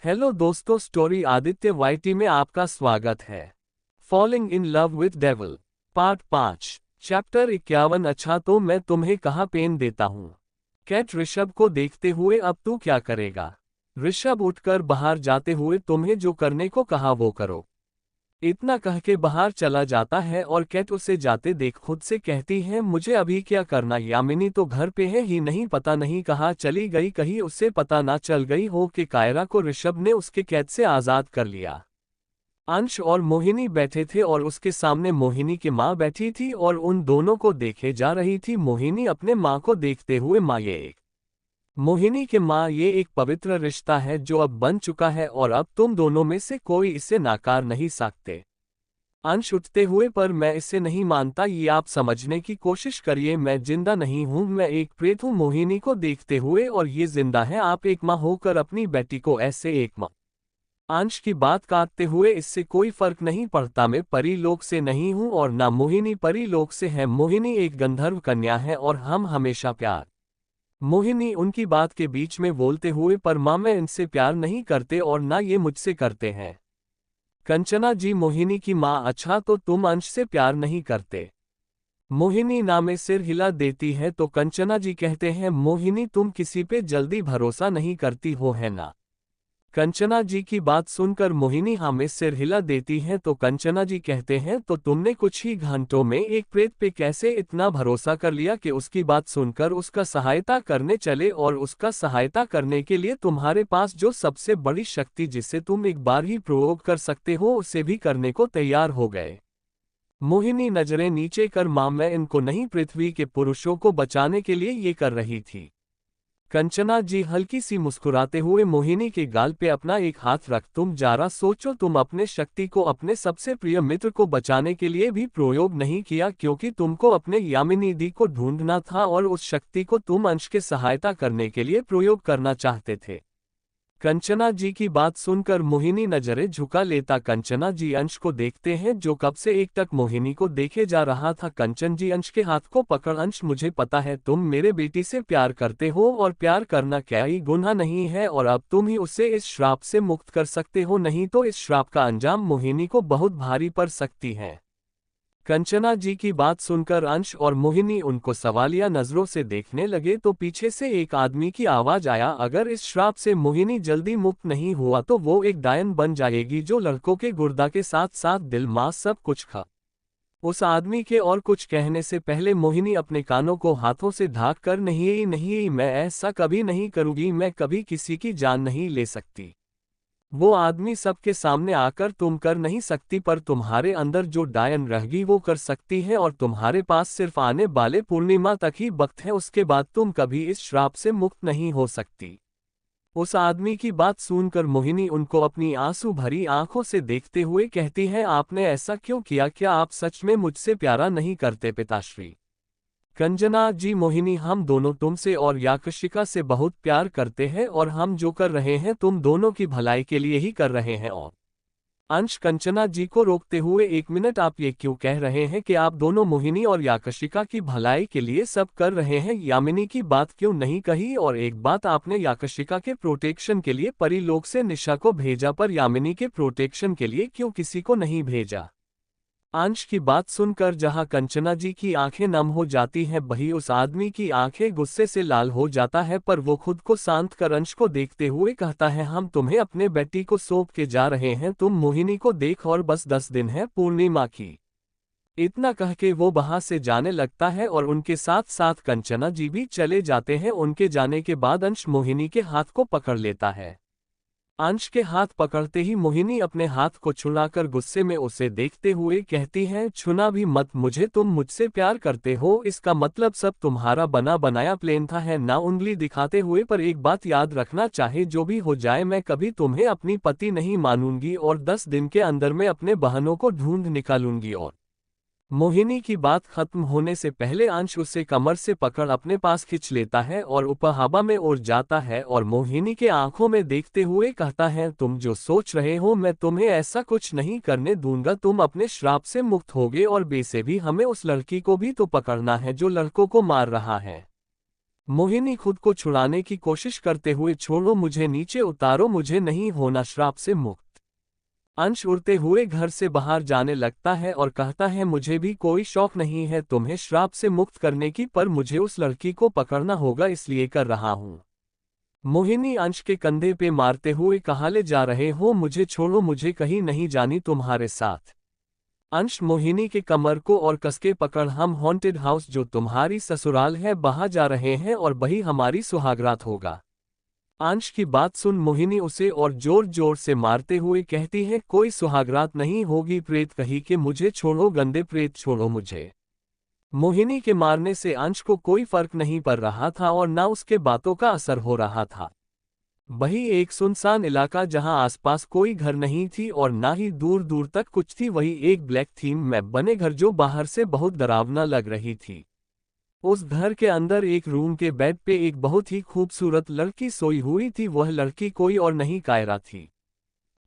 Hello दोस्तों, story Aditya YT में आपका स्वागत है। Falling in love with devil part 5 chapter 51। अच्छा तो मैं तुम्हें कहाँ पेन देता हूँ। कैट ऋषभ को देखते हुए, अब तू क्या करेगा। ऋषभ उठकर बाहर जाते हुए, तुम्हें जो करने को कहा वो करो। इतना कह के बाहर चला जाता है और कैट उसे जाते देख खुद से कहती है, मुझे अभी क्या करना। यामिनी तो घर पे है ही नहीं, पता नहीं कहाँ चली गई, कहीं उससे पता ना चल गई हो कि कायरा को ऋषभ ने उसके कैद से आज़ाद कर लिया। अंश और मोहिनी बैठे थे और उसके सामने मोहिनी की माँ बैठी थी और उन दोनों को देखे जा रही थी। मोहिनी अपने माँ को देखते हुए, माँ ये एक मोहिनी के माँ, ये एक पवित्र रिश्ता है जो अब बन चुका है और अब तुम दोनों में से कोई इसे नाकार नहीं सकते। अंश उठते हुए, पर मैं इसे नहीं मानता, ये आप समझने की कोशिश करिए, मैं जिंदा नहीं हूँ, मैं एक प्रेत हूँ। मोहिनी को देखते हुए, और ये जिंदा है। आप एक माँ होकर अपनी बेटी को ऐसे एक माँ। अंश की बात काटते हुए, इससे कोई फर्क नहीं पड़ता, मैं परी लोक से नहीं हूँ और ना मोहिनी परी लोक से है। मोहिनी एक गंधर्व कन्या है और हम हमेशा प्यार। मोहिनी उनकी बात के बीच में बोलते हुए, पर माँ मैं इनसे प्यार नहीं करते और ना ये मुझसे करते हैं। कंचना जी, मोहिनी की माँ, अच्छा तो तुम अंश से प्यार नहीं करते। मोहिनी ना में सिर हिला देती है तो कंचना जी कहते हैं, मोहिनी तुम किसी पे जल्दी भरोसा नहीं करती हो, है ना। कंचना जी की बात सुनकर मोहिनी हाँ में सिर हिला देती है तो कंचना जी कहते हैं, तो तुमने कुछ ही घंटों में एक प्रेत पे कैसे इतना भरोसा कर लिया कि उसकी बात सुनकर उसका सहायता करने चले, और उसका सहायता करने के लिए तुम्हारे पास जो सबसे बड़ी शक्ति जिसे तुम एक बार ही प्रयोग कर सकते हो उसे भी करने को तैयार हो गए। मोहिनी नजरें नीचे कर, मां मैं इनको नहीं, पृथ्वी के पुरुषों को बचाने के लिए ये कर रही थी। कंचना जी हल्की सी मुस्कुराते हुए मोहिनी के गाल पे अपना एक हाथ रख, तुम जरा सोचो, तुम अपने शक्ति को अपने सबसे प्रिय मित्र को बचाने के लिए भी प्रयोग नहीं किया, क्योंकि तुमको अपने यामिनी दी को ढूंढना था और उस शक्ति को तुम अंश के सहायता करने के लिए प्रयोग करना चाहते थे। कंचना जी की बात सुनकर मोहिनी नजरें झुका लेता। कंचना जी अंश को देखते हैं जो कब से एक टक मोहिनी को देखे जा रहा था। कंचन जी अंश के हाथ को पकड़, अंश मुझे पता है तुम मेरे बेटी से प्यार करते हो और प्यार करना क्या ही गुनाह नहीं है, और अब तुम ही उसे इस श्राप से मुक्त कर सकते हो, नहीं तो इस श्राप का अंजाम मोहिनी को बहुत भारी पड़ सकती है। कंचना जी की बात सुनकर अंश और मोहिनी उनको सवालिया नजरों से देखने लगे तो पीछे से एक आदमी की आवाज आया, अगर इस श्राप से मोहिनी जल्दी मुक्त नहीं हुआ तो वो एक डायन बन जाएगी जो लड़कों के गुर्दा के साथ साथ दिल मांस सब कुछ खा। उस आदमी के और कुछ कहने से पहले मोहिनी अपने कानों को हाथों से ढाक कर, नहीं नहीं, मैं ऐसा कभी नहीं करूंगी, मैं कभी किसी की जान नहीं ले सकती। वो आदमी सबके सामने आकर तुम कर नहीं सकती, पर तुम्हारे अंदर जो डायन रहेगी वो कर सकती है, और तुम्हारे पास सिर्फ आने वाले पूर्णिमा तक ही वक्त है, उसके बाद तुम कभी इस श्राप से मुक्त नहीं हो सकती। उस आदमी की बात सुनकर मोहिनी उनको अपनी आंसू भरी आंखों से देखते हुए कहती है, आपने ऐसा क्यों किया, क्या आप सच में मुझसे प्यारा नहीं करते पिताश्री। कंचना जी, मोहिनी हम दोनों तुमसे और याकशिका से बहुत प्यार करते हैं और हम जो कर रहे हैं तुम दोनों की भलाई के लिए ही कर रहे हैं। और अंश कंचना जी को रोकते हुए, एक मिनट, आप ये क्यों कह रहे हैं कि आप दोनों मोहिनी और याकशिका की भलाई के लिए सब कर रहे हैं। यामिनी की बात क्यों नहीं कही, और एक बात, आपने याकशिका के प्रोटेक्शन के लिए परीलोक से निशा को भेजा पर यामिनी के प्रोटेक्शन के लिए क्यों किसी को नहीं भेजा। अंश की बात सुनकर जहां कंचना जी की आंखें नम हो जाती हैं, वहीं उस आदमी की आंखें गुस्से से लाल हो जाता है, पर वो खुद को शांत कर अंश को देखते हुए कहता है, हम तुम्हें अपने बेटी को सौंप के जा रहे हैं, तुम मोहिनी को देख, और बस 10 दिन है पूर्णिमा की। इतना कह के वो वहां से जाने लगता है और उनके साथ साथ कंचना जी भी चले जाते हैं। उनके जाने के बाद अंश मोहिनी के हाथ को पकड़ लेता है। अंश के हाथ पकड़ते ही मोहिनी अपने हाथ को छुड़ाकर गुस्से में उसे देखते हुए कहती है, छूना भी मत मुझे, तुम मुझसे प्यार करते हो इसका मतलब सब तुम्हारा बना बनाया प्लान था, है ना। उंगली दिखाते हुए, पर एक बात याद रखना, चाहे जो भी हो जाए मैं कभी तुम्हें अपनी पति नहीं मानूंगी और 10 दिन के अंदर मैं अपने बहनों को ढूंढ निकालूंगी। और मोहिनी की बात खत्म होने से पहले अंश उसे कमर से पकड़ अपने पास खींच लेता है और ऊपर हवा में उड़ जाता है और मोहिनी के आंखों में देखते हुए कहता है, तुम जो सोच रहे हो मैं तुम्हें ऐसा कुछ नहीं करने दूंगा, तुम अपने श्राप से मुक्त होगे, और वैसे भी हमें उस लड़की को भी तो पकड़ना है जो लड़कों को मार रहा है। मोहिनी खुद को छुड़ाने की कोशिश करते हुए, छोड़ो मुझे, नीचे उतारो, मुझे नहीं होना श्राप से मुक्त। अंश उड़ते हुए घर से बाहर जाने लगता है और कहता है, मुझे भी कोई शौक नहीं है तुम्हें श्राप से मुक्त करने की, पर मुझे उस लड़की को पकड़ना होगा इसलिए कर रहा हूं। मोहिनी अंश के कंधे पे मारते हुए कहा, ले जा रहे हो, मुझे छोड़ो, मुझे कहीं नहीं जानी तुम्हारे साथ। अंश मोहिनी के कमर को और कसके पकड़, हम हॉन्टेड हाउस जो तुम्हारी ससुराल है वहां जा रहे हैं और वही हमारी सुहागरात होगा। अंश की बात सुन मोहिनी उसे और जोर जोर से मारते हुए कहती है, कोई सुहागरात नहीं होगी, प्रेत कही के, मुझे छोड़ो, गंदे प्रेत, छोड़ो मुझे। मोहिनी के मारने से अंश को कोई फर्क नहीं पड़ रहा था और ना उसके बातों का असर हो रहा था। वही एक सुनसान इलाका जहां आसपास कोई घर नहीं थी और ना ही दूर दूर तक कुछ थी, वही एक ब्लैक थीम में बने घर जो बाहर से बहुत डरावना लग रही थी। उस घर के अंदर एक रूम के बेड पे एक बहुत ही खूबसूरत लड़की सोई हुई थी। वह लड़की कोई और नहीं, कायरा थी।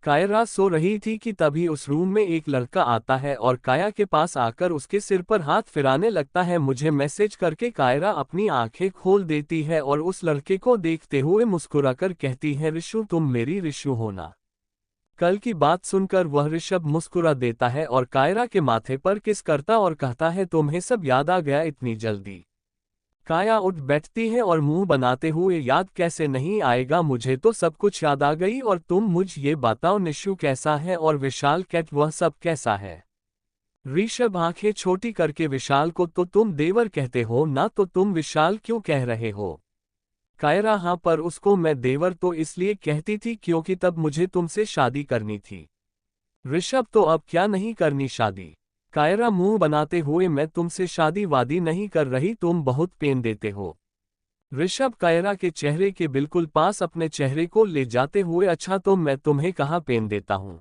कायरा सो रही थी कि तभी उस रूम में एक लड़का आता है और काया के पास आकर उसके सिर पर हाथ फिराने लगता है। मुझे मैसेज करके कायरा अपनी आंखें खोल देती है और उस लड़के को देखते हुए मुस्कुराकर कहती है, ऋषु, तुम मेरी ऋषु हो ना। कल की बात सुनकर वह ऋषभ मुस्कुरा देता है और कायरा के माथे पर किस करता और कहता है, तुम्हें सब याद आ गया इतनी जल्दी। काया उठ बैठती है और मुंह बनाते हुए, याद कैसे नहीं आएगा, मुझे तो सब कुछ याद आ गई, और तुम मुझ ये बताओ, निशु कैसा है और विशाल कैट वह सब कैसा है। ऋषभ आंखें छोटी करके, विशाल को तो तुम देवर कहते हो ना, तो तुम विशाल क्यों कह रहे हो। कायरा, हाँ, पर उसको मैं देवर तो इसलिए कहती थी क्योंकि तब मुझे तुमसे शादी करनी थी। ऋषभ, तो अब क्या नहीं करनी शादी। कायरा मुंह बनाते हुए, मैं तुमसे शादी वादी नहीं कर रही, तुम बहुत पेन देते हो। ऋषभ कायरा के चेहरे के बिल्कुल पास अपने चेहरे को ले जाते हुए, अच्छा तो मैं तुम्हें कहाँ पेन देता हूँ।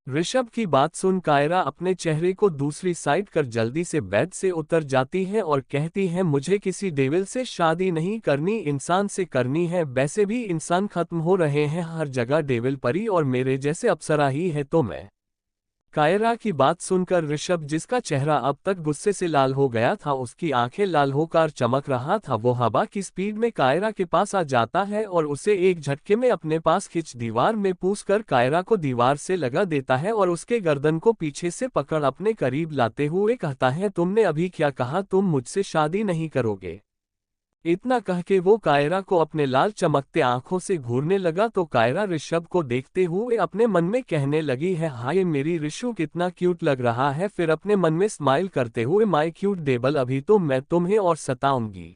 ऋषभ की बात सुन कायरा अपने चेहरे को दूसरी साइड कर जल्दी से बेड से उतर जाती है और कहती है, मुझे किसी डेविल से शादी नहीं करनी, इंसान से करनी है। वैसे भी इंसान खत्म हो रहे हैं, हर जगह डेविल परी और मेरे जैसे अप्सरा ही है तो मैं। कायरा की बात सुनकर ऋषभ, जिसका चेहरा अब तक गुस्से से लाल हो गया था, उसकी आंखें लाल होकर चमक रहा था, वो हवा की स्पीड में कायरा के पास आ जाता है और उसे एक झटके में अपने पास खींच दीवार में पूछकर कायरा को दीवार से लगा देता है और उसके गर्दन को पीछे से पकड़ अपने करीब लाते हुए कहता है, तुमने अभी क्या कहा, तुम मुझसे शादी नहीं करोगे। इतना कह के वो कायरा को अपने लाल चमकते आंखों से घूरने लगा तो कायरा ऋषभ को देखते हुए अपने मन में कहने लगी है, हाय मेरी ऋषु कितना क्यूट लग रहा है, फिर अपने मन में स्माइल करते हुए, माय क्यूट डेबल, अभी तो मैं तुम्हें और सताऊंगी।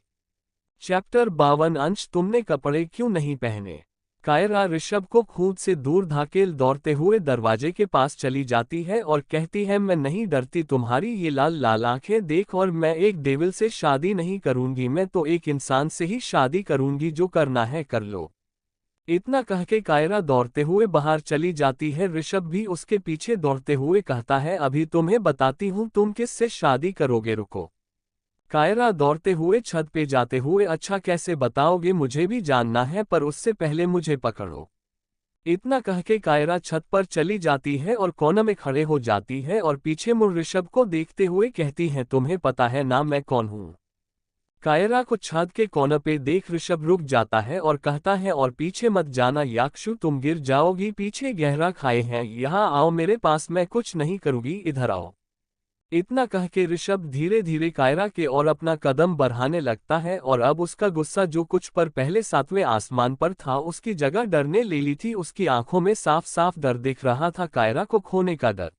चैप्टर 52 अंश, तुमने कपड़े क्यों नहीं पहने। कायरा ऋषभ को खुद से दूर धाकेल दौड़ते हुए दरवाजे के पास चली जाती है और कहती है, मैं नहीं डरती, तुम्हारी ये लाल लाल आंखें देख, और मैं एक डेविल से शादी नहीं करूंगी, मैं तो एक इंसान से ही शादी करूंगी, जो करना है कर लो। इतना कह के कायरा दौड़ते हुए बाहर चली जाती है। ऋषभ भी उसके पीछे दौड़ते हुए कहता है, अभी तुम्हें बताती हूँ तुम किससे शादी करोगे, रुको। कायरा दौड़ते हुए छत पे जाते हुए, अच्छा कैसे बताओगे, मुझे भी जानना है, पर उससे पहले मुझे पकड़ो। इतना कह के कायरा छत पर चली जाती है और कोने में खड़े हो जाती है और पीछे मुड़ ऋषभ को देखते हुए कहती है, तुम्हें पता है ना मैं कौन हूँ। कायरा को छत के कोने पे देख ऋषभ रुक जाता है और कहता है, और पीछे मत जाना याक्षु, तुम गिर जाओगी, पीछे गहरा खाए हैं, यहाँ आओ मेरे पास, मैं कुछ नहीं करूंगी, इधर आओ। इतना कह के ऋषभ धीरे धीरे कायरा के और अपना कदम बढ़ाने लगता है और अब उसका गुस्सा जो कुछ पर पहले सातवें आसमान पर था उसकी जगह डरने ले ली थी। उसकी आंखों में साफ साफ डर दिख रहा था, कायरा को खोने का डर।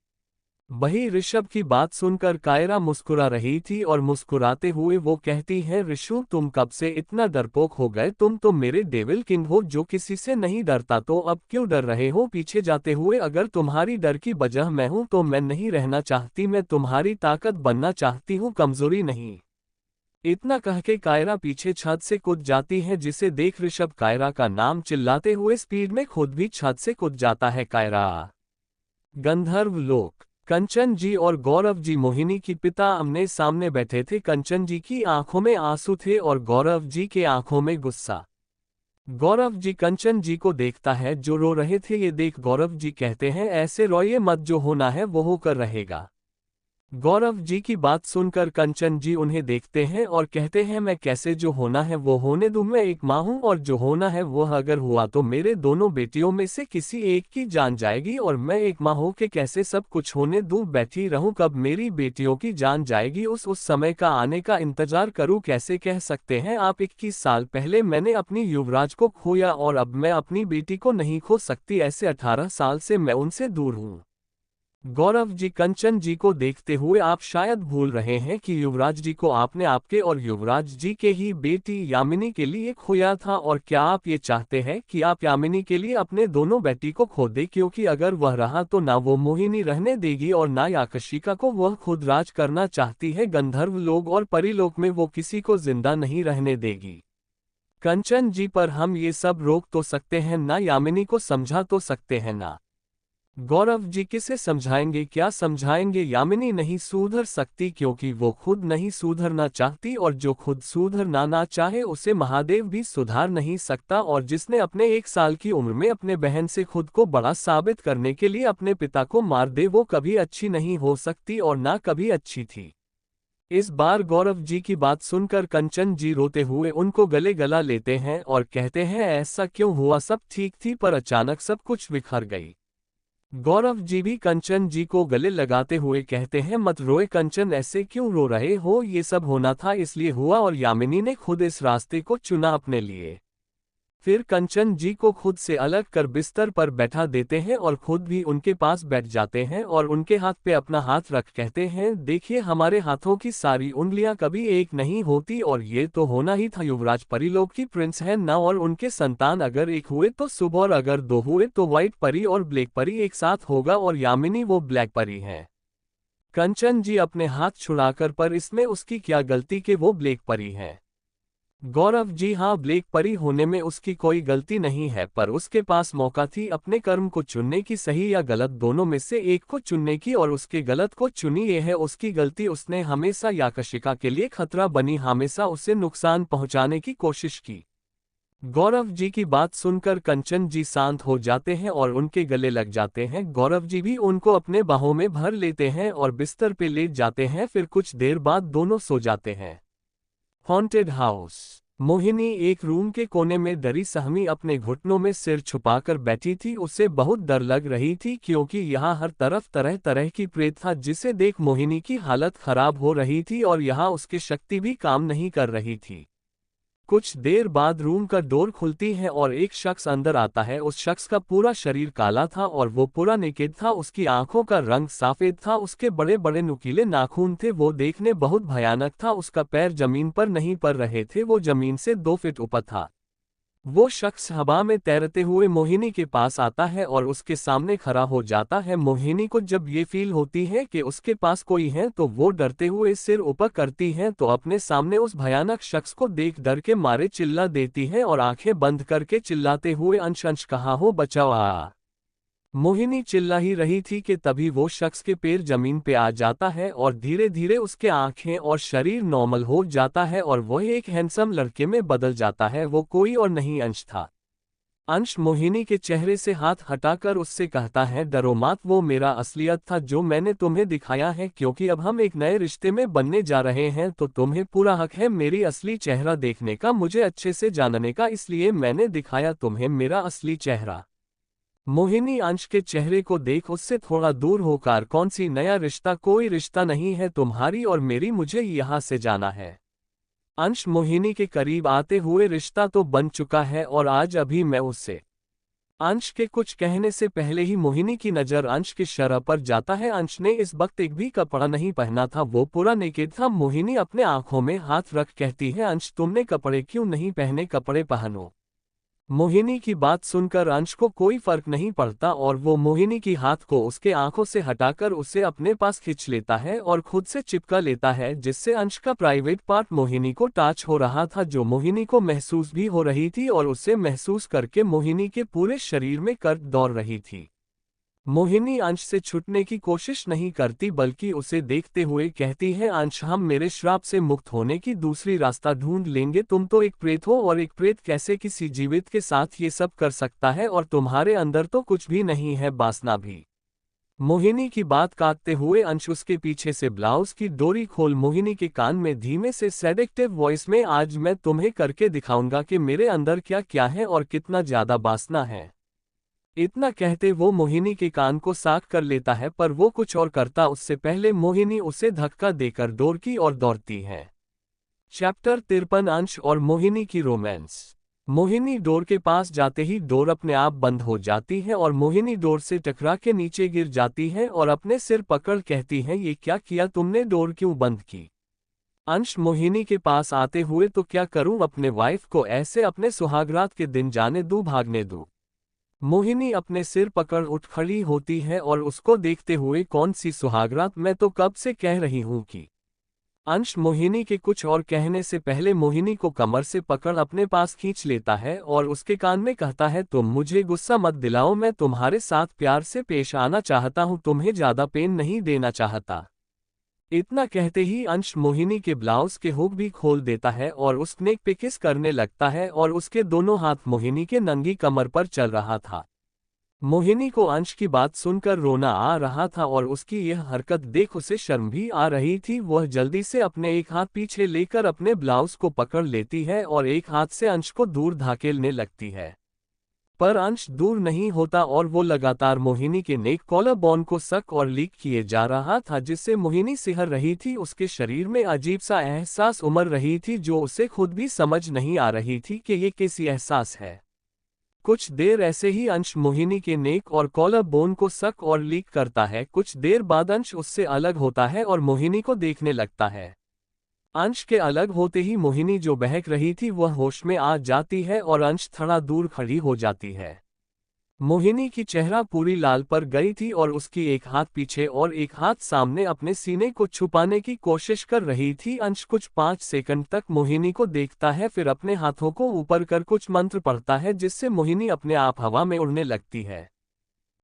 वही ऋषभ की बात सुनकर कायरा मुस्कुरा रही थी और मुस्कुराते हुए वो कहती है, ऋषु तुम कब से इतना डरपोक हो गए, तुम तो मेरे डेविल किंग हो जो किसी से नहीं डरता, तो अब क्यों डर रहे हो पीछे जाते हुए। अगर तुम्हारी डर की वजह मैं हूं तो मैं नहीं रहना चाहती, मैं तुम्हारी ताकत बनना चाहती हूं, कमजोरी नहीं। इतना कह के कायरा पीछे छत से कूद जाती है, जिसे देख ऋषभ कायरा का नाम चिल्लाते हुए स्पीड में खुद भी छत से कूद जाता है। कायरा। गंधर्व लोक। कंचन जी और गौरव जी मोहिनी की पिता आमने सामने बैठे थे। कंचन जी की आंखों में आंसू थे और गौरव जी के आंखों में गुस्सा। गौरव जी कंचन जी को देखता है जो रो रहे थे, ये देख गौरव जी कहते हैं, ऐसे रोइए मत, जो होना है वो होकर रहेगा। गौरव जी की बात सुनकर कंचन जी उन्हें देखते हैं और कहते हैं, मैं कैसे, जो होना है वो होने दूं। मैं एक माँ हूं और जो होना है वो अगर हुआ तो मेरे दोनों बेटियों में से किसी एक की जान जाएगी, और मैं एक माँ हो के कैसे सब कुछ होने दूं, बैठी रहूं, कब मेरी बेटियों की जान जाएगी उस समय का आने का इंतजार करूं। कैसे कह सकते हैं आप, 21 साल पहले मैंने अपनी युवराज को खोया और अब मैं अपनी बेटी को नहीं खो सकती, ऐसे 18 साल से मैं उनसे दूर हूं। गौरव जी कंचन जी को देखते हुए, आप शायद भूल रहे हैं कि युवराज जी को आपने आपके और युवराज जी के ही बेटी यामिनी के लिए खोया था, और क्या आप ये चाहते हैं कि आप यामिनी के लिए अपने दोनों बेटी को खो दे, क्योंकि अगर वह रहा तो ना वो मोहिनी रहने देगी और ना याकशिका को, वह खुद राज करना चाहती है गंधर्व लोग और परिलोक में, वो किसी को जिंदा नहीं रहने देगी। कंचन जी, पर हम ये सब रोक तो सकते हैं ना, यामिनी को समझा तो सकते हैं ना। गौरव जी, किसे समझाएंगे, क्या समझाएंगे, यामिनी नहीं सुधर सकती क्योंकि वो खुद नहीं सुधरना चाहती, और जो खुद सुधरना ना चाहे उसे महादेव भी सुधार नहीं सकता, और जिसने अपने 1 साल की उम्र में अपने बहन से खुद को बड़ा साबित करने के लिए अपने पिता को मार दे, वो कभी अच्छी नहीं हो सकती और ना कभी अच्छी थी। इस बार गौरव जी की बात सुनकर कंचन जी रोते हुए उनको गले गला लेते हैं और कहते हैं, ऐसा क्यों हुआ, सब ठीक थी पर अचानक सब कुछ बिखर गई। गौरव जी भी कंचन जी को गले लगाते हुए कहते हैं, मत रोए कंचन, ऐसे क्यों रो रहे हो, ये सब होना था इसलिए हुआ, और यामिनी ने खुद इस रास्ते को चुना अपने लिए। फिर कंचन जी को खुद से अलग कर बिस्तर पर बैठा देते हैं और खुद भी उनके पास बैठ जाते हैं और उनके हाथ पे अपना हाथ रख कहते हैं, देखिए हमारे हाथों की सारी उंगलियां कभी एक नहीं होती, और ये तो होना ही था, युवराज परिलोक की प्रिंस है ना, और उनके संतान अगर एक हुए तो शुभ, और अगर 2 हुए तो व्हाइट परी और ब्लैक परी एक साथ होगा, और यामिनी वो ब्लैक परी है। कंचन जी अपने हाथ छुड़ाकर, पर इसमें उसकी क्या गलती कि वो ब्लैक परी है। गौरव जी, हाँ, ब्लैक परी होने में उसकी कोई गलती नहीं है, पर उसके पास मौका थी अपने कर्म को चुनने की, सही या गलत दोनों में से एक को चुनने की, और उसके गलत को चुनी, ये है उसकी गलती। उसने हमेशा याकशिका के लिए खतरा बनी, हमेशा उसे नुकसान पहुंचाने की कोशिश की। गौरव जी की बात सुनकर कंचन जी शांत हो जाते हैं और उनके गले लग जाते हैं। गौरव जी भी उनको अपने बाहों में भर लेते हैं और बिस्तर पे लेट जाते हैं। फिर कुछ देर बाद दोनों सो जाते हैं। Haunted house. मोहिनी एक रूम के कोने में डरी सहमी अपने घुटनों में सिर छुपाकर बैठी थी। उसे बहुत डर लग रही थी क्योंकि यहाँ हर तरफ तरह तरह की प्रेत था, जिसे देख मोहिनी की हालत खराब हो रही थी और यहाँ उसकी शक्ति भी काम नहीं कर रही थी। कुछ देर बाद रूम का डोर खुलती है और एक शख्स अंदर आता है। उस शख्स का पूरा शरीर काला था और वो पूरा नेकेड था। उसकी आंखों का रंग सफेद था, उसके बड़े बड़े नुकीले नाखून थे, वो देखने बहुत भयानक था। उसका पैर जमीन पर नहीं पड़ रहे थे, वो जमीन से 2 फीट ऊपर था। वो शख्स हवा में तैरते हुए मोहिनी के पास आता है और उसके सामने खड़ा हो जाता है। मोहिनी को जब ये फील होती है कि उसके पास कोई है तो वो डरते हुए सिर ऊपर करती है, तो अपने सामने उस भयानक शख्स को देख डर के मारे चिल्ला देती है और आंखें बंद करके चिल्लाते हुए, अंश अंश कहाँ हो, बचाओ आ। मोहिनी चिल्ला ही रही थी कि तभी वो शख्स के पैर जमीन पे आ जाता है और धीरे धीरे उसके आंखें और शरीर नॉर्मल हो जाता है और वह एक हैंडसम लड़के में बदल जाता है। वो कोई और नहीं, अंश था। अंश मोहिनी के चेहरे से हाथ हटाकर उससे कहता है, डरो मत, वो मेरा असलियत था जो मैंने तुम्हें दिखाया है, क्योंकि अब हम एक नए रिश्ते में बनने जा रहे हैं तो तुम्हें पूरा हक है मेरी असली चेहरा देखने का, मुझे अच्छे से जानने का, इसलिए मैंने दिखाया तुम्हें मेरा असली चेहरा। मोहिनी अंश के चेहरे को देख उससे थोड़ा दूर होकर, कौन सी नया रिश्ता, कोई रिश्ता नहीं है तुम्हारी और मेरी, मुझे यहाँ से जाना है। अंश मोहिनी के करीब आते हुए, रिश्ता तो बन चुका है और आज अभी मैं उससे। अंश के कुछ कहने से पहले ही मोहिनी की नज़र अंश की शरह पर जाता है। अंश ने इस वक्त एक भी कपड़ा नहीं पहना था, वो पूरा नेकेड था। मोहिनी अपने आंखों में हाथ रख कहती है, अंश तुमने कपड़े क्यों नहीं पहने, कपड़े पहनो। मोहिनी की बात सुनकर अंश को कोई फर्क नहीं पड़ता और वो मोहिनी की हाथ को उसके आंखों से हटाकर उसे अपने पास खींच लेता है और खुद से चिपका लेता है, जिससे अंश का प्राइवेट पार्ट मोहिनी को टच हो रहा था, जो मोहिनी को महसूस भी हो रही थी और उसे महसूस करके मोहिनी के पूरे शरीर में कर्क दौड़ रही थी। मोहिनी अंश से छूटने की कोशिश नहीं करती बल्कि उसे देखते हुए कहती है, अंश हम मेरे श्राप से मुक्त होने की दूसरी रास्ता ढूंढ लेंगे। तुम तो एक प्रेत हो और एक प्रेत कैसे किसी जीवित के साथ ये सब कर सकता है, और तुम्हारे अंदर तो कुछ भी नहीं है, वासना भी। मोहिनी की बात काटते हुए अंश उसके पीछे से ब्लाउज की डोरी खोल मोहिनी के कान में धीमे से सेडेक्टिव वॉइस में, आज मैं तुम्हें करके दिखाऊंगा कि मेरे अंदर क्या क्या है और कितना ज्यादा वासना है। इतना कहते वो मोहिनी के कान को साफ कर लेता है, पर वो कुछ और करता उससे पहले मोहिनी उसे धक्का देकर डोर की ओर दौड़ती है। चैप्टर 53 अंश और मोहिनी की रोमांस। मोहिनी डोर के पास जाते ही डोर अपने आप बंद हो जाती है और मोहिनी डोर से टकरा के नीचे गिर जाती है और अपने सिर पकड़ कहती है, ये क्या किया तुमने, डोर क्यों बंद की। अंश मोहिनी के पास आते हुए, तो क्या करूं, अपने वाइफ को ऐसे अपने सुहागरात के दिन जाने दूं, भागने दूं। मोहिनी अपने सिर पकड़ उठ खड़ी होती है और उसको देखते हुए, कौन सी सुहागरात, मैं तो कब से कह रही हूं कि। अंश मोहिनी के कुछ और कहने से पहले मोहिनी को कमर से पकड़ अपने पास खींच लेता है और उसके कान में कहता है, तुम मुझे गुस्सा मत दिलाओ, मैं तुम्हारे साथ प्यार से पेश आना चाहता हूं, तुम्हें ज्यादा पेन नहीं देना चाहता। इतना कहते ही अंश मोहिनी के ब्लाउज के हुक भी खोल देता है और उस नेक पे किस करने लगता है और उसके दोनों हाथ मोहिनी के नंगी कमर पर चल रहा था। मोहिनी को अंश की बात सुनकर रोना आ रहा था और उसकी यह हरकत देख उसे शर्म भी आ रही थी। वह जल्दी से अपने एक हाथ पीछे लेकर अपने ब्लाउज को पकड़ लेती है और एक हाथ से अंश को दूर धकेलने लगती है, पर अंश दूर नहीं होता और वो लगातार मोहिनी के नेक कॉलर बोन को सक और लीक किए जा रहा था, जिससे मोहिनी सिहर रही थी। उसके शरीर में अजीब सा एहसास उमड़ रही थी जो उसे खुद भी समझ नहीं आ रही थी कि ये कैसी एहसास है। कुछ देर ऐसे ही अंश मोहिनी के नेक और कॉलर बोन को सक और लीक करता है। कुछ देर बाद अंश उससे अलग होता है और मोहिनी को देखने लगता है। अंश के अलग होते ही मोहिनी जो बहक रही थी वह होश में आ जाती है और अंश थोड़ा दूर खड़ी हो जाती है। मोहिनी की चेहरा पूरी लाल पड़ गई थी और उसकी एक हाथ पीछे और एक हाथ सामने अपने सीने को छुपाने की कोशिश कर रही थी। अंश कुछ 5 सेकंड तक मोहिनी को देखता है, फिर अपने हाथों को ऊपर कर कुछ मंत्र पढ़ता है, जिससे मोहिनी अपने आप हवा में उड़ने लगती है।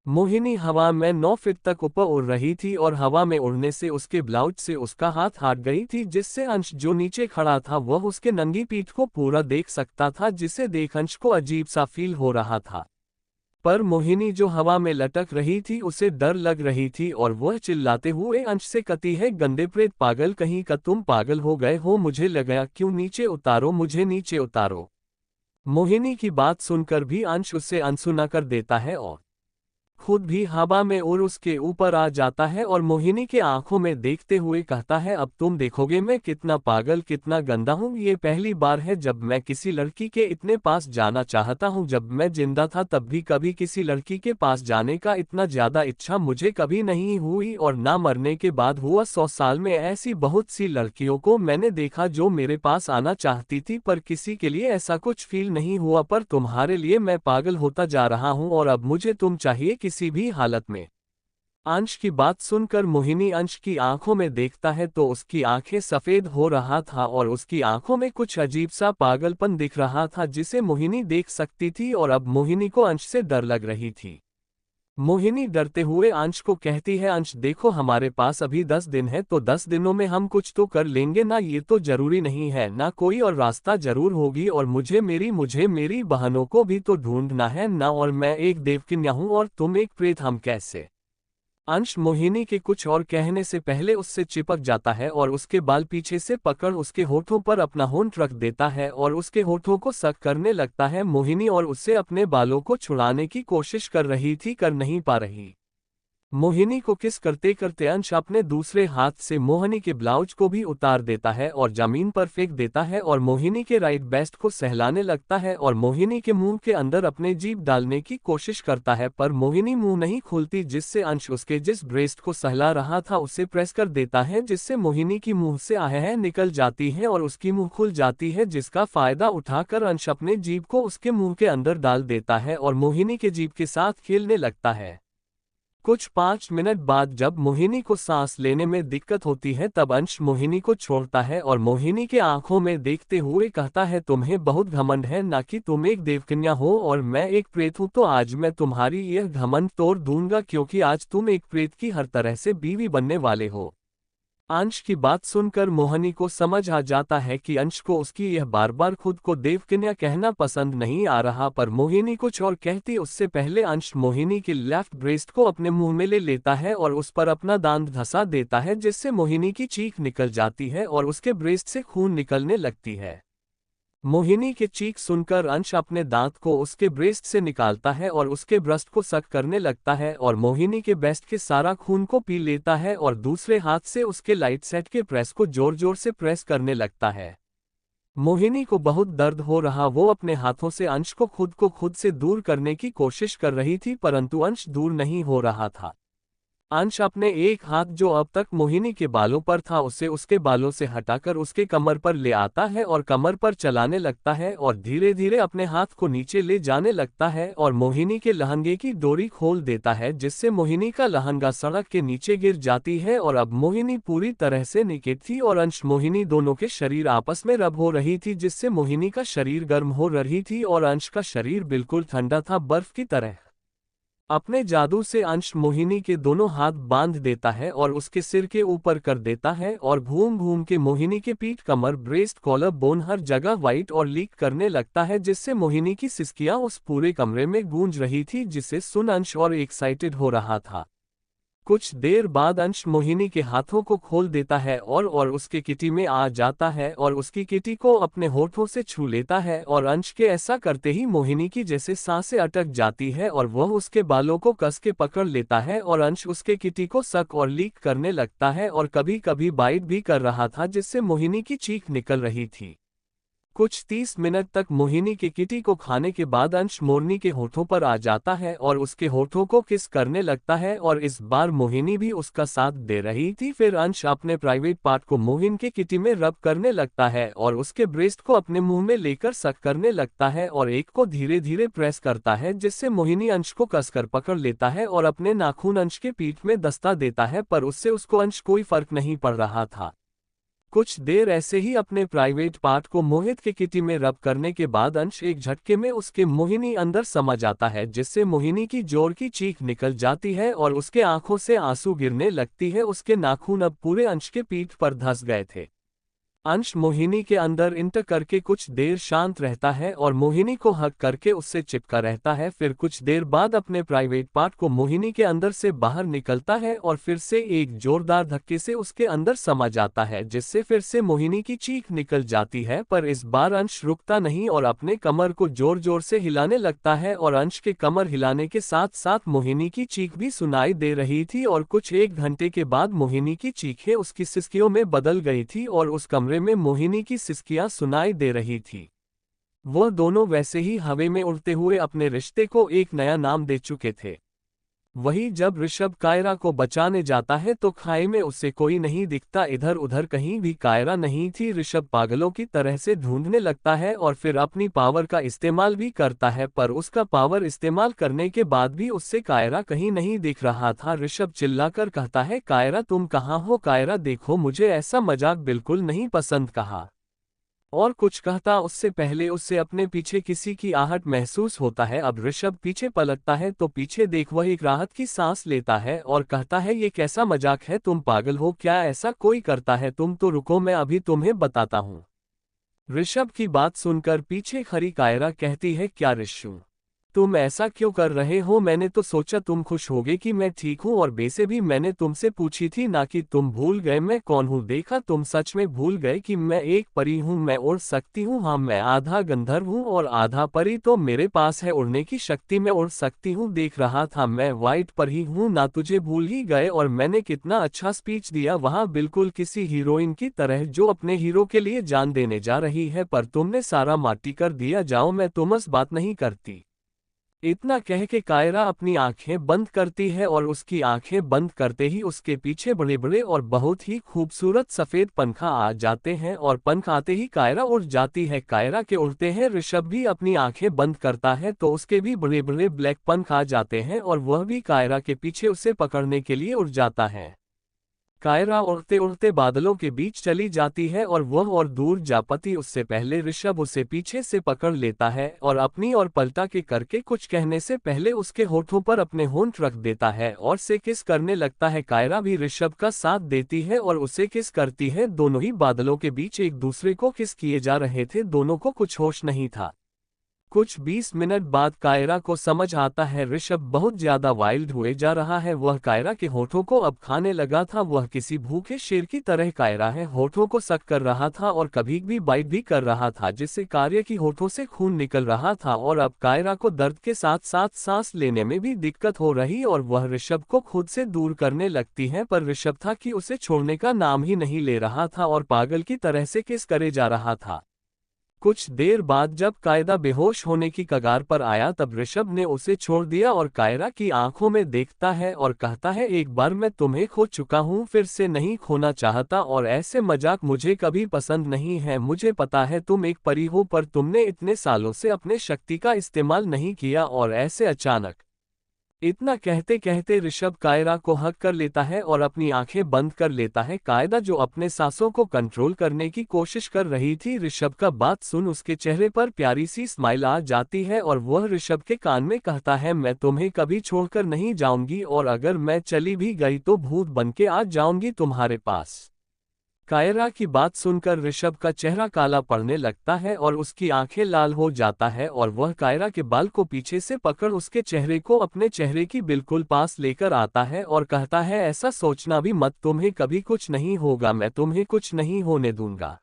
मोहिनी हवा में 9 फीट तक ऊपर उड़ रही थी और हवा में उड़ने से उसके ब्लाउज से उसका हाथ हट गई थी, जिससे अंश जो नीचे खड़ा था वह उसके नंगी पीठ को पूरा देख सकता था, जिसे देख अंश को अजीब सा फील हो रहा था। पर मोहिनी जो हवा में लटक रही थी उसे डर लग रही थी और वह चिल्लाते हुए अंश से कहती है, गंदे प्रेत, पागल कहीं का, तुम पागल हो गए हो, मुझे लगाया क्यों, नीचे उतारो, मुझे नीचे उतारो। मोहिनी की बात सुनकर भी अंश उससे अनसुना कर देता है और खुद भी हवा में उड़ उसके ऊपर आ जाता है और मोहिनी के आंखों में देखते हुए कहता है, अब तुम देखोगे मैं कितना पागल, कितना गंदा हूँ। ये पहली बार है जब मैं किसी लड़की के इतने पास जाना चाहता हूँ। जब मैं जिंदा था तब भी कभी किसी लड़की के पास जाने का इतना ज्यादा इच्छा मुझे कभी नहीं हुई, और ना मरने के बाद हुआ। 100 साल में ऐसी बहुत सी लड़कियों को मैंने देखा जो मेरे पास आना चाहती थी, पर किसी के लिए ऐसा कुछ फील नहीं हुआ, पर तुम्हारे लिए मैं पागल होता जा रहा हूँ और अब मुझे तुम चाहिए किसी भी हालत में। अंश की बात सुनकर मोहिनी अंश की आंखों में देखता है तो उसकी आंखें सफेद हो रहा था और उसकी आंखों में कुछ अजीब सा पागलपन दिख रहा था जिसे मोहिनी देख सकती थी, और अब मोहिनी को अंश से डर लग रही थी। मोहिनी डरते हुए अंश को कहती है, अंश देखो, हमारे पास अभी 10 दिन है, तो 10 दिनों में हम कुछ तो कर लेंगे ना, ये तो जरूरी नहीं है ना, कोई और रास्ता जरूर होगी, और मुझे मेरी बहनों को भी तो ढूंढना है ना, और मैं एक देवकन्या हूँ और तुम एक प्रेत, हम कैसे। अंश मोहिनी के कुछ और कहने से पहले उससे चिपक जाता है और उसके बाल पीछे से पकड़ उसके होठों पर अपना होंठ रख देता है और उसके होठों को सक करने लगता है। मोहिनी और उससे अपने बालों को छुड़ाने की कोशिश कर रही थी, कर नहीं पा रही। मोहिनी को किस करते करते अंश अपने दूसरे हाथ से मोहिनी के ब्लाउज को भी उतार देता है और जमीन पर फेंक देता है और मोहिनी के राइट बेस्ट को सहलाने लगता है और मोहिनी के मुंह के अंदर अपने जीभ डालने की कोशिश करता है, पर मोहिनी मुंह नहीं खोलती, जिससे अंश उसके जिस ब्रेस्ट को सहला रहा था उसे प्रेस कर देता है, जिससे मोहिनी की मुंह से आहें निकल जाती है और उसकी मुंह खुल जाती है, जिसका फायदा उठाकर अंश अपने जीभ को उसके मुंह के अंदर डाल देता है और मोहिनी के जीभ के साथ खेलने लगता है। कुछ 5 मिनट बाद जब मोहिनी को सांस लेने में दिक्कत होती है तब अंश मोहिनी को छोड़ता है और मोहिनी के आंखों में देखते हुए कहता है, तुम्हें बहुत घमंड है ना कि तुम एक देवकन्या हो और मैं एक प्रेत हूँ, तो आज मैं तुम्हारी यह घमंड तोड़ दूंगा, क्योंकि आज तुम एक प्रेत की हर तरह से बीवी बनने वाले हो। अंश की बात सुनकर मोहिनी को समझ आ जाता है कि अंश को उसकी यह बार बार खुद को देवकन्या कहना पसंद नहीं आ रहा, पर मोहिनी कुछ और कहती उससे पहले अंश मोहिनी के लेफ्ट ब्रेस्ट को अपने मुंह में ले लेता है और उस पर अपना दांत धंसा देता है, जिससे मोहिनी की चीख निकल जाती है और उसके ब्रेस्ट से खून निकलने लगती है। मोहिनी के चीख सुनकर अंश अपने दांत को उसके ब्रेस्ट से निकालता है और उसके ब्रेस्ट को सक करने लगता है और मोहिनी के ब्रेस्ट के सारा खून को पी लेता है और दूसरे हाथ से उसके लाइट सेट के प्रेस को जोर जोर से प्रेस करने लगता है। मोहिनी को बहुत दर्द हो रहा, वो अपने हाथों से अंश को खुद से दूर करने की कोशिश कर रही थी, परंतु अंश दूर नहीं हो रहा था। अंश अपने एक हाथ जो अब तक मोहिनी के बालों पर था उसे उसके बालों से हटाकर उसके कमर पर ले आता है और कमर पर चलाने लगता है और धीरे धीरे अपने हाथ को नीचे ले जाने लगता है और मोहिनी के लहंगे की डोरी खोल देता है, जिससे मोहिनी का लहंगा सड़क के नीचे गिर जाती है और अब मोहिनी पूरी तरह से नेकेड थी और अंश मोहिनी दोनों के शरीर आपस में रब हो रही थी, जिससे मोहिनी का शरीर गर्म हो रही थी और अंश का शरीर बिल्कुल ठंडा था, बर्फ की तरह। अपने जादू से अंश मोहिनी के दोनों हाथ बांध देता है और उसके सिर के ऊपर कर देता है और घूम घूम के मोहिनी के पीठ, कमर, ब्रेस्ट, कॉलर बोन हर जगह वाइट और लीक करने लगता है, जिससे मोहिनी की सिसकियां उस पूरे कमरे में गूंज रही थी, जिसे सुन अंश और एक्साइटेड हो रहा था। कुछ देर बाद अंश मोहिनी के हाथों को खोल देता है और उसके किटी में आ जाता है और उसकी किटी को अपने होठों से छू लेता है और अंश के ऐसा करते ही मोहिनी की जैसे सांसें अटक जाती है और वह उसके बालों को कस के पकड़ लेता है और अंश उसके किटी को सक और लीक करने लगता है और कभी कभी बाइट भी कर रहा था, जिससे मोहिनी की चीख निकल रही थी। कुछ 30 मिनट तक मोहिनी के किटी को खाने के बाद अंश मोरनी के होठों पर आ जाता है और उसके होठों को किस करने लगता है और इस बार मोहिनी भी उसका साथ दे रही थी। फिर अंश अपने प्राइवेट पार्ट को मोहिन के किटी में रब करने लगता है और उसके ब्रेस्ट को अपने मुंह में लेकर सक करने लगता है और एक को धीरे धीरे प्रेस करता है, जिससे मोहिनी अंश को कसकर पकड़ लेता है और अपने नाखून अंश के पीठ में दस्ता देता है, पर उससे उसको अंश कोई फर्क नहीं पड़ रहा था। कुछ देर ऐसे ही अपने प्राइवेट पार्ट को मोहित के किटी में रब करने के बाद अंश एक झटके में उसके मोहिनी अंदर समा जाता है, जिससे मोहिनी की जोर की चीख निकल जाती है और उसके आंखों से आंसू गिरने लगती है। उसके नाखून अब पूरे अंश के पीठ पर धंस गए थे। अंश मोहिनी के अंदर इंटर करके कुछ देर शांत रहता है और मोहिनी को हक करके उससे चिपका रहता है। फिर कुछ देर बाद अपने प्राइवेट पार्ट को मोहिनी के अंदर से बाहर निकलता है और फिर से एक जोरदार धक्के से उसके अंदर समा जाता है, जिससे फिर से मोहिनी की चीख निकल जाती है। पर इस बार अंश रुकता नहीं और अपने कमर को जोर जोर से हिलाने लगता है और अंश के कमर हिलाने के साथ साथ मोहिनी की चीख भी सुनाई दे रही थी और कुछ 1 घंटे के बाद मोहिनी की चीखें उसकी सिसकियों में बदल गई थी और उस कमरे में मोहिनी की सिसकियां सुनाई दे रही थी। वह दोनों वैसे ही हवा में उड़ते हुए अपने रिश्ते को एक नया नाम दे चुके थे। वही जब ऋषभ कायरा को बचाने जाता है तो खाई में उसे कोई नहीं दिखता, इधर उधर कहीं भी कायरा नहीं थी। ऋषभ पागलों की तरह से ढूंढने लगता है और फिर अपनी पावर का इस्तेमाल भी करता है, पर उसका पावर इस्तेमाल करने के बाद भी उससे कायरा कहीं नहीं दिख रहा था। ऋषभ चिल्लाकर कहता है, कायरा तुम कहाँ हो, कायरा देखो मुझे, ऐसा मजाक बिल्कुल नहीं पसंद। कहा और कुछ कहता उससे पहले उससे अपने पीछे किसी की आहट महसूस होता है। अब ऋषभ पीछे पलटता है तो पीछे देख वह एक राहत की सांस लेता है और कहता है, ये कैसा मजाक है, तुम पागल हो क्या, ऐसा कोई करता है, तुम तो रुको मैं अभी तुम्हें बताता हूँ। ऋषभ की बात सुनकर पीछे खड़ी कायरा कहती है, क्या ऋषु तुम ऐसा क्यों कर रहे हो, मैंने तो सोचा तुम खुश होगे कि मैं ठीक हूँ और वैसे भी मैंने तुमसे पूछी थी ना कि तुम भूल गए मैं कौन हूँ, देखा तुम सच में भूल गए कि मैं एक परी हूँ, मैं उड़ सकती हूँ। हाँ मैं आधा गंधर्व हूँ और आधा परी, तो मेरे पास है उड़ने की शक्ति, मैं उड़ सकती हूँ। देख रहा था मैं वाइट परी हूँ ना, तुझे भूल ही गए। और मैंने कितना अच्छा स्पीच दिया वहाँ, बिल्कुल किसी हीरोइन की तरह जो अपने हीरो के लिए जान देने जा रही है, पर तुमने सारा माटी कर दिया। जाओ मैं तुमसे बात नहीं करती। इतना कह के कायरा अपनी आंखें बंद करती है और उसकी आंखें बंद करते ही उसके पीछे बड़े बड़े और बहुत ही खूबसूरत सफेद पंखा आ जाते हैं और पंख आते ही कायरा उड़ जाती है। कायरा के उड़ते हैं ऋषभ भी अपनी आंखें बंद करता है तो उसके भी बड़े बड़े ब्लैक पंख आ जाते हैं और वह भी कायरा के पीछे उसे पकड़ने के लिए उड़ जाता है। कायरा उड़ते उड़ते बादलों के बीच चली जाती है और वह और दूर जा पाती उससे पहले ऋषभ उसे पीछे से पकड़ लेता है और अपनी और पलटा के करके कुछ कहने से पहले उसके होठों पर अपने होंठ रख देता है और से किस करने लगता है। कायरा भी ऋषभ का साथ देती है और उसे किस करती है। दोनों ही बादलों के बीच एक दूसरे को किस किए जा रहे थे। दोनों को कुछ होश नहीं था। कुछ 20 मिनट बाद कायरा को समझ आता है ऋषभ बहुत ज्यादा वाइल्ड हुए जा रहा है। वह कायरा के होठों को अब खाने लगा था। वह किसी भूखे शेर की तरह कायरा है होठों को सक कर रहा था और कभी भी बाइट भी कर रहा था, जिससे कार्य की होठों से खून निकल रहा था और अब कायरा को दर्द के साथ साथ सांस लेने में भी दिक्कत हो रही और वह ऋषभ को खुद से दूर करने लगती है। पर ऋषभ था कि उसे छोड़ने का नाम ही नहीं ले रहा था और पागल की तरह से किस करे जा रहा था। कुछ देर बाद जब कायदा बेहोश होने की कगार पर आया तब ऋषभ ने उसे छोड़ दिया और कायरा की आंखों में देखता है और कहता है, एक बार मैं तुम्हें खो चुका हूं, फिर से नहीं खोना चाहता और ऐसे मजाक मुझे कभी पसंद नहीं है। मुझे पता है तुम एक परी हो, पर तुमने इतने सालों से अपने शक्ति का इस्तेमाल नहीं किया और ऐसे अचानक। इतना कहते कहते ऋषभ कायरा को हक कर लेता है और अपनी आंखें बंद कर लेता है। कायदा जो अपने सांसों को कंट्रोल करने की कोशिश कर रही थी, ऋषभ का बात सुन उसके चेहरे पर प्यारी सी स्माइल आ जाती है और वह ऋषभ के कान में कहता है, मैं तुम्हें कभी छोड़कर नहीं जाऊंगी और अगर मैं चली भी गई तो भूत बनके आ जाऊंगी तुम्हारे पास। कायरा की बात सुनकर ऋषभ का चेहरा काला पड़ने लगता है और उसकी आंखें लाल हो जाता है और वह कायरा के बाल को पीछे से पकड़ उसके चेहरे को अपने चेहरे की बिल्कुल पास लेकर आता है और कहता है, ऐसा सोचना भी मत, तुम्हें कभी कुछ नहीं होगा, मैं तुम्हें कुछ नहीं होने दूंगा।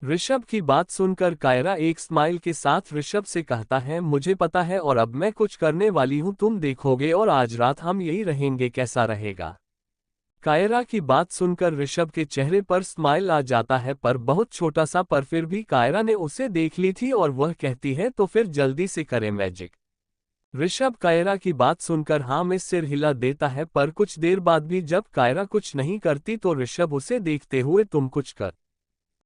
ऋषभ की बात सुनकर कायरा एक स्माइल के साथ ऋषभ से कहता है, मुझे पता है और अब मैं कुछ करने वाली हूँ, तुम देखोगे और आज रात हम यही रहेंगे, कैसा रहेगा। कायरा की बात सुनकर ऋषभ के चेहरे पर स्माइल आ जाता है, पर बहुत छोटा सा, पर फिर भी कायरा ने उसे देख ली थी और वह कहती है, तो फिर जल्दी से करें मैजिक। ऋषभ कायरा की बात सुनकर हाँ में सिर हिला देता है, पर कुछ देर बाद भी जब कायरा कुछ नहीं करती तो ऋषभ उसे देखते हुए, तुम कुछ कर।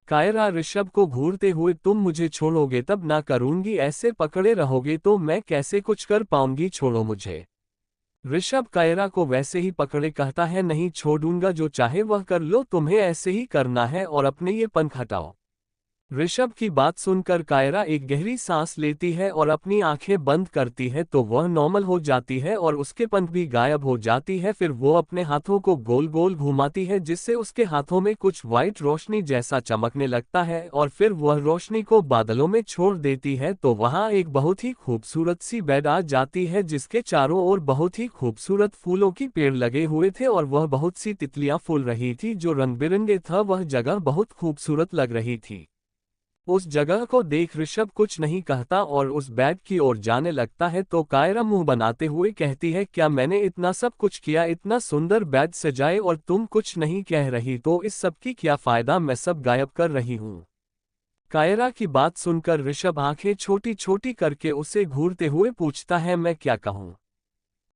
कायरा ऋषभ को घूरते हुए, तुम मुझे छोड़ोगे तब ना करूंगी, ऐसे पकड़े रहोगे तो मैं कैसे कुछ कर पाऊंगी, छोड़ो मुझे। ऋषभ कायरा को वैसे ही पकड़े कहता है, नहीं छोड़ूंगा, जो चाहे वह कर लो, तुम्हें ऐसे ही करना है और अपने ये पंख हटाओ। ऋषभ की बात सुनकर कायरा एक गहरी सांस लेती है और अपनी आंखें बंद करती है तो वह नॉर्मल हो जाती है और उसके पंख भी गायब हो जाती है। फिर वो अपने हाथों को गोल गोल घुमाती है जिससे उसके हाथों में कुछ व्हाइट रोशनी जैसा चमकने लगता है और फिर वह रोशनी को बादलों में छोड़ देती है तो वहां एक बहुत ही खूबसूरत सी बेड आ जाती है जिसके चारों ओर बहुत ही खूबसूरत फूलों की पेड़ लगे हुए थे और वह बहुत सी तितलियां फूल रही थी जो रंग बिरंगे था। वह जगह बहुत खूबसूरत लग रही थी। उस जगह को देख ऋषभ कुछ नहीं कहता और उस बेड की ओर जाने लगता है तो कायरा मुंह बनाते हुए कहती है, क्या मैंने इतना सब कुछ किया, इतना सुंदर बेड सजाए और तुम कुछ नहीं कह रही, तो इस सब की क्या फायदा, मैं सब गायब कर रही हूँ। कायरा की बात सुनकर ऋषभ आंखें छोटी छोटी करके उसे घूरते हुए पूछता है, मैं क्या कहूँ।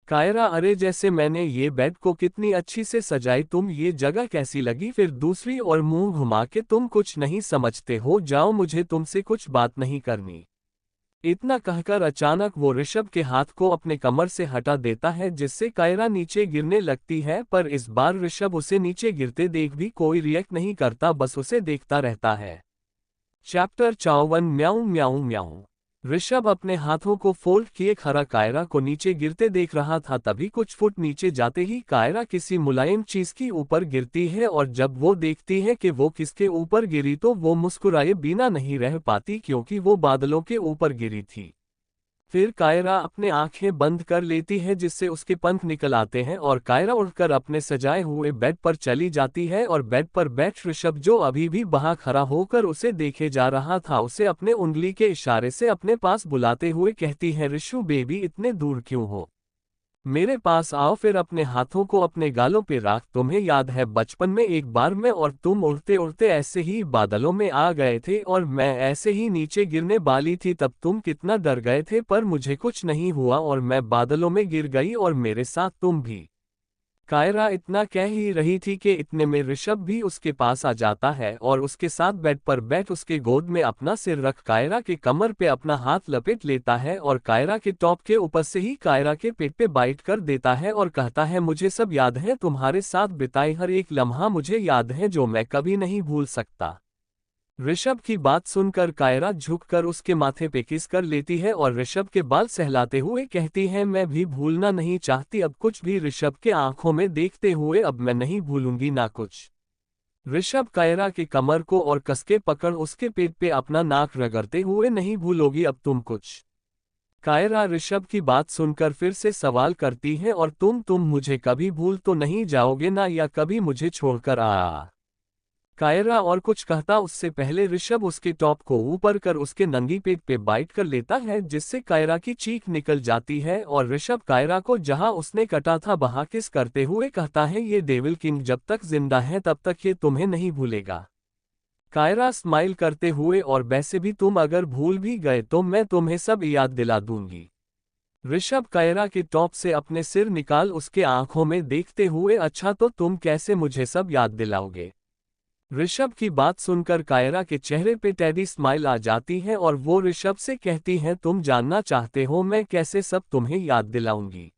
कायरा, अरे जैसे मैंने ये बेड को कितनी अच्छी से सजाई, तुम ये जगह कैसी लगी। फिर दूसरी ओर मुंह घुमा के, तुम कुछ नहीं समझते हो, जाओ, मुझे तुमसे कुछ बात नहीं करनी। इतना कहकर अचानक वो ऋषभ के हाथ को अपने कमर से हटा देता है जिससे कायरा नीचे गिरने लगती है, पर इस बार ऋषभ उसे नीचे गिरते देख भी कोई रिएक्ट नहीं करता, बस उसे देखता रहता है। चैप्टर 54 म्याऊं म्याऊं म्याऊं। ऋषभ अपने हाथों को फोल्ड किए खड़ा कायरा को नीचे गिरते देख रहा था। तभी कुछ फुट नीचे जाते ही कायरा किसी मुलायम चीज की ऊपर गिरती है और जब वो देखती है कि वो किसके ऊपर गिरी तो वो मुस्कुराए बिना नहीं रह पाती क्योंकि वो बादलों के ऊपर गिरी थी। फिर कायरा अपने आंखें बंद कर लेती है जिससे उसके पंख निकल आते हैं और कायरा उड़कर अपने सजाए हुए बेड पर चली जाती है और बेड पर बैठ ऋषभ जो अभी भी वहां खड़ा होकर उसे देखे जा रहा था उसे अपने उंगली के इशारे से अपने पास बुलाते हुए कहती है, ऋषु बेबी इतने दूर क्यों हो, मेरे पास आओ। फिर अपने हाथों को अपने गालों पे रख। तुम्हें याद है बचपन में एक बार मैं और तुम उड़ते उड़ते ऐसे ही बादलों में आ गए थे और मैं ऐसे ही नीचे गिरने वाली थी, तब तुम कितना डर गए थे, पर मुझे कुछ नहीं हुआ और मैं बादलों में गिर गई और मेरे साथ तुम भी। कायरा इतना कह ही रही थी कि इतने में ऋषभ भी उसके पास आ जाता है और उसके साथ बेड पर बैठ उसके गोद में अपना सिर रख कायरा के कमर पे अपना हाथ लपेट लेता है और कायरा के टॉप के ऊपर से ही कायरा के पेट पे बाइट कर देता है और कहता है, मुझे सब याद है, तुम्हारे साथ बिताए हर एक लम्हा मुझे याद है जो मैं कभी नहीं भूल सकता। ऋषभ की बात सुनकर कायरा झुककर उसके माथे पे किस कर लेती है और ऋषभ के बाल सहलाते हुए कहती है, मैं भी भूलना नहीं चाहती अब कुछ भी ऋषभ के आंखों में देखते हुए, अब मैं नहीं भूलूंगी ना कुछ। ऋषभ कायरा की कमर को और कसके पकड़ उसके पेट पे अपना नाक रगड़ते हुए, नहीं भूलोगी अब तुम कुछ। कायरा ऋषभ की बात सुनकर फिर से सवाल करती है, और तुम मुझे कभी भूल तो नहीं जाओगे ना, या कभी मुझे छोड़कर कायरा और कुछ कहता उससे पहले ऋषभ उसके टॉप को ऊपर कर उसके नंगी पेट पे बाइट कर लेता है, जिससे कायरा की चीख निकल जाती है और ऋषभ कायरा को जहां उसने कटा था वहां किस करते हुए कहता है, ये डेविल किंग जब तक जिंदा है तब तक ये तुम्हें नहीं भूलेगा। कायरा स्माइल करते हुए, और वैसे भी तुम अगर भूल भी गए तो मैं तुम्हें सब याद दिला दूंगी। ऋषभ कायरा के टॉप से अपने सिर निकाल उसके आंखों में देखते हुए, अच्छा तो तुम कैसे मुझे सब याद दिलाओगे। ऋषभ की बात सुनकर कायरा के चेहरे पे टेडी स्माइल आ जाती है और वो ऋषभ से कहती है, तुम जानना चाहते हो मैं कैसे सब तुम्हें याद दिलाऊंगी।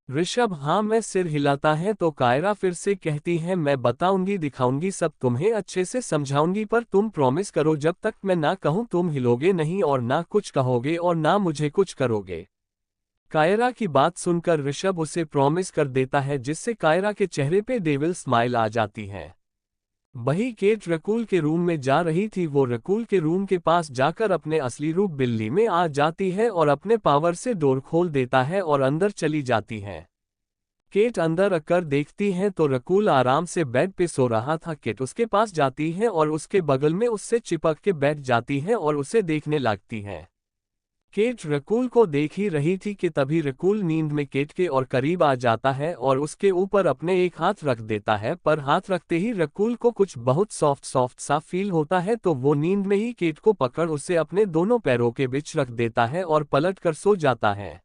ऋषभ हाँ मैं सिर हिलाता है तो कायरा फिर से कहती है, मैं बताऊंगी दिखाऊंगी सब तुम्हें अच्छे से समझाऊंगी, पर तुम प्रॉमिस करो जब तक मैं ना कहूं तुम हिलोगे नहीं और ना कुछ कहोगे और ना मुझे कुछ करोगे। कायरा की बात सुनकर ऋषभ उसे प्रॉमिस कर देता है, जिससे कायरा के चेहरे पे डेविल स्माइल आ जाती है। वही केट रकूल के रूम में जा रही थी, वो रकूल के रूम के पास जाकर अपने असली रूप बिल्ली में आ जाती है और अपने पावर से डोर खोल देता है और अंदर चली जाती है। केट अंदर आकर देखती है तो रकूल आराम से बेड पे सो रहा था। केट उसके पास जाती है और उसके बगल में उससे चिपक के बैठ जाती है और उसे देखने लगती है। केट रकूल को देख ही रही थी कि तभी रकूल नींद में केट के और करीब आ जाता है और उसके ऊपर अपने एक हाथ रख देता है, पर हाथ रखते ही रकूल को कुछ बहुत सॉफ्ट सॉफ्ट सा फील होता है, तो वो नींद में ही केट को पकड़ उसे अपने दोनों पैरों के बीच रख देता है और पलट कर सो जाता है।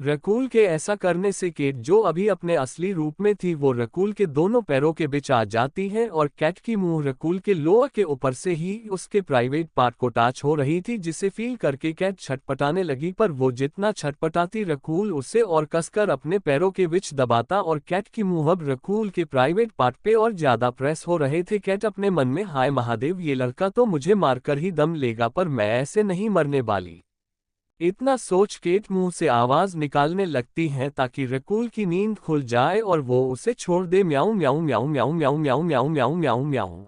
रकूल के ऐसा करने से केट जो अभी अपने असली रूप में थी वो रकूल के दोनों पैरों के बीच आ जाती है और कैट की मुंह रकूल के लोअर के ऊपर से ही उसके प्राइवेट पार्ट को टच हो रही थी, जिसे फील करके कैट छटपटाने लगी, पर वो जितना छटपटाती रकूल उसे और कसकर अपने पैरों के बीच दबाता और कैट की मुंह अब रकूल के प्राइवेट पार्ट पे और ज्यादा प्रेस हो रहे थे। कैट अपने मन में, हाय महादेव ये लड़का तो मुझे मारकर ही दम लेगा, पर मैं ऐसे नहीं मरने वाली। इतना सोच केट मुंह से आवाज निकालने लगती है ताकि रकूल की नींद खुल जाए और वो उसे छोड़ दे। म्याऊं म्याऊं म्याऊं म्याऊं म्याऊं म्याऊं म्याऊं म्याऊं म्याऊं म्याऊं।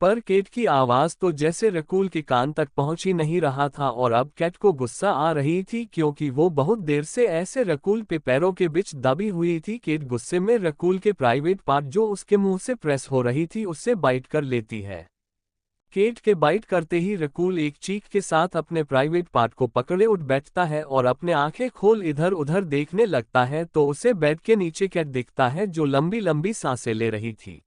पर केट की आवाज तो जैसे रकूल के कान तक पहुंच ही नहीं रहा था और अब कैट को गुस्सा आ रही थी, क्योंकि वो बहुत देर से ऐसे रकूल पे पैरों के बीच दबी हुई थी। केट गुस्से में रकूल के प्राइवेट पार्ट जो उसके मुंह से प्रेस हो रही थी उससे बाइट कर लेती है। केट के बाइट करते ही रकूल एक चीख के साथ अपने प्राइवेट पार्ट को पकड़े उठ बैठता है और अपने आंखें खोल इधर उधर देखने लगता है, तो उसे बेड के नीचे कैट दिखता है जो लंबी लंबी सांसें ले रही थी।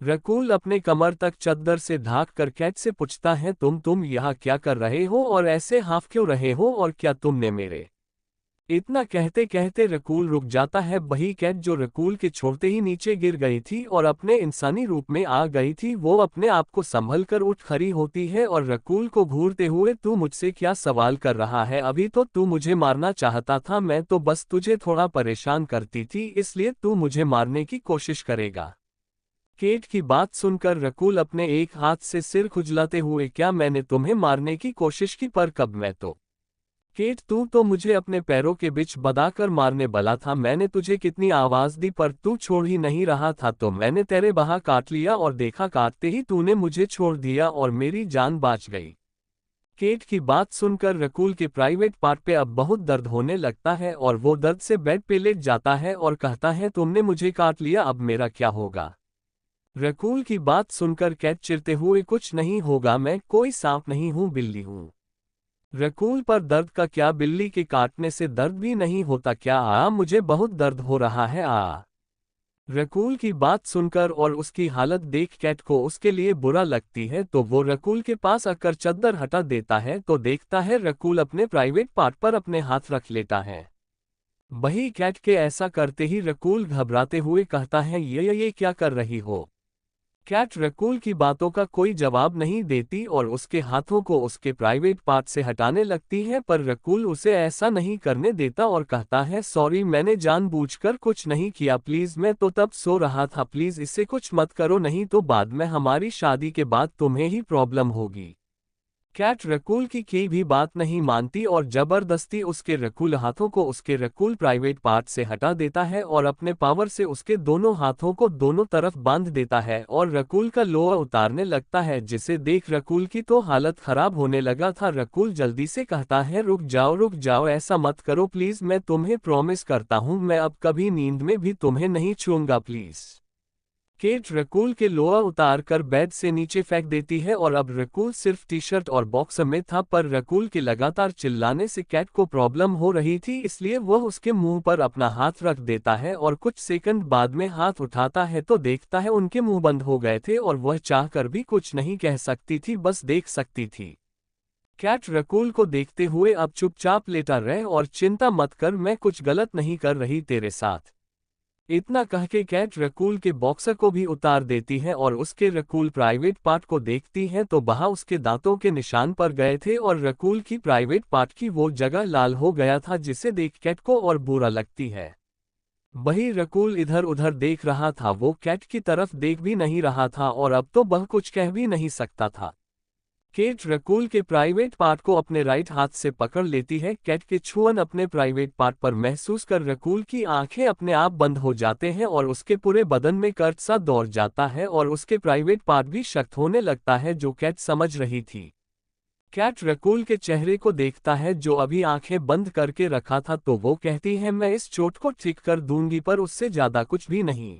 रकूल अपने कमर तक चद्दर से ढाक कर कैट से पूछता है, तुम यहाँ क्या कर रहे हो और ऐसे हाफ क्यों रहे हो, और क्या तुमने मेरे। इतना कहते कहते रकूल रुक जाता है। वही कैट जो रकूल के छोड़ते ही नीचे गिर गई थी और अपने इंसानी रूप में आ गई थी, वो अपने आप को संभल कर उठ खड़ी होती है और रकूल को घूरते हुए, तू मुझसे क्या सवाल कर रहा है, अभी तो तू मुझे मारना चाहता था, मैं तो बस तुझे थोड़ा परेशान करती थी, इसलिए तू मुझे मारने की कोशिश करेगा। केट की बात सुनकर रकूल अपने एक हाथ से सिर खुजलाते हुए, क्या मैंने तुम्हें मारने की कोशिश की, पर कब मैं तो। केट तू तो मुझे अपने पैरों के बीच बदाकर मारने वाला था, मैंने तुझे कितनी आवाज दी पर तू छोड़ ही नहीं रहा था, तो मैंने तेरे बाह काट लिया और देखा काटते ही तूने मुझे छोड़ दिया और मेरी जान बच गई। केट की बात सुनकर रकूल के प्राइवेट पार्ट पे अब बहुत दर्द होने लगता है और वो दर्द से बेड पे लेट जाता है और कहता है, तुमने मुझे काट लिया, अब मेरा क्या होगा। रकूल की बात सुनकर कैट चिढ़ते हुए, कुछ नहीं होगा, मैं कोई सांप नहीं हूं, बिल्ली हूं। रकूल पर दर्द का क्या, बिल्ली के काटने से दर्द भी नहीं होता क्या, मुझे बहुत दर्द हो रहा है। रकूल की बात सुनकर और उसकी हालत देख कैट को उसके लिए बुरा लगती है, तो वो रकूल के पास आकर चद्दर हटा देता है, तो देखता है रकूल अपने प्राइवेट पार्ट पर अपने हाथ रख लेता है। वही कैट के ऐसा करते ही रकूल घबराते हुए कहता है, ये क्या कर रही हो। कैट रकूल की बातों का कोई जवाब नहीं देती और उसके हाथों को उसके प्राइवेट पार्ट से हटाने लगती है, पर रकूल उसे ऐसा नहीं करने देता और कहता है, सॉरी, मैंने जानबूझकर कुछ नहीं किया, प्लीज, मैं तो तब सो रहा था, प्लीज इससे कुछ मत करो, नहीं तो बाद में हमारी शादी के बाद तुम्हें ही प्रॉब्लम होगी। कैट रकूल की भी बात नहीं मानती और जबरदस्ती उसके रकूल हाथों को उसके रकूल प्राइवेट पार्ट से हटा देता है और अपने पावर से उसके दोनों हाथों को दोनों तरफ बांध देता है और रकूल का लोहा उतारने लगता है, जिसे देख रकूल की तो हालत खराब होने लगा था। रकूल जल्दी से कहता है, रुक जाओ, ऐसा मत करो प्लीज, मैं तुम्हें प्रॉमिस करता हूँ मैं अब कभी नींद में भी तुम्हें नहीं छूऊंगा, प्लीज। केट रकूल के लोअर उतार कर बेड से नीचे फेंक देती है और अब रकूल सिर्फ टी शर्ट और बॉक्सर में था, पर रकूल के लगातार चिल्लाने से कैट को प्रॉब्लम हो रही थी, इसलिए वह उसके मुंह पर अपना हाथ रख देता है और कुछ सेकंड बाद में हाथ उठाता है तो देखता है उनके मुंह बंद हो गए थे और वह चाहकर भी कुछ नहीं कह सकती थी, बस देख सकती थी। कैट रकूल को देखते हुए अब चुपचाप लेटा रहे और चिंता मत कर, मैं कुछ गलत नहीं कर रही तेरे साथ। इतना कह के कैट रकूल के बॉक्सर को भी उतार देती है और उसके रकूल प्राइवेट पार्ट को देखती है तो वहां उसके दांतों के निशान पर गए थे और रकूल की प्राइवेट पार्ट की वो जगह लाल हो गया था, जिसे देख कैट को और बुरा लगती है। वही रकूल इधर उधर देख रहा था, वो कैट की तरफ देख भी नहीं रहा था और अब तो वह कुछ कह भी नहीं सकता था। केट रकूल के प्राइवेट पार्ट को अपने राइट हाथ से पकड़ लेती है। कैट के छुअन अपने प्राइवेट पार्ट पर महसूस कर रकूल की आंखें अपने आप बंद हो जाते हैं और उसके पूरे बदन में कर्ज सा दौड़ जाता है और उसके प्राइवेट पार्ट भी सख्त होने लगता है, जो कैट समझ रही थी। कैट रकूल के चेहरे को देखता है जो अभी आंखें बंद करके रखा था, तो वो कहती है, मैं इस चोट को ठीक कर दूंगी, पर उससे ज्यादा कुछ भी नहीं।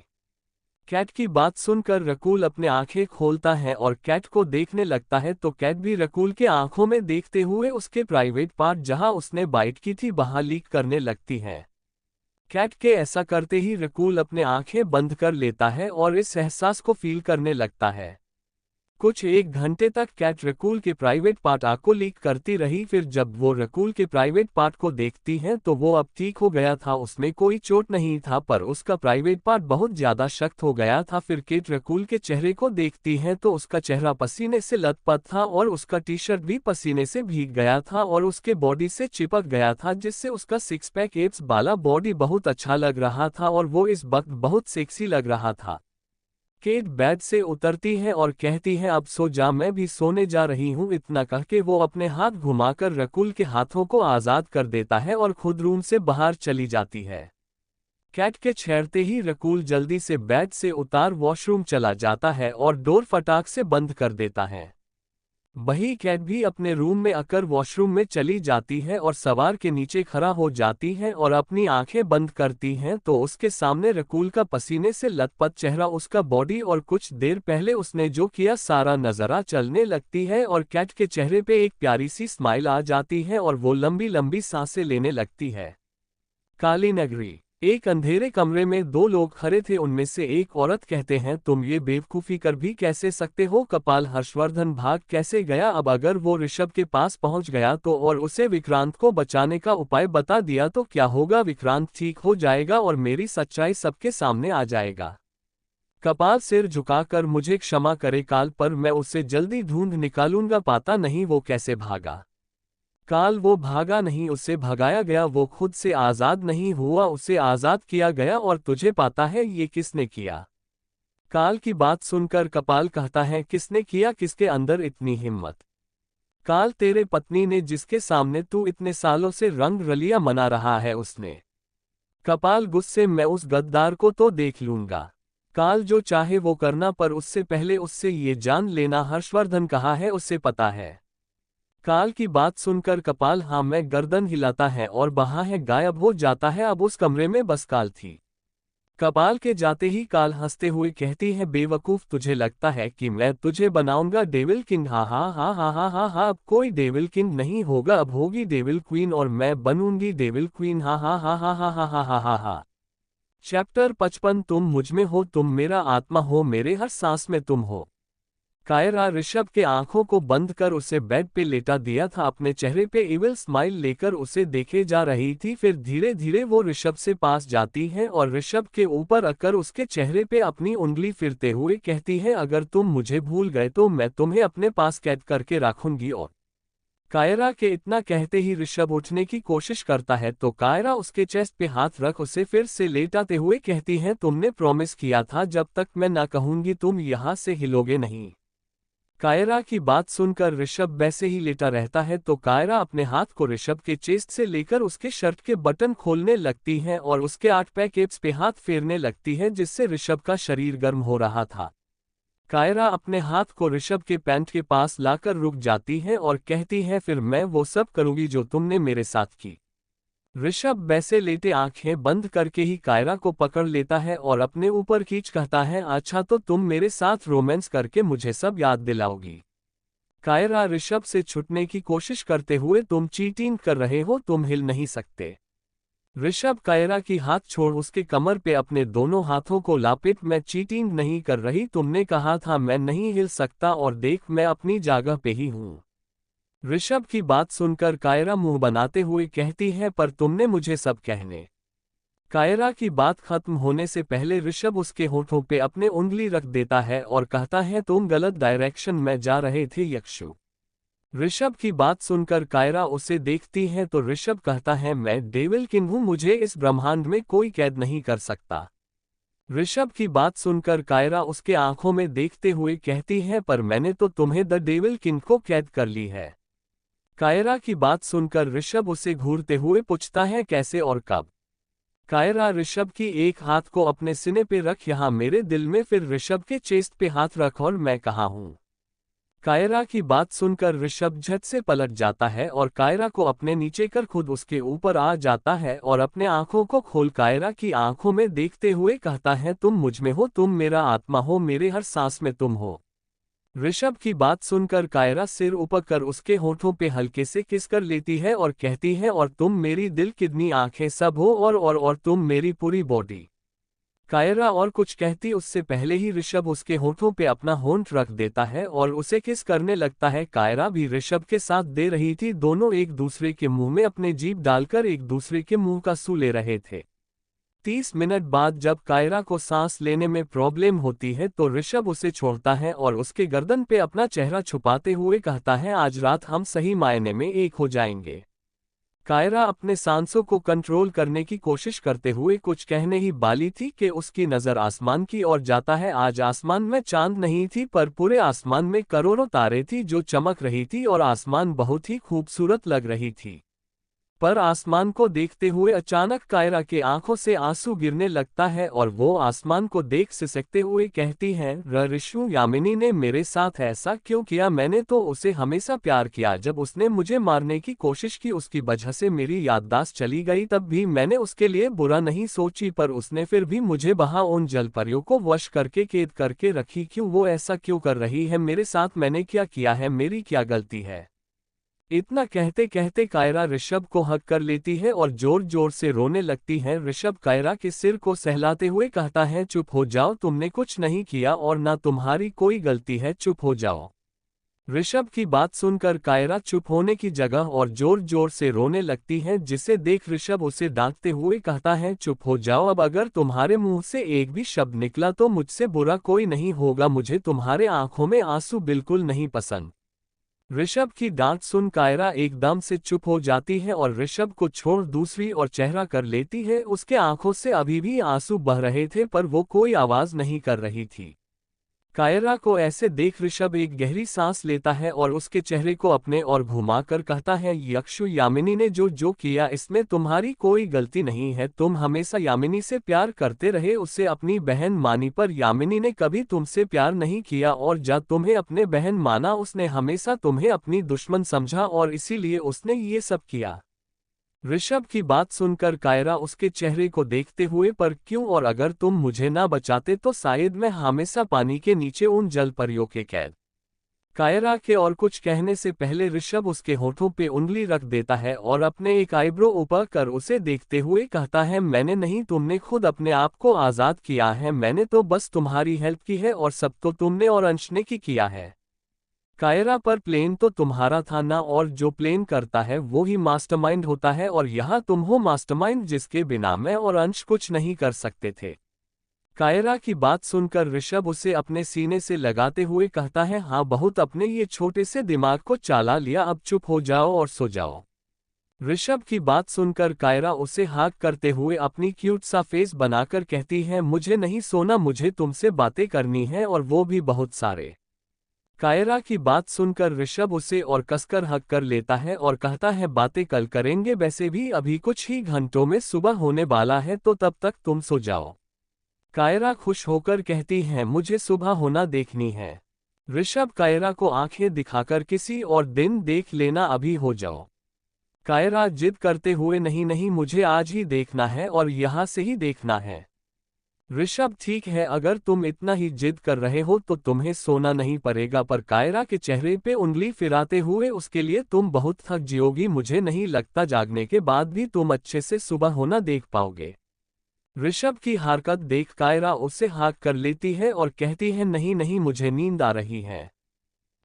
कैट की बात सुनकर रकूल अपने आंखें खोलता है और कैट को देखने लगता है, तो कैट भी रकूल के आंखों में देखते हुए उसके प्राइवेट पार्ट जहां उसने बाइट की थी वहां लीक करने लगती है। कैट के ऐसा करते ही रकूल अपने आंखें बंद कर लेता है और इस एहसास को फील करने लगता है। कुछ एक घंटे तक कैट रकूल के प्राइवेट पार्ट को लीक करती रही, फिर जब वो रकूल के प्राइवेट पार्ट को देखती है तो वो अब ठीक हो गया था, उसमें कोई चोट नहीं था, पर उसका प्राइवेट पार्ट बहुत ज्यादा सख्त हो गया था। फिर कैट रकूल के चेहरे को देखती है तो उसका चेहरा पसीने से लथपथ था और उसका टी शर्ट भी पसीने से भीग गया था और उसके बॉडी से चिपक गया था, जिससे उसका सिक्स पैक एब्स वाला बॉडी बहुत अच्छा लग रहा था और वो इस वक्त बहुत सेक्सी लग रहा था। केट बेड से उतरती है और कहती है, अब सो जा, मैं भी सोने जा रही हूँ। इतना कह के वो अपने हाथ घुमाकर रकूल के हाथों को आजाद कर देता है और खुद रूम से बाहर चली जाती है। कैट के छेड़ते ही रकूल जल्दी से बेड से उतार वॉशरूम चला जाता है और डोर फटाक से बंद कर देता है। वही कैट भी अपने रूम में आकर वॉशरूम में चली जाती है और सवार के नीचे खड़ा हो जाती है और अपनी आंखें बंद करती हैं तो उसके सामने रकूल का पसीने से लथपथ चेहरा, उसका बॉडी और कुछ देर पहले उसने जो किया सारा नजरा चलने लगती है और कैट के चेहरे पे एक प्यारी सी स्माइल आ जाती है और वो लंबी लंबी सांसें लेने लगती है। काली नगरी। एक अंधेरे कमरे में दो लोग खड़े थे, उनमें से एक औरत कहते हैं, तुम ये बेवकूफ़ी कर भी कैसे सकते हो। कपाल हर्षवर्धन भाग कैसे गया। अब अगर वो ऋषभ के पास पहुंच गया तो और उसे विक्रांत को बचाने का उपाय बता दिया तो क्या होगा, विक्रांत ठीक हो जाएगा और मेरी सच्चाई सबके सामने आ जाएगा। कपाल सिर झुकाकर, मुझे क्षमा करे काल, पर मैं उसे जल्दी ढूंढ निकालूंगा। पता नहीं वो कैसे भागा। काल, वो भागा नहीं, उसे भगाया गया, वो खुद से आजाद नहीं हुआ, उसे आजाद किया गया। और तुझे पता है ये किसने किया। काल की बात सुनकर कपाल कहता है, किसने किया, किसके अंदर इतनी हिम्मत। काल, तेरे पत्नी ने, जिसके सामने तू इतने सालों से रंग रलिया मना रहा है, उसने। कपाल गुस्से, मैं उस गद्दार को तो देख लूंगा। काल, जो चाहे वो करना, पर उससे पहले उससे ये जान लेना हर्षवर्धन कहाँ है, उसे पता है। काल की बात सुनकर कपाल हाँ मैं गर्दन हिलाता है और वहां है गायब हो जाता है। अब उस कमरे में बस काल थी। कपाल के जाते ही काल हंसते हुए कहती है, बेवकूफ, तुझे लगता है कि मैं तुझे बनाऊंगा डेविल किंग। हाँ हाँ हाँ हाँ हाँ हाँ हाँ, अब कोई डेविल किंग नहीं होगा, अब होगी डेविल क्वीन और मैं बनूंगी डेविल क्वीन। हाँ हाँ हाँ हाँ हाँ हाँ हाँ हाँ हाँ हाँ। चैप्टर 55। तुम मुझ में हो, तुम मेरा आत्मा हो, मेरे हर सांस में तुम हो। कायरा ऋषभ के आंखों को बंद कर उसे बेड पे लेटा दिया था, अपने चेहरे पे इविल स्माइल लेकर उसे देखे जा रही थी। फिर धीरे धीरे वो ऋषभ से पास जाती है और ऋषभ के ऊपर आकर उसके चेहरे पे अपनी उंगली फिरते हुए कहती है, अगर तुम मुझे भूल गए तो मैं तुम्हें अपने पास कैद करके रखूंगी। और कायरा के इतना कहते ही ऋषभ उठने की कोशिश करता है तो कायरा उसके चेस्ट पे हाथ रख उसे फिर से लेटाते हुए कहती है, तुमने प्रॉमिस किया था जब तक मैं ना कहूंगी तुम यहाँ से हिलोगे नहीं। कायरा की बात सुनकर ऋषभ वैसे ही लेटा रहता है तो कायरा अपने हाथ को ऋषभ के चेस्ट से लेकर उसके शर्ट के बटन खोलने लगती है और उसके 8 पैक एब्स पे हाथ फेरने लगती है जिससे ऋषभ का शरीर गर्म हो रहा था। कायरा अपने हाथ को ऋषभ के पैंट के पास लाकर रुक जाती है और कहती है, फिर मैं वो सब करूंगी जो तुमने मेरे साथ की। ऋषभ वैसे लेटे आंखें बंद करके ही कायरा को पकड़ लेता है और अपने ऊपर खींच कहता है, अच्छा तो तुम मेरे साथ रोमांस करके मुझे सब याद दिलाओगी। कायरा ऋषभ से छुटने की कोशिश करते हुए, तुम चीटिंग कर रहे हो, तुम हिल नहीं सकते। ऋषभ कायरा की हाथ छोड़ उसके कमर पे अपने दोनों हाथों को लापेट, मैं चीटिंग नहीं कर रही, तुमने कहा था मैं नहीं हिल सकता और देख मैं अपनी जगह पे ही हूँ। ऋषभ की बात सुनकर कायरा मुंह बनाते हुए कहती है, पर तुमने मुझे सब कहने। कायरा की बात खत्म होने से पहले ऋषभ उसके होठों पे अपने उंगली रख देता है और कहता है, तुम गलत डायरेक्शन में जा रहे थे यक्षु। ऋषभ की बात सुनकर कायरा उसे देखती है तो ऋषभ कहता है, मैं डेविल किंग हूं, मुझे इस ब्रह्मांड में कोई कैद नहीं कर सकता। ऋषभ की बात सुनकर कायरा उसके आंखों में देखते हुए कहती है, पर मैंने तो तुम्हें द डेविल किंग को कैद कर ली है। कायरा की बात सुनकर ऋषभ उसे घूरते हुए पूछता है, कैसे और कब। कायरा ऋषभ की एक हाथ को अपने सीने पे रख यहाँ मेरे दिल में, फिर ऋषभ के चेस्ट पे हाथ रख और मैं कहाँ हूँ। कायरा की बात सुनकर ऋषभ झट से पलट जाता है और कायरा को अपने नीचे कर खुद उसके ऊपर आ जाता है और अपने आंखों को खोल कायरा की आंखों में देखते हुए कहता है, तुम मुझ में हो, तुम मेरा आत्मा हो, मेरे हर सांस में तुम हो। ऋषभ की बात सुनकर कायरा सिर ऊपर कर उसके होठों पे हल्के से किस कर लेती है और कहती है, और तुम मेरी दिल किडनी आंखें सब हो और तुम मेरी पूरी बॉडी। कायरा और कुछ कहती उससे पहले ही ऋषभ उसके होठों पे अपना होंठ रख देता है और उसे किस करने लगता है। कायरा भी ऋषभ के साथ दे रही थी, दोनों एक दूसरे के मुंह में अपने जीभ डालकर एक दूसरे के मुंह का सू ले रहे थे। 30 मिनट बाद जब कायरा को सांस लेने में प्रॉब्लम होती है तो ऋषभ उसे छोड़ता है और उसके गर्दन पे अपना चेहरा छुपाते हुए कहता है, आज रात हम सही मायने में एक हो जाएंगे। कायरा अपने सांसों को कंट्रोल करने की कोशिश करते हुए कुछ कहने ही वाली थी कि उसकी नज़र आसमान की ओर जाता है। आज आसमान में चांद नहीं थी पर पूरे आसमान में करोड़ों तारे थी जो चमक रही थी और आसमान बहुत ही खूबसूरत लग रही थी। पर आसमान को देखते हुए अचानक कायरा के आंखों से आंसू गिरने लगता है और वो आसमान को देख सिसकते हुए कहती है, ऋषु यामिनी ने मेरे साथ ऐसा क्यों किया, मैंने तो उसे हमेशा प्यार किया। जब उसने मुझे मारने की कोशिश की उसकी वजह से मेरी याददाश्त चली गई, तब भी मैंने उसके लिए बुरा नहीं सोची, पर उसने फिर भी मुझे वहां उन जलपरियों को वश करके कैद करके रखी। क्यों वो ऐसा क्यों कर रही है मेरे साथ, मैंने क्या किया है, मेरी क्या गलती है। इतना कहते कहते कायरा ऋषभ को हक कर लेती है और जोर जोर से रोने लगती है। ऋषभ कायरा के सिर को सहलाते हुए कहता है, चुप हो जाओ, तुमने कुछ नहीं किया और ना तुम्हारी कोई गलती है, चुप हो जाओ। ऋषभ की बात सुनकर कायरा चुप होने की जगह और जोर जोर से रोने लगती है, जिसे देख ऋषभ उसे डांटते हुए कहता है, चुप हो जाओ, अब अगर तुम्हारे मुंह से एक भी शब्द निकला तो मुझसे बुरा कोई नहीं होगा, मुझे तुम्हारे आंखों में आंसू बिल्कुल नहीं पसंद। ऋषभ की डांट सुन कायरा एकदम से चुप हो जाती है और ऋषभ को छोड़ दूसरी ओर चेहरा कर लेती है। उसके आंखों से अभी भी आंसू बह रहे थे पर वो कोई आवाज नहीं कर रही थी। कायरा को ऐसे देख ऋषभ एक गहरी सांस लेता है और उसके चेहरे को अपने ओर घुमाकर कहता है, यक्षु यामिनी ने जो किया इसमें तुम्हारी कोई गलती नहीं है, तुम हमेशा यामिनी से प्यार करते रहे, उसे अपनी बहन मानी, पर यामिनी ने कभी तुमसे प्यार नहीं किया और जब तुम्हें अपने बहन माना उसने हमेशा तुम्हें अपनी दुश्मन समझा और इसीलिए उसने ये सब किया। ऋषभ की बात सुनकर कायरा उसके चेहरे को देखते हुए, पर क्यों, और अगर तुम मुझे ना बचाते तो शायद मैं हमेशा पानी के नीचे उन जल परियों के कैद। कायरा के और कुछ कहने से पहले ऋषभ उसके होठों पे उंगली रख देता है और अपने एक आईब्रो ऊपर कर उसे देखते हुए कहता है, मैंने नहीं, तुमने खुद अपने आप को आज़ाद किया है, मैंने तो बस तुम्हारी हेल्प की है और सब तो तुमने और अंश ने की किया है। कायरा पर प्लेन तो तुम्हारा था ना, और जो प्लेन करता है वो ही मास्टरमाइंड होता है, और यहाँ तुम हो मास्टरमाइंड जिसके बिना मैं और अंश कुछ नहीं कर सकते थे। कायरा की बात सुनकर ऋषभ उसे अपने सीने से लगाते हुए कहता है, हाँ बहुत अपने ये छोटे से दिमाग को चाला लिया, अब चुप हो जाओ और सो जाओ। ऋषभ की बात सुनकर कायरा उसे हाँक करते हुए अपनी क्यूट सा फेस बनाकर कहती है, मुझे नहीं सोना, मुझे तुमसे बातें करनी है और वो भी बहुत सारे। कायरा की बात सुनकर ऋषभ उसे और कसकर हक कर लेता है और कहता है, बातें कल करेंगे, वैसे भी अभी कुछ ही घंटों में सुबह होने वाला है, तो तब तक तुम सो जाओ। कायरा खुश होकर कहती है, मुझे सुबह होना देखनी है। ऋषभ कायरा को आंखें दिखाकर, किसी और दिन देख लेना, अभी हो जाओ। कायरा जिद करते हुए, नहीं नहीं, मुझे आज ही देखना है और यहाँ से ही देखना है। ऋषभ, ठीक है, अगर तुम इतना ही जिद कर रहे हो तो तुम्हें सोना नहीं पड़ेगा, पर कायरा के चेहरे पे उंगली फिराते हुए, उसके लिए तुम बहुत थक जियोगी, मुझे नहीं लगता जागने के बाद भी तुम अच्छे से सुबह होना देख पाओगे। ऋषभ की हरकत देख कायरा उसे हाँक कर लेती है और कहती है, नहीं नहीं, मुझे नींद आ रही है।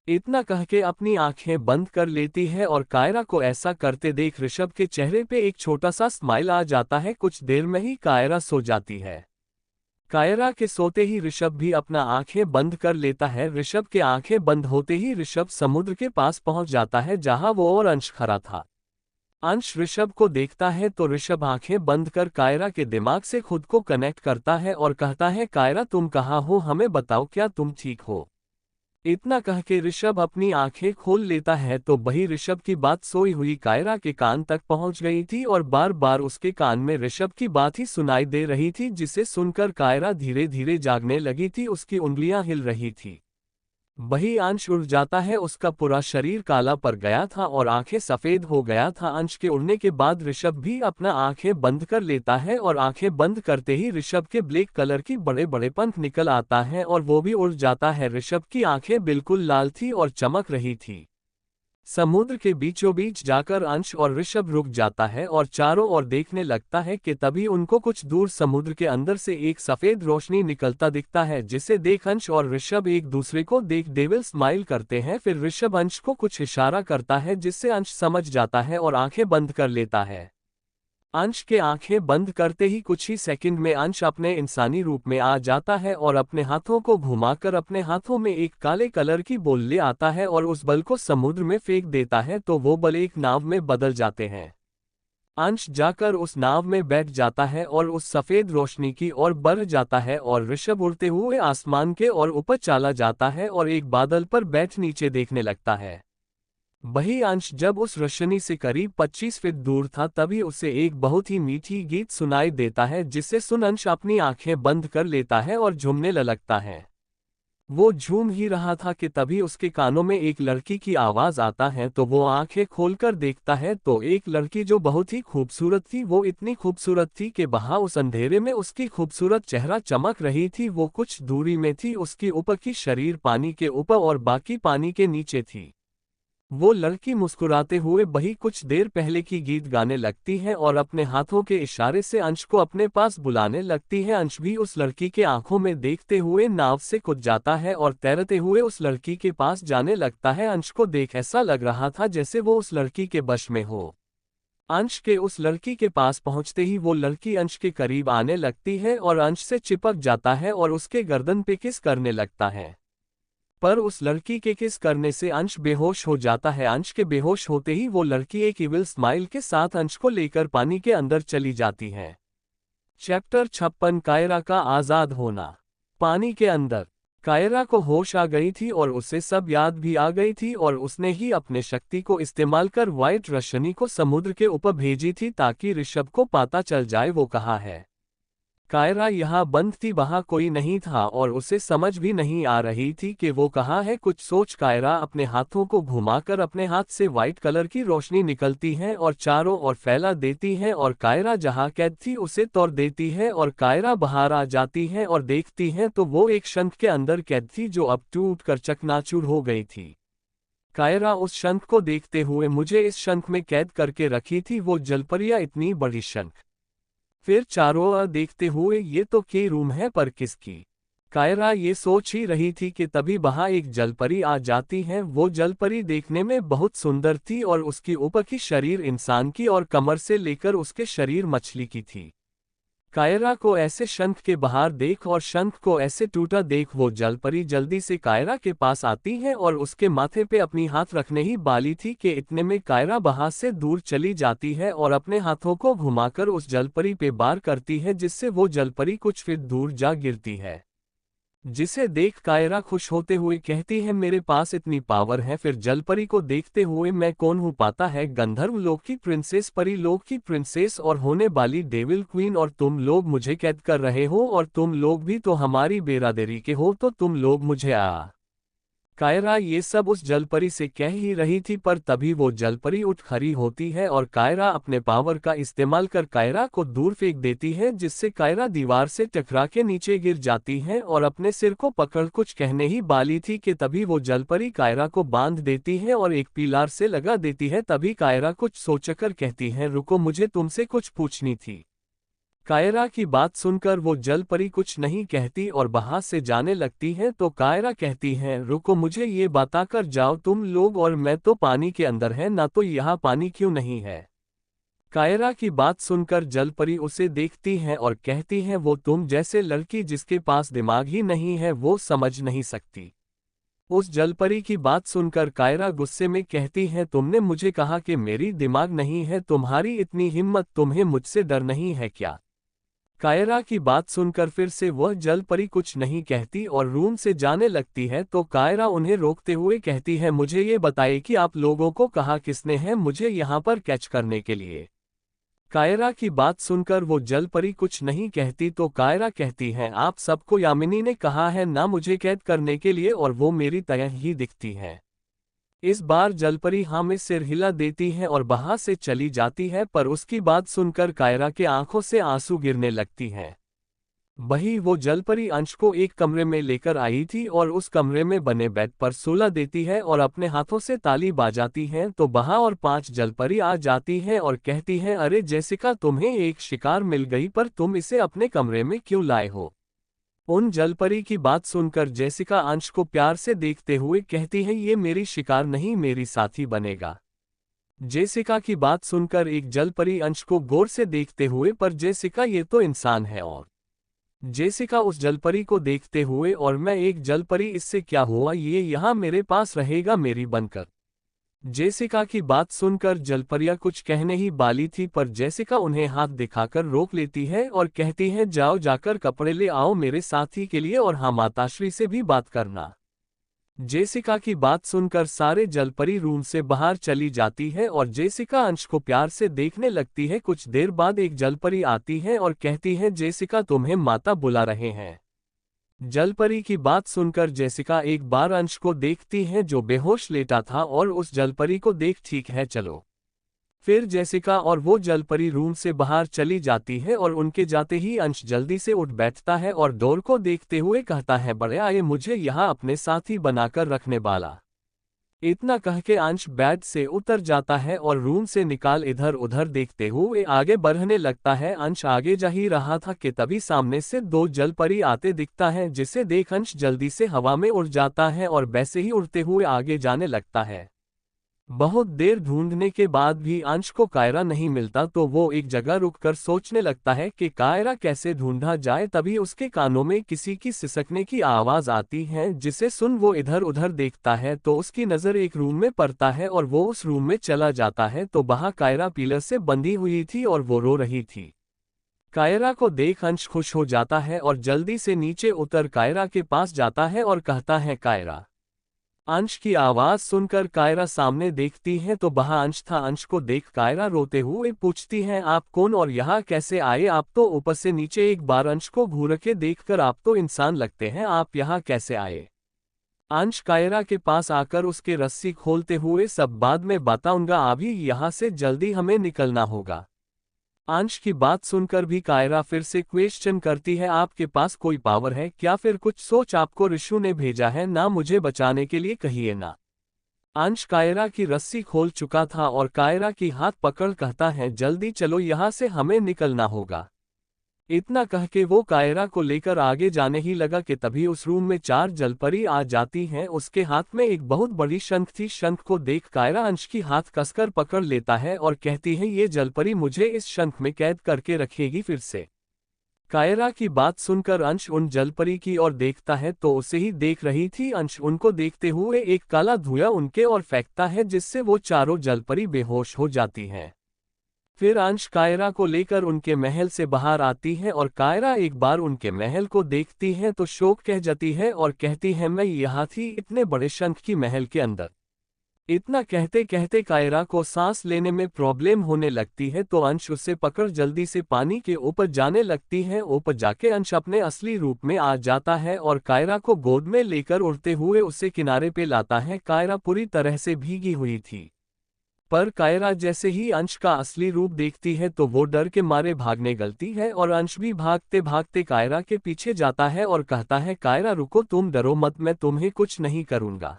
इतना कह के अपनी आंखें बंद कर लेती है और कायरा को ऐसा करते देख ऋषभ के चेहरे पे एक छोटा सा स्माइल आ जाता है। कुछ देर में ही कायरा सो जाती है। कायरा के सोते ही ऋषभ भी अपना आंखें बंद कर लेता है। ऋषभ के आंखें बंद होते ही ऋषभ समुद्र के पास पहुंच जाता है जहां वो और अंश खड़ा था। अंश ऋषभ को देखता है तो ऋषभ आंखें बंद कर कायरा के दिमाग से खुद को कनेक्ट करता है और कहता है, कायरा तुम कहाँ हो, हमें बताओ, क्या तुम ठीक हो? इतना कह के ऋषभ अपनी आंखें खोल लेता है तो वही ऋषभ की बात सोई हुई कायरा के कान तक पहुंच गई थी और बार बार उसके कान में ऋषभ की बात ही सुनाई दे रही थी, जिसे सुनकर कायरा धीरे धीरे जागने लगी थी। उसकी उंगलियां हिल रही थी। वही अंश उड़ जाता है, उसका पूरा शरीर काला पड़ गया था और आंखें सफेद हो गया था। अंश के उड़ने के बाद ऋषभ भी अपना आंखें बंद कर लेता है और आंखें बंद करते ही ऋषभ के ब्लैक कलर की बड़े बड़े पंख निकल आता है और वो भी उड़ जाता है। ऋषभ की आंखें बिल्कुल लाल थी और चमक रही थी। समुद्र के बीचों बीच जाकर अंश और ऋषभ रुक जाता है और चारों ओर देखने लगता है कि तभी उनको कुछ दूर समुद्र के अंदर से एक सफेद रोशनी निकलता दिखता है, जिसे देख अंश और ऋषभ एक दूसरे को देख डेविल स्माइल करते हैं। फिर ऋषभ अंश को कुछ इशारा करता है जिससे अंश समझ जाता है और आंखें बंद कर लेता है। अंश के आंखें बंद करते ही कुछ ही सेकंड में अंश अपने इंसानी रूप में आ जाता है और अपने हाथों को घुमाकर अपने हाथों में एक काले कलर की बॉल ले आता है और उस बल को समुद्र में फेंक देता है तो वो बल एक नाव में बदल जाते हैं। अंश जाकर उस नाव में बैठ जाता है और उस सफेद रोशनी की ओर बढ़ जाता है और ऋषभ उड़ते हुए आसमान के और ऊपर चला जाता है और एक बादल पर बैठ नीचे देखने लगता है। वही अंश जब उस रोशनी से करीब 25 फीट दूर था तभी उसे एक बहुत ही मीठी गीत सुनाई देता है, जिसे सुन अंश अपनी आंखें बंद कर लेता है और झूमने लगता है। वो झूम ही रहा था कि तभी उसके कानों में एक लड़की की आवाज आता है तो वो आंखें खोलकर देखता है तो एक लड़की जो बहुत ही खूबसूरत थी। वो इतनी खूबसूरत थी कि वहां उस अंधेरे में उसकी खूबसूरत चेहरा चमक रही थी। वो कुछ दूरी में थी, उसकी ऊपर की शरीर पानी के ऊपर और बाकी पानी के नीचे थी। वो लड़की मुस्कुराते हुए वही कुछ देर पहले की गीत गाने लगती है और अपने हाथों के इशारे से अंश को अपने पास बुलाने लगती है। अंश भी उस लड़की के आंखों में देखते हुए नाव से कूद जाता है और तैरते हुए उस लड़की के पास जाने लगता है। अंश को देख ऐसा लग रहा था जैसे वो उस लड़की के वश में हो। अंश के उस लड़की के पास पहुंचते ही वो लड़की अंश के करीब आने लगती है और अंश से चिपक जाता है और उसके गर्दन पे किस करने लगता है। पर उस लड़की के किस करने से अंश बेहोश हो जाता है। अंश के बेहोश होते ही वो लड़की एक इविल स्माइल के साथ अंश को लेकर पानी के अंदर चली जाती है। चैप्टर 56 कायरा का आजाद होना। पानी के अंदर कायरा को होश आ गई थी और उसे सब याद भी आ गई थी और उसने ही अपने शक्ति को इस्तेमाल कर व्हाइट रोशनी को समुद्र के ऊपर भेजी थी ताकि ऋषभ को पता चल जाए वो कहाँ है। कायरा यहाँ बंद थी, वहाँ कोई नहीं था और उसे समझ भी नहीं आ रही थी कि वो कहाँ है। कुछ सोच कायरा अपने हाथों को घुमाकर अपने हाथ से व्हाइट कलर की रोशनी निकलती है और चारों ओर फैला देती है और कायरा जहाँ कैद थी उसे तोड़ देती है और कायरा बाहर आ जाती है और देखती है तो वो एक शंख के अंदर कैद थी जो अब टूट कर चकनाचूर हो गई थी। कायरा उस शंख को देखते हुए, मुझे इस शंख में कैद करके रखी थी वो जलपरियां, इतनी बड़ी शंख। फिर चारों ओर देखते हुए, ये तो के रूम है पर किसकी? कायरा ये सोच ही रही थी कि तभी वहां एक जलपरी आ जाती है। वो जलपरी देखने में बहुत सुंदर थी और उसकी ऊपर की शरीर इंसान की और कमर से लेकर उसके शरीर मछली की थी। कायरा को ऐसे शंख के बाहर देख और शंख को ऐसे टूटा देख वो जलपरी जल्दी से कायरा के पास आती है और उसके माथे पे अपनी हाथ रखने ही वाली थी कि इतने में कायरा वहां से दूर चली जाती है और अपने हाथों को घुमाकर उस जलपरी पे वार करती है, जिससे वो जलपरी कुछ फीट दूर जा गिरती है। जिसे देख कायरा खुश होते हुए कहती है, मेरे पास इतनी पावर है। फिर जलपरी को देखते हुए, मैं कौन हूँ पाता है? गंधर्व लोक की प्रिंसेस, परी लोक की प्रिंसेस और होने वाली डेविल क्वीन, और तुम लोग मुझे कैद कर रहे हो और तुम लोग भी तो हमारी बेरादरी के हो, तो तुम लोग मुझे कायरा ये सब उस जलपरी से कह ही रही थी, पर तभी वो जलपरी उठ खड़ी होती है और कायरा अपने पावर का इस्तेमाल कर कायरा को दूर फेंक देती है, जिससे कायरा दीवार से टकरा के नीचे गिर जाती है और अपने सिर को पकड़ कुछ कहने ही वाली थी कि तभी वो जलपरी कायरा को बांध देती है और एक पिलार से लगा देती है। तभी कायरा कुछ सोचकर कहती है, रुको, मुझे तुमसे कुछ पूछनी थी। कायरा की बात सुनकर वो जलपरी कुछ नहीं कहती और वहां से जाने लगती है। तो कायरा कहती है, रुको, मुझे ये बताकर जाओ तुम लोग, और मैं तो पानी के अंदर है ना, तो यहाँ पानी क्यों नहीं है? कायरा की बात सुनकर जलपरी उसे देखती है और कहती है, वो तुम जैसे लड़की जिसके पास दिमाग ही नहीं है वो समझ नहीं सकती। उस जलपरी की बात सुनकर कायरा गुस्से में कहती है, तुमने मुझे कहा कि मेरी दिमाग नहीं है, तुम्हारी इतनी हिम्मत, तुम्हें मुझसे डर नहीं है क्या? कायरा की बात सुनकर फिर से वह जलपरी कुछ नहीं कहती और रूम से जाने लगती है। तो कायरा उन्हें रोकते हुए कहती है, मुझे ये बताइए कि आप लोगों को कहा किसने है मुझे यहाँ पर कैच करने के लिए? कायरा की बात सुनकर वो जलपरी कुछ नहीं कहती। तो कायरा कहती है, आप सबको यामिनी ने कहा है ना मुझे कैद करने के लिए, और वो मेरी तरह ही दिखती है। इस बार जलपरी हाँ में सिर हिला देती है और वहां से चली जाती है, पर उसकी बात सुनकर कायरा के आंखों से आंसू गिरने लगती हैं। वही वो जलपरी अंश को एक कमरे में लेकर आई थी और उस कमरे में बने बेड पर सुला देती है और अपने हाथों से ताली बजाती है। तो वहां और 5 जलपरी आ जाती है और कहती है, अरे जेसिका, तुम्हें एक शिकार मिल गई, पर तुम इसे अपने कमरे में क्यों लाए हो? उन जलपरी की बात सुनकर जेसिका अंश को प्यार से देखते हुए कहती है, ये मेरी शिकार नहीं, मेरी साथी बनेगा। जेसिका की बात सुनकर एक जलपरी अंश को गौर से देखते हुए, पर जेसिका ये तो इंसान है। और जेसिका उस जलपरी को देखते हुए, और मैं एक जलपरी, इससे क्या हुआ, ये यहाँ मेरे पास रहेगा मेरी बनकर। जेसिका की बात सुनकर जलपरियां कुछ कहने ही वाली थी, पर जेसिका उन्हें हाथ दिखाकर रोक लेती है और कहती है, जाओ जाकर कपड़े ले आओ मेरे साथी के लिए, और हाँ, माताश्री से भी बात करना। जेसिका की बात सुनकर सारे जलपरी रूम से बाहर चली जाती है और जेसिका अंश को प्यार से देखने लगती है। कुछ देर बाद एक जलपरी आती है और कहती है, जेसिका, तुम्हें माता बुला रहे हैं। जलपरी की बात सुनकर जेसिका एक बार अंश को देखती है जो बेहोश लेटा था, और उस जलपरी को देख, ठीक है चलो। फिर जेसिका और वो जलपरी रूम से बाहर चली जाती है और उनके जाते ही अंश जल्दी से उठ बैठता है और डोर को देखते हुए कहता है, बड़े आए मुझे यहाँ अपने साथी बनाकर रखने वाला। इतना कह के अंश बेड से उतर जाता है और रूम से निकाल इधर उधर देखते हुए आगे बढ़ने लगता है। अंश आगे जा ही रहा था कि तभी सामने से 2 जलपरी आते दिखता है, जिसे देख अंश जल्दी से हवा में उड़ जाता है और वैसे ही उड़ते हुए आगे जाने लगता है। बहुत देर ढूंढने के बाद भी अंश को कायरा नहीं मिलता, तो वो एक जगह रुककर सोचने लगता है कि कायरा कैसे ढूंढा जाए। तभी उसके कानों में किसी की सिसकने की आवाज आती है, जिसे सुन वो इधर उधर देखता है। तो उसकी नजर एक रूम में पड़ता है और वो उस रूम में चला जाता है। तो वहां कायरा पिलर से बंधी हुई थी और वो रो रही थी। कायरा को देख अंश खुश हो जाता है और जल्दी से नीचे उतर कायरा के पास जाता है और कहता है, कायरा। अंश की आवाज सुनकर कायरा सामने देखती है तो वहां अंश था। अंश को देख कायरा रोते हुए पूछती है, आप कौन और यहाँ कैसे आए? आप तो ऊपर से नीचे एक बार अंश को घूर के देखकर आप तो इंसान लगते हैं, आप यहाँ कैसे आए? अंश कायरा के पास आकर उसके रस्सी खोलते हुए, सब बाद में बताऊंगा, अभी यहाँ से जल्दी हमें निकलना होगा। अंश की बात सुनकर भी कायरा फिर से क्वेश्चन करती है, आपके पास कोई पावर है क्या? फिर कुछ सोच आपको ऋषु ने भेजा है ना मुझे बचाने के लिए, कहिए ना। अंश कायरा की रस्सी खोल चुका था और कायरा की हाथ पकड़ कहता है, जल्दी चलो यहाँ से, हमें निकलना होगा। इतना कह के वो कायरा को लेकर आगे जाने ही लगा कि तभी उस रूम में 4 जलपरी आ जाती हैं। उसके हाथ में एक बहुत बड़ी शंख थी। शंख को देख कायरा अंश की हाथ कसकर पकड़ लेता है और कहती है, ये जलपरी मुझे इस शंख में कैद करके रखेगी फिर से। कायरा की बात सुनकर अंश उन जलपरी की ओर देखता है तो उसे ही देख रही थी। अंश उनको देखते हुए एक काला धुआं उनके ओर फेंकता है जिससे वो चारों जलपरी बेहोश हो जाती हैं। फिर अंश कायरा को लेकर उनके महल से बाहर आती है और कायरा एक बार उनके महल को देखती है तो शोक कह जाती है और कहती है, मैं यहाँ थी इतने बड़े शंख की महल के अंदर। इतना कहते कहते कायरा को सांस लेने में प्रॉब्लम होने लगती है तो अंश उसे पकड़ जल्दी से पानी के ऊपर जाने लगती है। ऊपर जाके अंश अपने असली रूप में आ जाता है और कायरा को गोद में लेकर उड़ते हुए उसे किनारे पे लाता है। कायरा पूरी तरह से भीगी हुई थी, पर कायरा जैसे ही अंश का असली रूप देखती है तो वो डर के मारे भागने लगती है और अंश भी भागते भागते कायरा के पीछे जाता है और कहता है, कायरा रुको, तुम डरो मत, मैं तुम्हें कुछ नहीं करूंगा।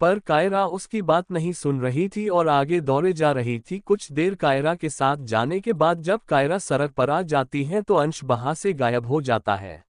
पर कायरा उसकी बात नहीं सुन रही थी और आगे दौड़े जा रही थी। कुछ देर कायरा के साथ जाने के बाद जब कायरा सड़क पर आ जाती है तो अंश वहां से गायब हो जाता है।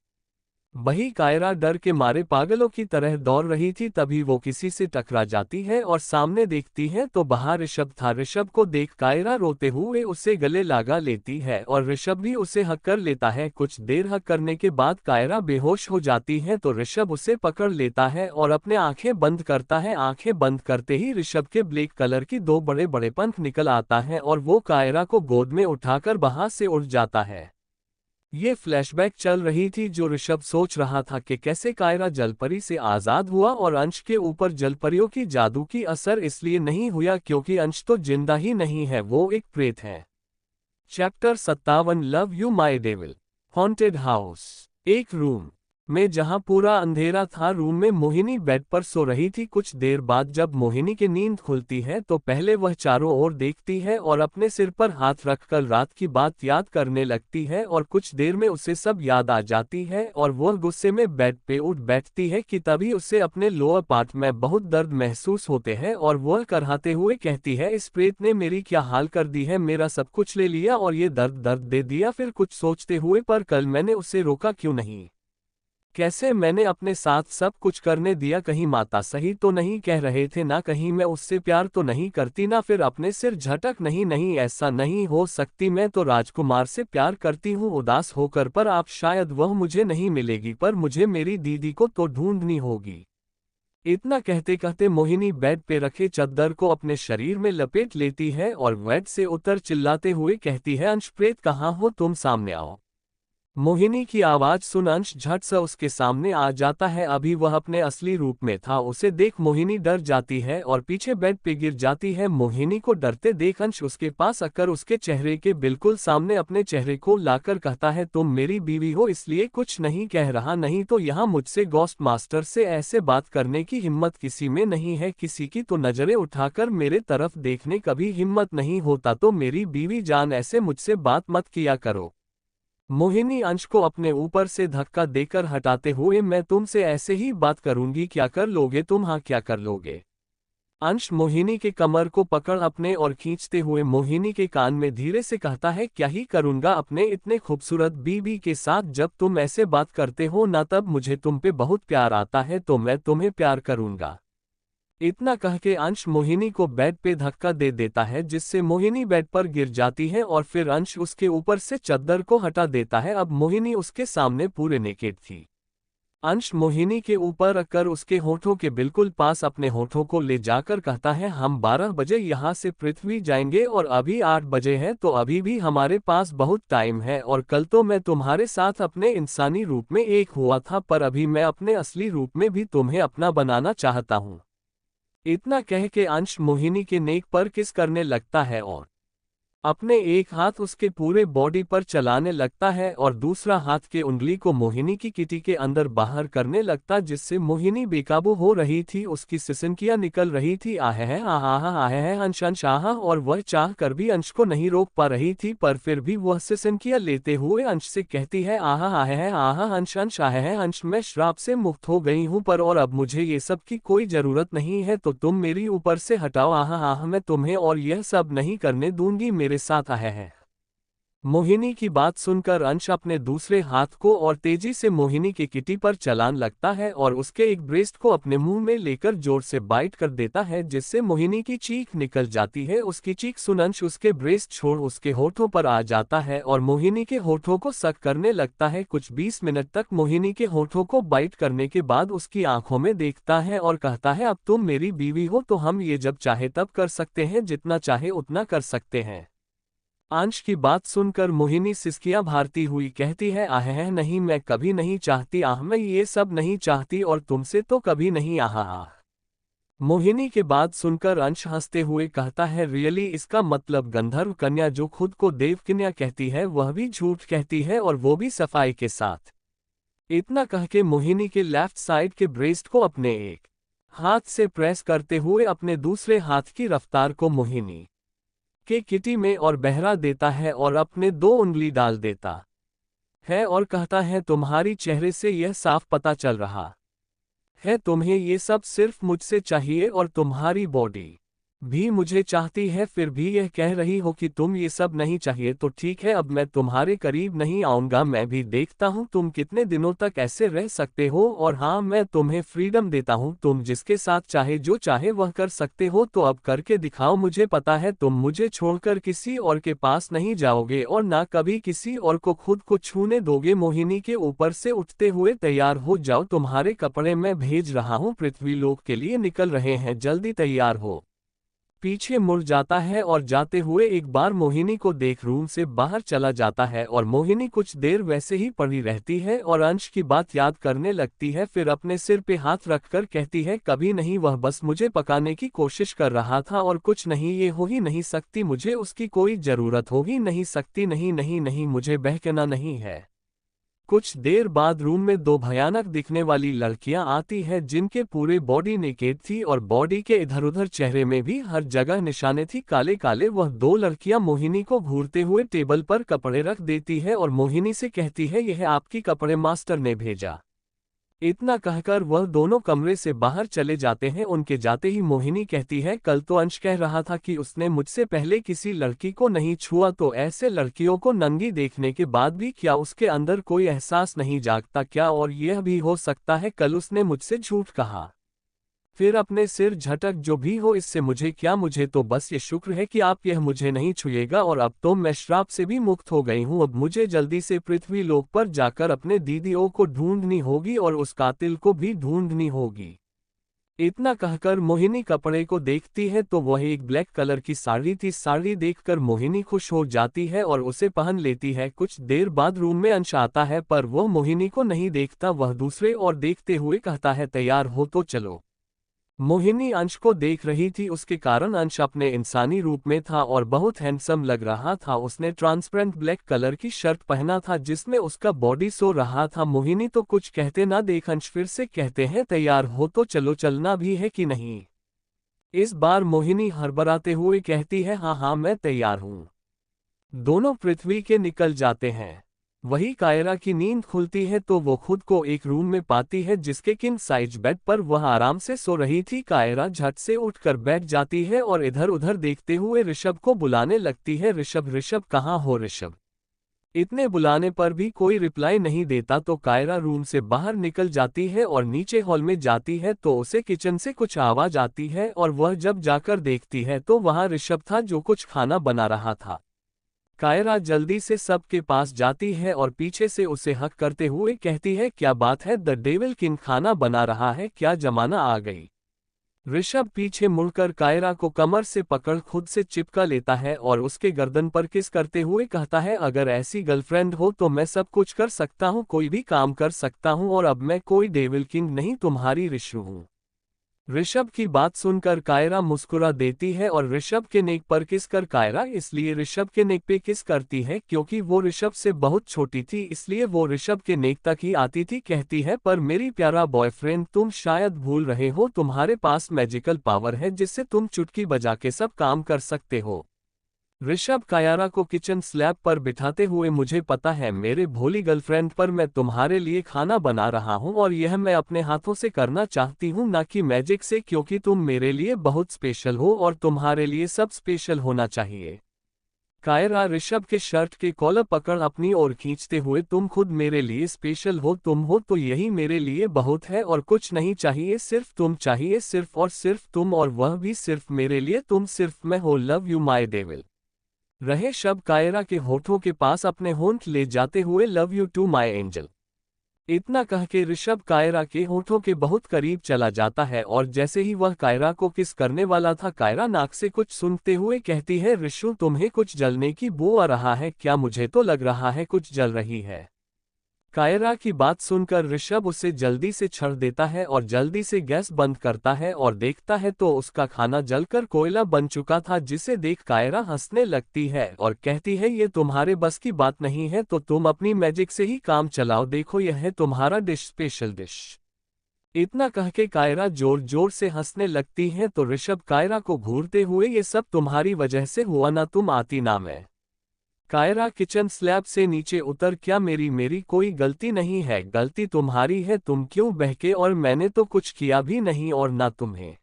वही कायरा डर के मारे पागलों की तरह दौड़ रही थी। तभी वो किसी से टकरा जाती है और सामने देखती है तो बाहर ऋषभ था। ऋषभ को देख कायरा रोते हुए उसे गले लगा लेती है और ऋषभ भी उसे हक कर लेता है। कुछ देर हक करने के बाद कायरा बेहोश हो जाती है तो ऋषभ उसे पकड़ लेता है और अपने आंखें बंद करता है। आंखें बंद करते ही ऋषभ के ब्लैक कलर की 2 बड़े बड़े पंख निकल आता है और वो कायरा को गोद में उठाकर वहां से उड़ जाता है। ये फ्लैशबैक चल रही थी जो ऋषभ सोच रहा था कि कैसे कायरा जलपरी से आजाद हुआ और अंश के ऊपर जलपरियों की जादू की असर इसलिए नहीं हुआ क्योंकि अंश तो जिंदा ही नहीं है, वो एक प्रेत है। Chapter 57 love you my devil. Haunted house. एक रूम में जहां पूरा अंधेरा था, रूम में मोहिनी बेड पर सो रही थी। कुछ देर बाद जब मोहिनी की नींद खुलती है तो पहले वह चारों ओर देखती है और अपने सिर पर हाथ रखकर रात की बात याद करने लगती है और कुछ देर में उसे सब याद आ जाती है और वह गुस्से में बेड पे उठ बैठती है कि तभी उसे अपने लोअर पार्ट में बहुत दर्द महसूस होते हैं और वह कराहते हुए कहती है, इस प्रेत ने मेरी क्या हाल कर दी है, मेरा सब कुछ ले लिया और ये दर्द दे दिया। फिर कुछ सोचते हुए, पर कल मैंने उसे रोका क्यों नहीं, कैसे मैंने अपने साथ सब कुछ करने दिया, कहीं माता सही तो नहीं कह रहे थे ना, कहीं मैं उससे प्यार तो नहीं करती ना, फिर अपने सिर झटक, नहीं नहीं ऐसा नहीं हो सकती, मैं तो राजकुमार से प्यार करती हूँ उदास होकर, पर आप शायद वह मुझे नहीं मिलेगी, पर मुझे मेरी दीदी को तो ढूंढनी होगी। इतना कहते कहते मोहिनी बेड पे रखे चद्दर को अपने शरीर में लपेट लेती है और बेड से उतर चिल्लाते हुए कहती है, अंश प्रेत कहाँ हो तुम, सामने आओ। मोहिनी की आवाज सुन अंश झट से उसके सामने आ जाता है। अभी वह अपने असली रूप में था। उसे देख मोहिनी डर जाती है और पीछे बेड पे गिर जाती है। मोहिनी को डरते देख अंश उसके पास आकर उसके चेहरे के बिल्कुल सामने अपने चेहरे को लाकर कहता है, तुम मेरी बीवी हो इसलिए कुछ नहीं कह रहा, नहीं तो यहाँ मुझसे घोस्ट मास्टर से ऐसे बात करने की हिम्मत किसी में नहीं है। किसी की तो नजरें उठाकर मेरे तरफ देखने कभी हिम्मत नहीं होता, तो मेरी बीवी जान ऐसे मुझसे बात मत किया करो। मोहिनी अंश को अपने ऊपर से धक्का देकर हटाते हुए, मैं तुमसे ऐसे ही बात करूंगी, क्या कर लोगे तुम, हाँ क्या कर लोगे। अंश मोहिनी के कमर को पकड़ अपने और खींचते हुए मोहिनी के कान में धीरे से कहता है, क्या ही करूंगा अपने इतने खूबसूरत बीबी के साथ, जब तुम ऐसे बात करते हो ना तब मुझे तुम पे बहुत प्यार आता है, तो मैं तुम्हें प्यार करूंगा। इतना कह के अंश मोहिनी को बेड पे धक्का दे देता है जिससे मोहिनी बेड पर गिर जाती है और फिर अंश उसके ऊपर से चद्दर को हटा देता है। अब मोहिनी उसके सामने पूरे नेकेड थी। अंश मोहिनी के ऊपर रखकर उसके होठों के बिल्कुल पास अपने होठों को ले जाकर कहता है, हम 12 बजे यहाँ से पृथ्वी जाएंगे और अभी 8 बजे है, तो अभी भी हमारे पास बहुत टाइम है, और कल तो मैं तुम्हारे साथ अपने इंसानी रूप में एक हुआ था, पर अभी मैं अपने असली रूप में भी तुम्हें अपना बनाना चाहता हूँ। इतना कह के अंश मोहिनी के नेक पर किस करने लगता है और अपने एक हाथ उसके पूरे बॉडी पर चलाने लगता है और दूसरा हाथ के उंगली को मोहिनी की किटी के अंदर बाहर करने लगता, जिससे मोहिनी बेकाबू हो रही थी। उसकी सिसनकियां निकल रही थी, आहे है आहे है अंश अंश आहा, और वह चाह कर भी अंश को नहीं रोक पा रही थी, पर फिर भी वह सिसनकियां लेते हुए अंश से कहती है, आहा आहे है आहा अंश अंश आहे है अंश, मैं श्राप से मुक्त हो गई हूँ, पर और अब मुझे ये सब की कोई जरूरत नहीं है, तो तुम मेरी ऊपर से हटाओ, आहा आहा मैं तुम्हें और यह सब नहीं करने दूंगी, मेरे साथ आया है। मोहिनी की बात सुनकर अंश अपने दूसरे हाथ को और तेजी से मोहिनी के किटी पर चलान लगता है और उसके एक ब्रेस्ट को अपने मुंह में लेकर जोर से बाइट कर देता है, जिससे मोहिनी की चीख निकल जाती है। उसकी चीख सुन अंश उसके ब्रेस्ट छोड़ उसके होठों पर आ जाता है और मोहिनी के होठों को सक करने लगता है। कुछ 20 मिनट तक मोहिनी के होठों को बाइट करने के बाद उसकी आंखों में देखता है और कहता है, अब तुम मेरी बीवी हो तो हम ये जब चाहे तब कर सकते हैं, जितना चाहे उतना कर सकते हैं। अंश की बात सुनकर मोहिनी सिसकियां भारती हुई कहती है, आह नहीं, मैं कभी नहीं चाहती, आह मैं ये सब नहीं चाहती और तुमसे तो कभी नहीं, आह आह। मोहिनी के बात सुनकर अंश हंसते हुए कहता है, रियली, इसका मतलब गंधर्व कन्या जो खुद को देवकन्या कहती है वह भी झूठ कहती है, और वो भी सफाई के साथ। इतना कह के मोहिनी के लेफ्ट साइड के ब्रेस्ट को अपने एक हाथ से प्रेस करते हुए अपने दूसरे हाथ की रफ्तार को मोहिनी के किटी में और बहरा देता है और अपने 2 उंगली डाल देता है और कहता है, तुम्हारी चेहरे से यह साफ पता चल रहा है तुम्हें ये सब सिर्फ मुझसे चाहिए और तुम्हारी बॉडी भी मुझे चाहती है, फिर भी यह कह रही हो कि तुम ये सब नहीं चाहिए, तो ठीक है, अब मैं तुम्हारे करीब नहीं आऊंगा, मैं भी देखता हूं तुम कितने दिनों तक ऐसे रह सकते हो, और हाँ, मैं तुम्हें फ्रीडम देता हूं, तुम जिसके साथ चाहे जो चाहे वह कर सकते हो, तो अब करके दिखाओ, मुझे पता है तुम मुझे छोड़कर किसी और के पास नहीं जाओगे और ना कभी किसी और को खुद को छूने दोगे। मोहिनी के ऊपर से उठते हुए, तैयार हो जाओ, तुम्हारे कपड़े मैं भेज रहा हूँ, पृथ्वीलोक के लिए निकल रहे हैं, जल्दी तैयार हो। पीछे मुड़ जाता है और जाते हुए एक बार मोहिनी को देख रूम से बाहर चला जाता है और मोहिनी कुछ देर वैसे ही पड़ी रहती है और अंश की बात याद करने लगती है, फिर अपने सिर पे हाथ रखकर कहती है, कभी नहीं, वह बस मुझे पकाने की कोशिश कर रहा था और कुछ नहीं, ये हो ही नहीं सकती, मुझे उसकी कोई जरूरत हो ही नहीं सकती, नहीं नहीं नहीं, मुझे बहकना नहीं है। कुछ देर बाद रूम में 2 भयानक दिखने वाली लड़कियां आती है, जिनके पूरे बॉडी नेकेड थी और बॉडी के इधर उधर चेहरे में भी हर जगह निशाने थी काले काले। वह 2 लड़कियां मोहिनी को घूरते हुए टेबल पर कपड़े रख देती है और मोहिनी से कहती है, यह आपकी कपड़े मास्टर ने भेजा। इतना कहकर वह दोनों कमरे से बाहर चले जाते हैं। उनके जाते ही मोहिनी कहती है, कल तो अंश कह रहा था कि उसने मुझसे पहले किसी लड़की को नहीं छुआ, तो ऐसे लड़कियों को नंगी देखने के बाद भी क्या उसके अंदर कोई एहसास नहीं जागता क्या? और यह भी हो सकता है कल उसने मुझसे झूठ कहा, फिर अपने सिर झटक, जो भी हो इससे मुझे क्या, मुझे तो बस ये शुक्र है कि आप यह मुझे नहीं छुएगा, और अब तो मैं श्राप से भी मुक्त हो गई हूँ। अब मुझे जल्दी से पृथ्वी लोक पर जाकर अपने दीदियों को ढूंढनी होगी और उस कातिल को भी ढूंढनी होगी। इतना कहकर मोहिनी कपड़े को देखती है तो वह एक ब्लैक कलर की साड़ी थी। साड़ी देखकर मोहिनी खुश हो जाती है और उसे पहन लेती है। कुछ देर बाद रूम में अंश आता है, पर वह मोहिनी को नहीं देखता, वह दूसरे और देखते हुए कहता है, तैयार हो तो चलो। मोहिनी अंश को देख रही थी, उसके कारण अंश अपने इंसानी रूप में था और बहुत हैंडसम लग रहा था। उसने ट्रांसपेरेंट ब्लैक कलर की शर्ट पहना था जिसमें उसका बॉडी शो रहा था। मोहिनी तो कुछ कहते ना देख अंश फिर से कहते हैं, तैयार हो तो चलो, चलना भी है कि नहीं? इस बार मोहिनी हड़बड़ाते हुए कहती है, हाँ हाँ मैं तैयार हूँ। दोनों पृथ्वी के निकल जाते हैं। वही कायरा की नींद खुलती है तो वो खुद को एक रूम में पाती है जिसके किंग साइज बेड पर वह आराम से सो रही थी। कायरा झट से उठकर बैठ जाती है और इधर उधर देखते हुए ऋषभ को बुलाने लगती है, ऋषभ ऋषभ कहाँ हो ऋषभ? इतने बुलाने पर भी कोई रिप्लाई नहीं देता तो कायरा रूम से बाहर निकल जाती है और नीचे हॉल में जाती है तो उसे किचन से कुछ आवाज आती है और वह जब जाकर देखती है तो वहां ऋषभ था जो कुछ खाना बना रहा था। कायरा जल्दी से सबके पास जाती है और पीछे से उसे हक करते हुए कहती है, क्या बात है, द डेविल किंग खाना बना रहा है क्या, जमाना आ गई? ऋषभ पीछे मुड़कर कायरा को कमर से पकड़ खुद से चिपका लेता है और उसके गर्दन पर किस करते हुए कहता है, अगर ऐसी गर्लफ्रेंड हो तो मैं सब कुछ कर सकता हूँ, कोई भी काम कर सकता हूँ, और अब मैं कोई डेविल किंग नहीं, तुम्हारी ऋषु हूँ। ऋषभ की बात सुनकर कायरा मुस्कुरा देती है और ऋषभ के नेक पर किस कर कायरा इसलिए ऋषभ के नेक पे किस करती है क्योंकि वो ऋषभ से बहुत छोटी थी, इसलिए वो ऋषभ के नेक तक ही आती थी। कहती है, पर मेरी प्यारा बॉयफ्रेंड, तुम शायद भूल रहे हो तुम्हारे पास मैजिकल पावर है जिससे तुम चुटकी बजा के सब काम कर सकते हो। ऋषभ कायरा को किचन स्लैब पर बिठाते हुए, मुझे पता है मेरे भोली गर्लफ्रेंड, पर मैं तुम्हारे लिए खाना बना रहा हूं और यह मैं अपने हाथों से करना चाहती हूं, ना कि मैजिक से, क्योंकि तुम मेरे लिए बहुत स्पेशल हो और तुम्हारे लिए सब स्पेशल होना चाहिए। कायरा ऋषभ के शर्ट के कॉलर पकड़ अपनी ओर खींचते हुए, तुम खुद मेरे लिए स्पेशल हो, तुम हो तो यही मेरे लिए बहुत है और कुछ नहीं चाहिए, सिर्फ तुम चाहिए, सिर्फ और सिर्फ तुम, और वह भी सिर्फ मेरे लिए, तुम सिर्फ मैं हो, लव यू माय डेविल। रहे शब कायरा के होठों के पास अपने होंठ ले जाते हुए, love you to my angel. इतना कह के ऋषभ कायरा के होठों के बहुत करीब चला जाता है और जैसे ही वह कायरा को किस करने वाला था, कायरा नाक से कुछ सूंघते हुए कहती है, ऋषु तुम्हें कुछ जलने की बू आ रहा है क्या? मुझे तो लग रहा है कुछ जल रही है। कायरा की बात सुनकर ऋषभ उसे जल्दी से छड़ देता है और जल्दी से गैस बंद करता है और देखता है तो उसका खाना जलकर कोयला बन चुका था, जिसे देख कायरा हंसने लगती है और कहती है, ये तुम्हारे बस की बात नहीं है तो तुम अपनी मैजिक से ही काम चलाओ, देखो यह है तुम्हारा डिश, स्पेशल डिश। इतना कह के कायरा जोर जोर से हंसने लगती है तो ऋषभ कायरा को घूरते हुए, ये सब तुम्हारी वजह से हुआ ना, तुम आती ना मैं। कायरा किचन स्लैब से नीचे उतर, क्या मेरी कोई गलती नहीं है? गलती तुम्हारी है, तुम क्यों बहके, और मैंने तो कुछ किया भी नहीं और ना तुम्हें।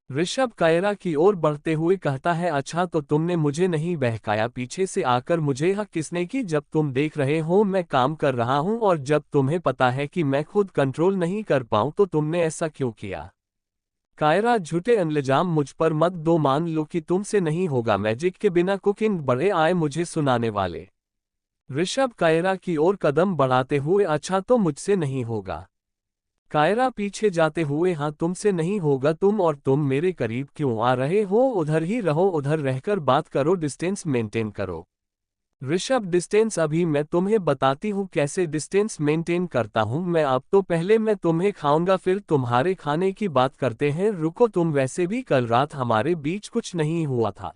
ऋषभ कायरा की ओर बढ़ते हुए कहता है, अच्छा तो तुमने मुझे नहीं बहकाया, पीछे से आकर मुझे हक किसने की? जब तुम देख रहे हो मैं काम कर रहा हूं और जब तुम्हें पता है कि मैं खुद कंट्रोल नहीं कर पाऊं तो तुमने ऐसा क्यों किया? कायरा, झूठे इल्जाम मुझ पर मत दो, मान लो कि तुमसे नहीं होगा मैजिक के बिना कुकिंग, बड़े आए मुझे सुनाने वाले। ऋषभ कायरा की ओर कदम बढ़ाते हुए, अच्छा तो मुझसे नहीं होगा। कायरा पीछे जाते हुए, हाँ तुमसे नहीं होगा, तुम मेरे करीब क्यों आ रहे हो? उधर ही रहो, उधर रहकर बात करो, डिस्टेंस मेंटेन करो। ऋषभ, डिस्टेंस अभी मैं तुम्हें बताती हूँ कैसे डिस्टेंस मेंटेन करता हूँ मैं, अब तो पहले मैं तुम्हें खाऊंगा फिर तुम्हारे खाने की बात करते हैं, रुको तुम, वैसे भी कल रात हमारे बीच कुछ नहीं हुआ था।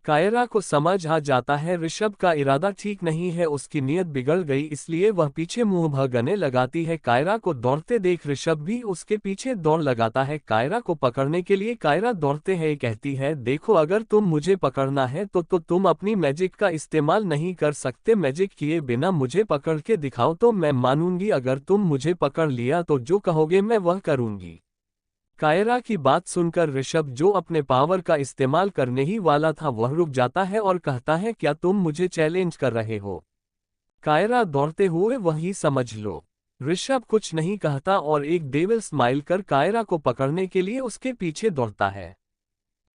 कायरा को समझ आ जाता है ऋषभ का इरादा ठीक नहीं है, उसकी नीयत बिगड़ गई, इसलिए वह पीछे मुंह भगने लगाती है। कायरा को दौड़ते देख ऋषभ भी उसके पीछे दौड़ लगाता है कायरा को पकड़ने के लिए। कायरा दौड़ते है कहती है, देखो अगर तुम मुझे पकड़ना है तो तुम अपनी मैजिक का इस्तेमाल नहीं कर सकते, मैजिक किए बिना मुझे पकड़ के दिखाओ तो मैं मानूंगी, अगर तुम मुझे पकड़ लिया तो जो कहोगे मैं वह करूंगी। कायरा की बात सुनकर ऋषभ, जो अपने पावर का इस्तेमाल करने ही वाला था, वह रुक जाता है और कहता है, क्या तुम मुझे चैलेंज कर रहे हो? कायरा दौड़ते हुए, वही समझ लो। ऋषभ कुछ नहीं कहता और एक डेविल स्माइल कर कायरा को पकड़ने के लिए उसके पीछे दौड़ता है।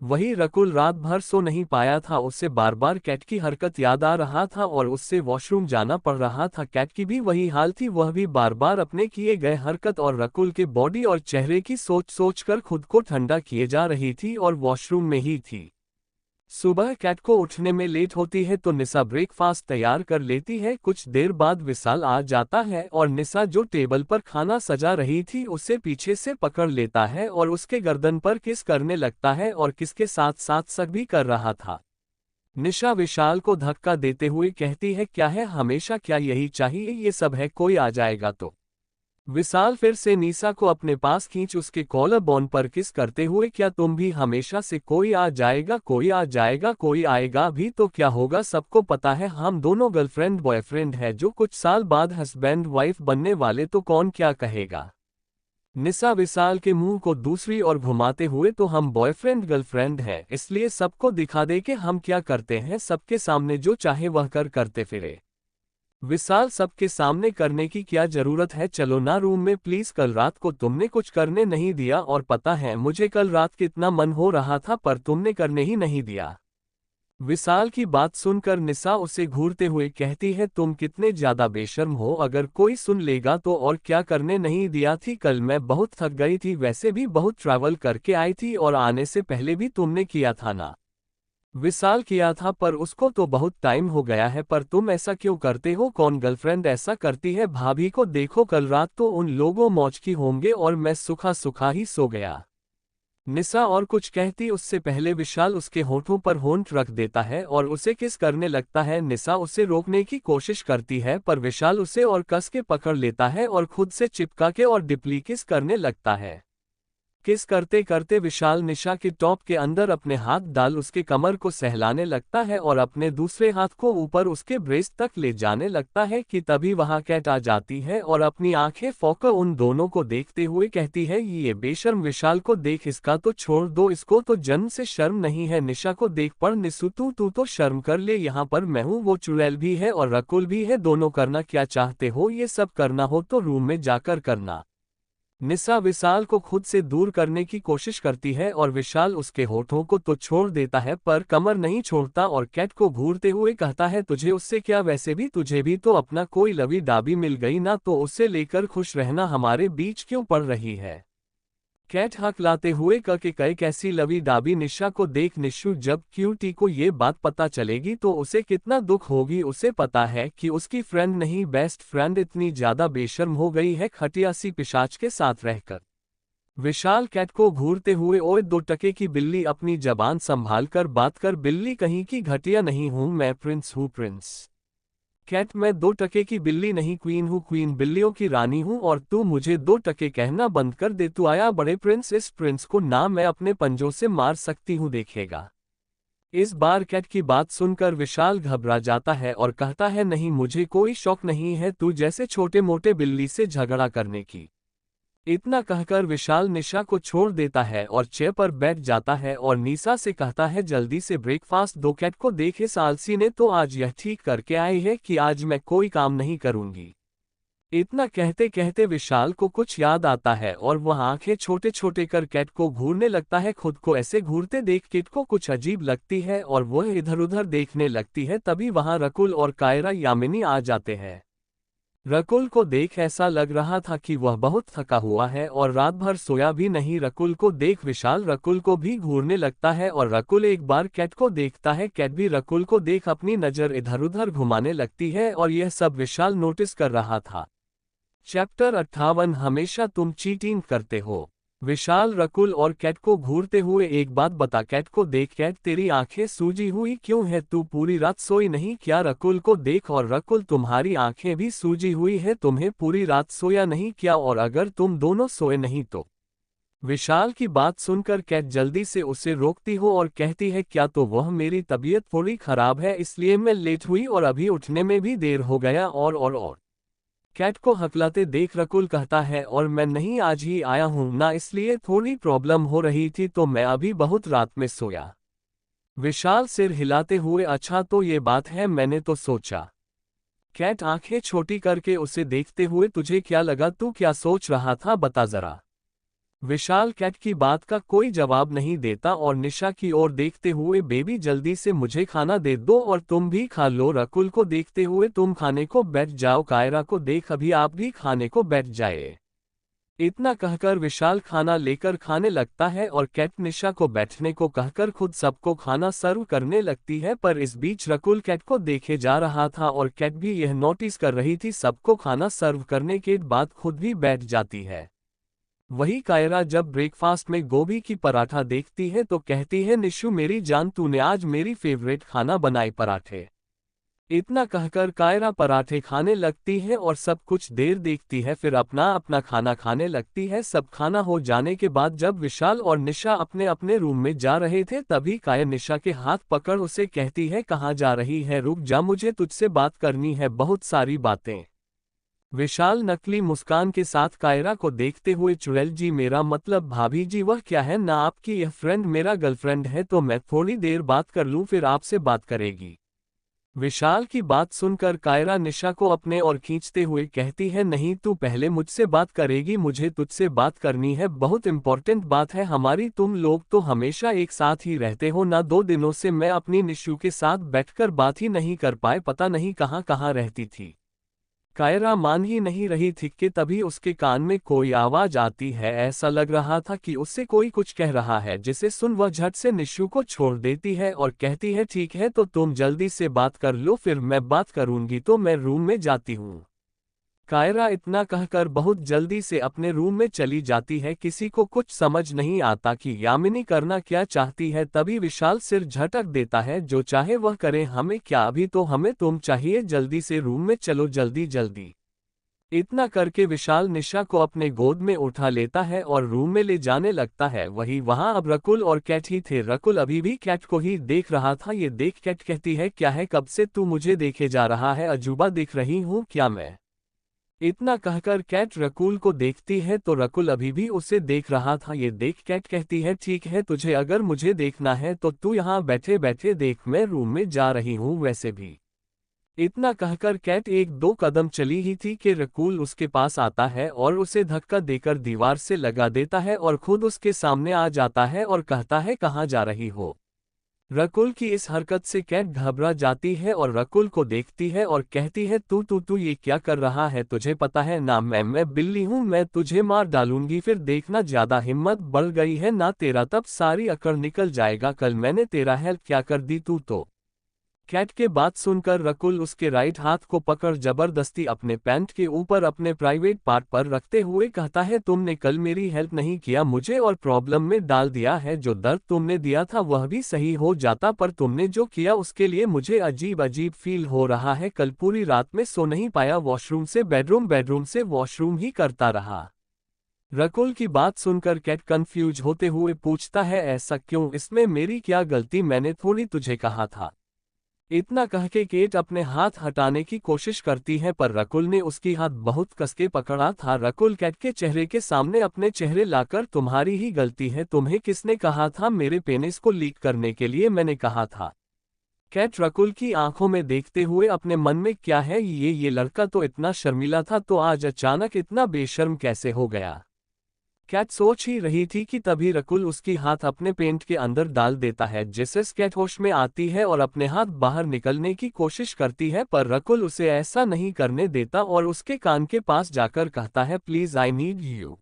वही रकुल रात भर सो नहीं पाया था, उसे बार बार कैट की हरकत याद आ रहा था और उससे वॉशरूम जाना पड़ रहा था। कैट की भी वही हाल थी, वह भी बार बार अपने किए गए हरकत और रकुल के बॉडी और चेहरे की सोच सोच कर खुद को ठंडा किए जा रही थी और वॉशरूम में ही थी। सुबह कैट को उठने में लेट होती है तो निशा ब्रेकफास्ट तैयार कर लेती है। कुछ देर बाद विशाल आ जाता है और निशा जो टेबल पर खाना सजा रही थी उसे पीछे से पकड़ लेता है और उसके गर्दन पर किस करने लगता है और किसके साथ साथ सक भी कर रहा था। निशा विशाल को धक्का देते हुए कहती है, क्या है हमेशा क्या यही चाहिए, ये सब है, कोई आ जाएगा तो। विशाल फिर से निशा को अपने पास खींच उसके कॉलर बोन पर किस करते हुए, क्या तुम भी हमेशा से कोई आ जाएगा, कोई आ जाएगा, कोई आएगा भी तो क्या होगा, सबको पता है हम दोनों गर्लफ्रेंड बॉयफ्रेंड है, जो कुछ साल बाद हस्बैंड वाइफ बनने वाले, तो कौन क्या कहेगा। निशा विशाल के मुंह को दूसरी ओर घुमाते हुए, तो हम बॉयफ्रेंड गर्लफ्रेंड हैं, इसलिए सबको दिखा दे कि हम क्या करते हैं, सबके सामने जो चाहे वह करते फिरे। विशाल, सबके सामने करने की क्या जरूरत है, चलो ना रूम में प्लीज, कल रात को तुमने कुछ करने नहीं दिया और पता है मुझे कल रात कितना मन हो रहा था पर तुमने करने ही नहीं दिया। विशाल की बात सुनकर निशा उसे घूरते हुए कहती है, तुम कितने ज्यादा बेशर्म हो, अगर कोई सुन लेगा तो, और क्या करने नहीं दिया थी, कल मैं बहुत थक गई थी, वैसे भी बहुत ट्रैवल करके आई थी और आने से पहले भी तुमने किया था ना। विशाल, किया था पर उसको तो बहुत टाइम हो गया है, पर तुम ऐसा क्यों करते हो, कौन गर्लफ्रेंड ऐसा करती है, भाभी को देखो, कल रात तो उन लोगों मौज की होंगे और मैं सुखा सुखा ही सो गया। निशा और कुछ कहती उससे पहले विशाल उसके होठों पर होंठ रख देता है और उसे किस करने लगता है। निशा उसे रोकने की कोशिश करती है पर विशाल उसे और कस के पकड़ लेता है और खुद से चिपका के और डिपली किस करने लगता है। किस करते करते विशाल निशा के टॉप के अंदर अपने हाथ डाल उसके कमर को सहलाने लगता है और अपने दूसरे हाथ को ऊपर उसके ब्रेस्ट तक ले जाने लगता है कि तभी वहां कैट आ जाती है और अपनी आंखें फोकर उन दोनों को देखते हुए कहती है, ये बेशर्म विशाल को देख, इसका तो छोड़ दो, इसको तो जन्म से शर्म नहीं है। निशा को देख पड़ निस्सू, तू तो शर्म कर ले, यहाँ पर मैं हूँ, वो चुड़ैल भी है और रकुल भी है, दोनों करना क्या चाहते हो, ये सब करना हो तो रूम में जाकर करना। निशा विशाल को खुद से दूर करने की कोशिश करती है और विशाल उसके होठों को तो छोड़ देता है पर कमर नहीं छोड़ता और कैट को घूरते हुए कहता है, तुझे उससे क्या, वैसे भी तुझे भी तो अपना कोई लवी डाबी मिल गई ना, तो उससे लेकर खुश रहना, हमारे बीच क्यों पड़ रही है। कैट हकलाते हुए कि कई कैसी लवी डाबी। निशा को देख निशु, जब क्यूटी को ये बात पता चलेगी तो उसे कितना दुख होगी। उसे पता है कि उसकी फ्रेंड नहीं बेस्ट फ्रेंड इतनी ज्यादा बेशर्म हो गई है खटिया सी पिशाच के साथ रहकर। विशाल कैट को घूरते हुए, ओए 2 टके की बिल्ली, अपनी जबान संभाल कर बात कर, बिल्ली कहीं की घटिया नहीं हूं मैं, प्रिंस हूं प्रिंस। कैट, मैं 2 टके की बिल्ली नहीं, क्वीन हूँ, क्वीन बिल्लियों की रानी हूँ और तू मुझे 2 टके कहना बंद कर दे। तू आया बड़े प्रिंस, इस प्रिंस को ना मैं अपने पंजों से मार सकती हूँ, देखेगा। इस बार कैट की बात सुनकर विशाल घबरा जाता है और कहता है, नहीं मुझे कोई शौक नहीं है तू जैसे छोटे मोटे बिल्ली से झगड़ा करने की। इतना कहकर विशाल निशा को छोड़ देता है और चेयर पर बैठ जाता है और निशा से कहता है, जल्दी से ब्रेकफास्ट दो। कैट को देखे, इस आलसी ने तो आज यह ठीक करके आई है कि आज मैं कोई काम नहीं करूंगी। इतना कहते कहते विशाल को कुछ याद आता है और वह आंखें छोटे छोटे कर कैट को घूरने लगता है। खुद को ऐसे घूरते देख कैट को कुछ अजीब लगती है और वह इधर उधर देखने लगती है। तभी वहां रकुल और कायरा यामिनी आ जाते हैं। रकुल को देख ऐसा लग रहा था कि वह बहुत थका हुआ है और रात भर सोया भी नहीं। रकुल को देख विशाल रकुल को भी घूरने लगता है और रकुल एक बार कैट को देखता है। कैट भी रकुल को देख अपनी नज़र इधर उधर घुमाने लगती है और यह सब विशाल नोटिस कर रहा था। चैप्टर 58, हमेशा तुम चीटिंग करते हो। विशाल रकुल और कैट को घूरते हुए, एक बात बता। कैट को देख, कैट तेरी आंखें सूजी हुई क्यों है, तू पूरी रात सोई नहीं क्या। रकुल को देख, और रकुल तुम्हारी आंखें भी सूजी हुई है, तुम्हें पूरी रात सोया नहीं क्या, और अगर तुम दोनों सोए नहीं तो। विशाल की बात सुनकर कैट जल्दी से उसे रोकती हो और कहती है, क्या तो वह मेरी तबीयत थोड़ी खराब है इसलिए मैं लेट हुई और अभी उठने में भी देर हो गया और। कैट को हकलाते देख रकुल कहता है, और मैं नहीं आज ही आया हूं ना, इसलिए थोड़ी प्रॉब्लम हो रही थी तो मैं अभी बहुत रात में सोया। विशाल सिर हिलाते हुए, अच्छा तो ये बात है, मैंने तो सोचा। कैट आंखें छोटी करके उसे देखते हुए, तुझे क्या लगा, तू क्या सोच रहा था, बता जरा। विशाल कैट की बात का कोई जवाब नहीं देता और निशा की ओर देखते हुए, बेबी जल्दी से मुझे खाना दे दो और तुम भी खा लो। रकुल को देखते हुए, तुम खाने को बैठ जाओ। कायरा को देख, अभी आप भी खाने को बैठ जाए। इतना कहकर विशाल खाना लेकर खाने लगता है और कैट निशा को बैठने को कहकर खुद सबको खाना सर्व करने लगती है। पर इस बीच रकुल कैट को देखे जा रहा था और कैट भी यह नोटिस कर रही थी। सबको खाना सर्व करने के बाद खुद भी बैठ जाती है। वही कायरा जब ब्रेकफास्ट में गोभी की पराठा देखती है तो कहती है, निशु मेरी जान, तूने आज मेरी फेवरेट खाना बनाए पराठे। इतना कहकर कायरा पराठे खाने लगती है और सब कुछ देर देखती है, फिर अपना अपना खाना खाने लगती है। सब खाना हो जाने के बाद जब विशाल और निशा अपने अपने रूम में जा रहे थे तभी काया निशा के हाथ पकड़ उसे कहती है, कहाँ जा रही है, रुक जा, मुझे तुझसे बात करनी है, बहुत सारी बातें। विशाल नकली मुस्कान के साथ कायरा को देखते हुए, चुड़ैल जी, मेरा मतलब भाभी जी, वह क्या है ना आपकी यह फ्रेंड मेरा गर्लफ्रेंड है, तो मैं थोड़ी देर बात कर लूं फिर आपसे बात करेगी। विशाल की बात सुनकर कायरा निशा को अपने और खींचते हुए कहती है, नहीं तू पहले मुझसे बात करेगी, मुझे तुझसे बात करनी है, बहुत इंपॉर्टेंट बात है हमारी। तुम लोग तो हमेशा एक साथ ही रहते हो ना, 2 दिनों से मैं अपनी निशु के साथ बैठकर बात ही नहीं कर पाए, पता नहीं कहाँ कहाँ रहती थी। कायरा मान ही नहीं रही थी कि तभी उसके कान में कोई आवाज आती है। ऐसा लग रहा था कि उससे कोई कुछ कह रहा है, जिसे सुन वह झट से निशु को छोड़ देती है और कहती है, ठीक है तो तुम जल्दी से बात कर लो, फिर मैं बात करूंगी, तो मैं रूम में जाती हूँ। कायरा इतना कहकर बहुत जल्दी से अपने रूम में चली जाती है। किसी को कुछ समझ नहीं आता कि यामिनी करना क्या चाहती है। तभी विशाल सिर झटक देता है, जो चाहे वह करे, हमें क्या, अभी तो हमें तुम चाहिए, जल्दी से रूम में चलो, जल्दी जल्दी। इतना करके विशाल निशा को अपने गोद में उठा लेता है और रूम में ले जाने लगता है। वही वहां अब रकुल और कैट ही थे। रकुल अभी भी कैट को ही देख रहा था। ये देख कैट कहती है, क्या है, कब से तू मुझे देखे जा रहा है, अजूबा दिख रही हूं क्या मैं? इतना कहकर कैट रकुल को देखती है तो रकुल अभी भी उसे देख रहा था। ये देख कैट कहती है, ठीक है, तुझे अगर मुझे देखना है तो तू यहाँ बैठे बैठे देख, मैं रूम में जा रही हूँ वैसे भी। इतना कहकर कैट एक दो कदम चली ही थी कि रकुल उसके पास आता है और उसे धक्का देकर दीवार से लगा देता है और खुद उसके सामने आ जाता है और कहता है, कहाँ जा रही हो? रकुल की इस हरकत से कैट घबरा जाती है और रकुल को देखती है और कहती है, तू तू तू ये क्या कर रहा है? तुझे पता है ना मैं बिल्ली हूँ, मैं तुझे मार डालूंगी, फिर देखना, ज्यादा हिम्मत बढ़ गई है ना तेरा, तब सारी अकड़ निकल जाएगा। कल मैंने तेरा हेल्प क्या कर दी तू तो। कैट के बात सुनकर रकुल उसके राइट हाथ को पकड़ जबरदस्ती अपने पैंट के ऊपर अपने प्राइवेट पार्ट पर रखते हुए कहता है, तुमने कल मेरी हेल्प नहीं किया मुझे और प्रॉब्लम में डाल दिया है। जो दर्द तुमने दिया था वह भी सही हो जाता, पर तुमने जो किया उसके लिए मुझे अजीब अजीब फील हो रहा है। कल पूरी रात में सो नहीं पाया, वॉशरूम से बेडरूम, बेडरूम से वॉशरूम ही करता रहा। रकुल की बात सुनकर कैट कंफ्यूज होते हुए पूछता है, ऐसा क्यों? इसमें मेरी क्या गलती? मैंने थोड़ी तुझे कहा था। इतना कह के केट अपने हाथ हटाने की कोशिश करती है पर रकुल ने उसकी हाथ बहुत कसके पकड़ा था। रकुल कैट के चेहरे के सामने अपने चेहरे लाकर, तुम्हारी ही गलती है, तुम्हें किसने कहा था मेरे पेनिस को लीक करने के लिए? मैंने कहा था। कैट रकुल की आंखों में देखते हुए अपने मन में, क्या है ये लड़का तो इतना शर्मीला था, तो आज अचानक इतना बेशर्म कैसे हो गया? कैट सोच ही रही थी कि तभी रकुल उसकी हाथ अपने पेंट के अंदर डाल देता है। जैसे कैट होश में आती है और अपने हाथ बाहर निकलने की कोशिश करती है पर रकुल उसे ऐसा नहीं करने देता और उसके कान के पास जाकर कहता है, please I need you.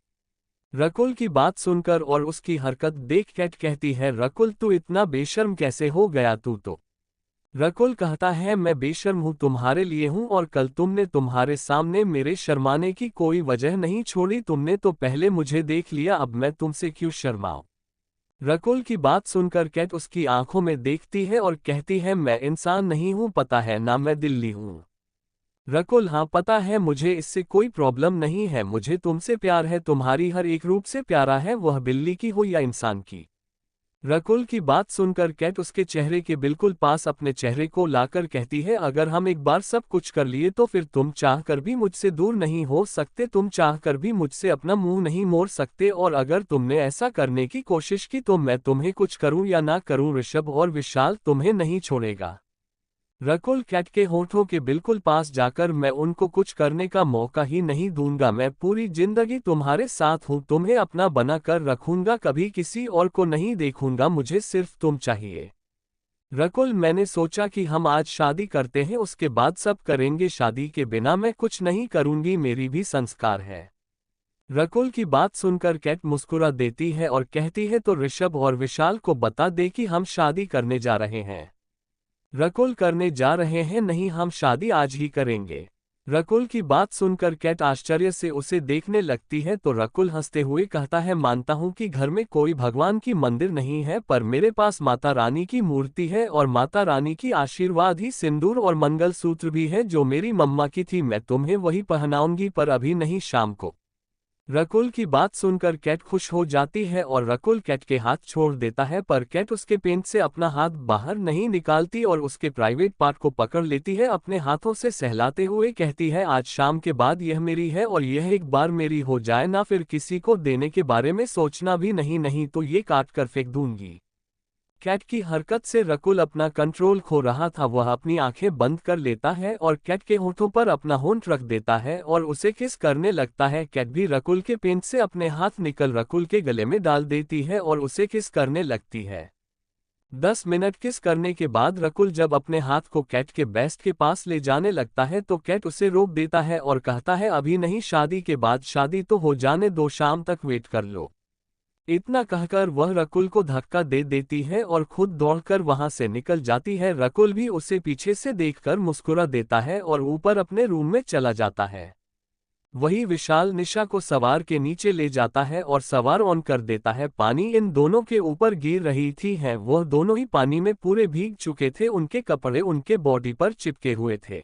Rakul की बात सुनकर और उसकी हरकत देख कैट कहती है, रकुल तू इतना बेशर्म कैसे हो गया तू तो? रकुल कहता है, मैं बेशर्म हूँ तुम्हारे लिए हूँ, और कल तुमने तुम्हारे सामने मेरे शर्माने की कोई वजह नहीं छोड़ी, तुमने तो पहले मुझे देख लिया, अब मैं तुमसे क्यों शर्माऊं? रकुल की बात सुनकर कैट उसकी आंखों में देखती है और कहती है, मैं इंसान नहीं हूँ, पता है ना, मैं दिल्ली हूँ। रकुल, हाँ पता है मुझे, इससे कोई प्रॉब्लम नहीं है, मुझे तुमसे प्यार है, तुम्हारी हर एक रूप से प्यारा है, वह बिल्ली की हो या इंसान की। रकुल की बात सुनकर कैट उसके चेहरे के बिल्कुल पास अपने चेहरे को लाकर कहती है, अगर हम एक बार सब कुछ कर लिए तो फिर तुम चाहकर भी मुझसे दूर नहीं हो सकते, तुम चाहकर भी मुझसे अपना मुंह नहीं मोड़ सकते, और अगर तुमने ऐसा करने की कोशिश की तो मैं तुम्हें कुछ करूं या ना करूं, ऋषभ और विशाल तुम्हें नहीं छोड़ेगा। रकुल कैट के होठों के बिल्कुल पास जाकर, मैं उनको कुछ करने का मौका ही नहीं दूंगा, मैं पूरी जिंदगी तुम्हारे साथ हूं, तुम्हें अपना बना कर रखूंगा, कभी किसी और को नहीं देखूंगा, मुझे सिर्फ तुम चाहिए। रकुल, मैंने सोचा कि हम आज शादी करते हैं, उसके बाद सब करेंगे, शादी के बिना मैं कुछ नहीं करूंगी, मेरी भी संस्कार है। रकुल की बात सुनकर कैट मुस्कुरा देती है और कहती है, तो ऋषभ और विशाल को बता दे कि हम शादी करने जा रहे हैं। रकुल, करने जा रहे हैं? नहीं, हम शादी आज ही करेंगे। रकुल की बात सुनकर कैट आश्चर्य से उसे देखने लगती है तो रकुल हंसते हुए कहता है, मानता हूं कि घर में कोई भगवान की मंदिर नहीं है, पर मेरे पास माता रानी की मूर्ति है, और माता रानी की आशीर्वाद ही सिंदूर और मंगलसूत्र भी है, जो मेरी मम्मा की थी, मैं तुम्हें वही पहनाऊंगी, पर अभी नहीं, शाम को। रकुल की बात सुनकर कैट खुश हो जाती है और रकुल कैट के हाथ छोड़ देता है, पर कैट उसके पेंट से अपना हाथ बाहर नहीं निकालती और उसके प्राइवेट पार्ट को पकड़ लेती है, अपने हाथों से सहलाते हुए कहती है, आज शाम के बाद यह मेरी है, और यह एक बार मेरी हो जाए ना, फिर किसी को देने के बारे में सोचना भी नहीं, नहीं तो ये काट कर फेंक दूंगी। कैट की हरकत से रकुल अपना कंट्रोल खो रहा था, वह अपनी आंखें बंद कर लेता है और कैट के होठों पर अपना होंठ रख देता है और उसे किस करने लगता है। कैट भी रकुल के पेंट से अपने हाथ निकल रकुल के गले में डाल देती है और उसे किस करने लगती है। 10 मिनट किस करने के बाद रकुल जब अपने हाथ को कैट के बेस्ट के पास ले जाने लगता है तो कैट उसे रोक देता है और कहता है, अभी नहीं, शादी के बाद, शादी तो हो जाने दो, शाम तक वेट कर लो। इतना कहकर वह रकुल को धक्का दे देती है और खुद दौड़कर वहां से निकल जाती है। रकुल भी उसे पीछे से देखकर मुस्कुरा देता है और ऊपर अपने रूम में चला जाता है। वही विशाल निशा को सवार के नीचे ले जाता है और सवार ऑन कर देता है। पानी इन दोनों के ऊपर गिर रही थी है, वह दोनों ही पानी में पूरे भीग चुके थे, उनके कपड़े उनके बॉडी पर चिपके हुए थे।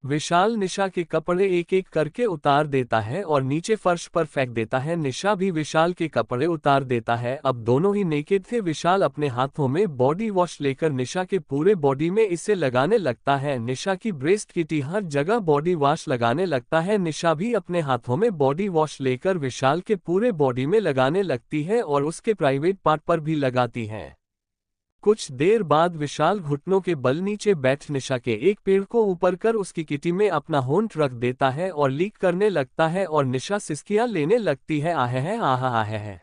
विशाल निशा के कपड़े एक एक करके उतार देता है और नीचे फर्श पर फेंक देता है। निशा भी विशाल के कपड़े उतार देता है। अब दोनों ही नेकेड थे। विशाल अपने हाथों में बॉडी वॉश लेकर निशा के पूरे बॉडी में इसे लगाने लगता है। निशा की ब्रेस्ट किटी हर जगह बॉडी वॉश लगाने लगता है। निशा भी अपने हाथों में बॉडी वॉश लेकर विशाल के पूरे बॉडी में लगाने लगती है और उसके प्राइवेट पार्ट पर भी लगाती है। कुछ देर बाद विशाल घुटनों के बल नीचे बैठ निशा के एक पेड़ को ऊपर कर उसकी किटी में अपना होंठ रख देता है और लीक करने लगता है और निशा सिसकियां लेने लगती है। आहे है आहा आहे है।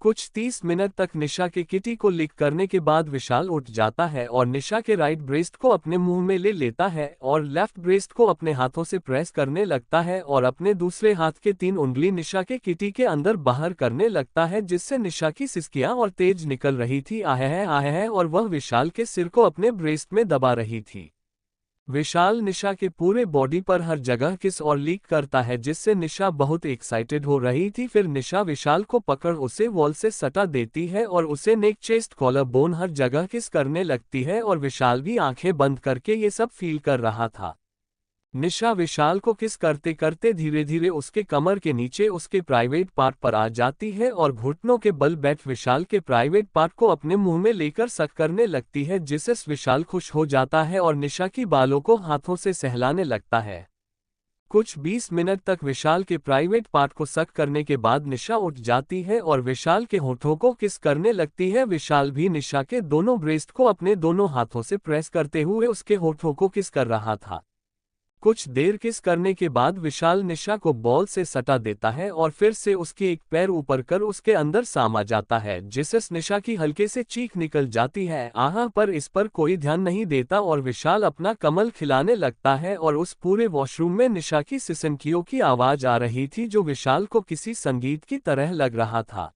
कुछ 30 मिनट तक निशा के किटी को लीक करने के बाद विशाल उठ जाता है और निशा के राइट ब्रेस्ट को अपने मुंह में ले लेता है और लेफ्ट ब्रेस्ट को अपने हाथों से प्रेस करने लगता है और अपने दूसरे हाथ के 3 उंगली निशा के किटी के अंदर बाहर करने लगता है, जिससे निशा की सिसकियां और तेज निकल रही थी। आहे है और वह विशाल के सिर को अपने ब्रेस्ट में दबा रही थी। विशाल निशा के पूरे बॉडी पर हर जगह किस और लीक करता है, जिससे निशा बहुत एक्साइटेड हो रही थी। फिर निशा विशाल को पकड़ उसे वॉल से सटा देती है और उसे नेक, चेस्ट, कॉलर बोन हर जगह किस करने लगती है और विशाल भी आंखें बंद करके ये सब फील कर रहा था। निशा विशाल को किस करते करते धीरे धीरे उसके कमर के नीचे उसके प्राइवेट पार्ट पर आ जाती है और घुटनों के बल बैठ विशाल के प्राइवेट पार्ट को अपने मुंह में लेकर सक करने लगती है, जिससे विशाल खुश हो जाता है और निशा की बालों को हाथों से सहलाने लगता है। कुछ 20 मिनट तक विशाल के प्राइवेट पार्ट को सक करने के बाद निशा उठ जाती है और विशाल के होठों को किस करने लगती है। विशाल भी निशा के दोनों ब्रेस्ट को अपने दोनों हाथों से प्रेस करते हुए उसके होठों को किस कर रहा था। कुछ देर किस करने के बाद विशाल निशा को बॉल से सटा देता है और फिर से उसकी एक पैर ऊपर कर उसके अंदर समा जाता है, जिससे निशा की हल्के से चीख निकल जाती है। आहा, पर इस पर कोई ध्यान नहीं देता और विशाल अपना कमल खिलाने लगता है और उस पूरे वॉशरूम में निशा की सिसकियों की आवाज आ रही थी, जो विशाल को किसी संगीत की तरह लग रहा था।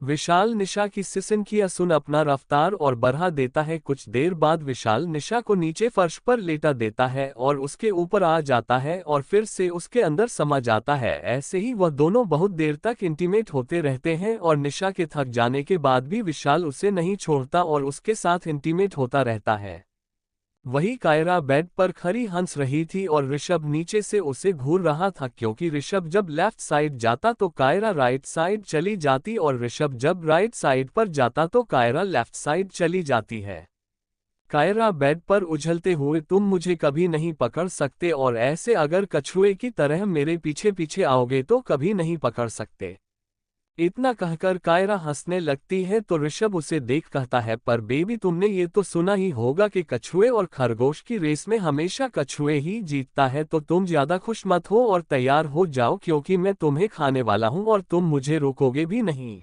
विशाल निशा की सिसकियां सुन अपना रफ्तार और बढ़ा देता है। कुछ देर बाद विशाल निशा को नीचे फर्श पर लेटा देता है और उसके ऊपर आ जाता है और फिर से उसके अंदर समा जाता है। ऐसे ही वह दोनों बहुत देर तक इंटीमेट होते रहते हैं और निशा के थक जाने के बाद भी विशाल उसे नहीं छोड़ता और उसके साथ इंटीमेट होता रहता है। वही कायरा बेड पर खड़ी हंस रही थी और ऋषभ नीचे से उसे घूर रहा था, क्योंकि ऋषभ जब लेफ्ट साइड जाता तो कायरा राइट साइड चली जाती और ऋषभ जब राइट साइड पर जाता तो कायरा लेफ्ट साइड चली जाती है। कायरा बेड पर उछलते हुए, तुम मुझे कभी नहीं पकड़ सकते और ऐसे अगर कछुए की तरह मेरे पीछे पीछे आओगे तो कभी नहीं पकड़ सकते। इतना कहकर कायरा हंसने लगती है तो ऋषभ उसे देख कहता है, पर बेबी तुमने ये तो सुना ही होगा कि कछुए और खरगोश की रेस में हमेशा कछुए ही जीतता है, तो तुम ज्यादा खुश मत हो और तैयार हो जाओ, क्योंकि मैं तुम्हें खाने वाला हूं और तुम मुझे रोकोगे भी नहीं।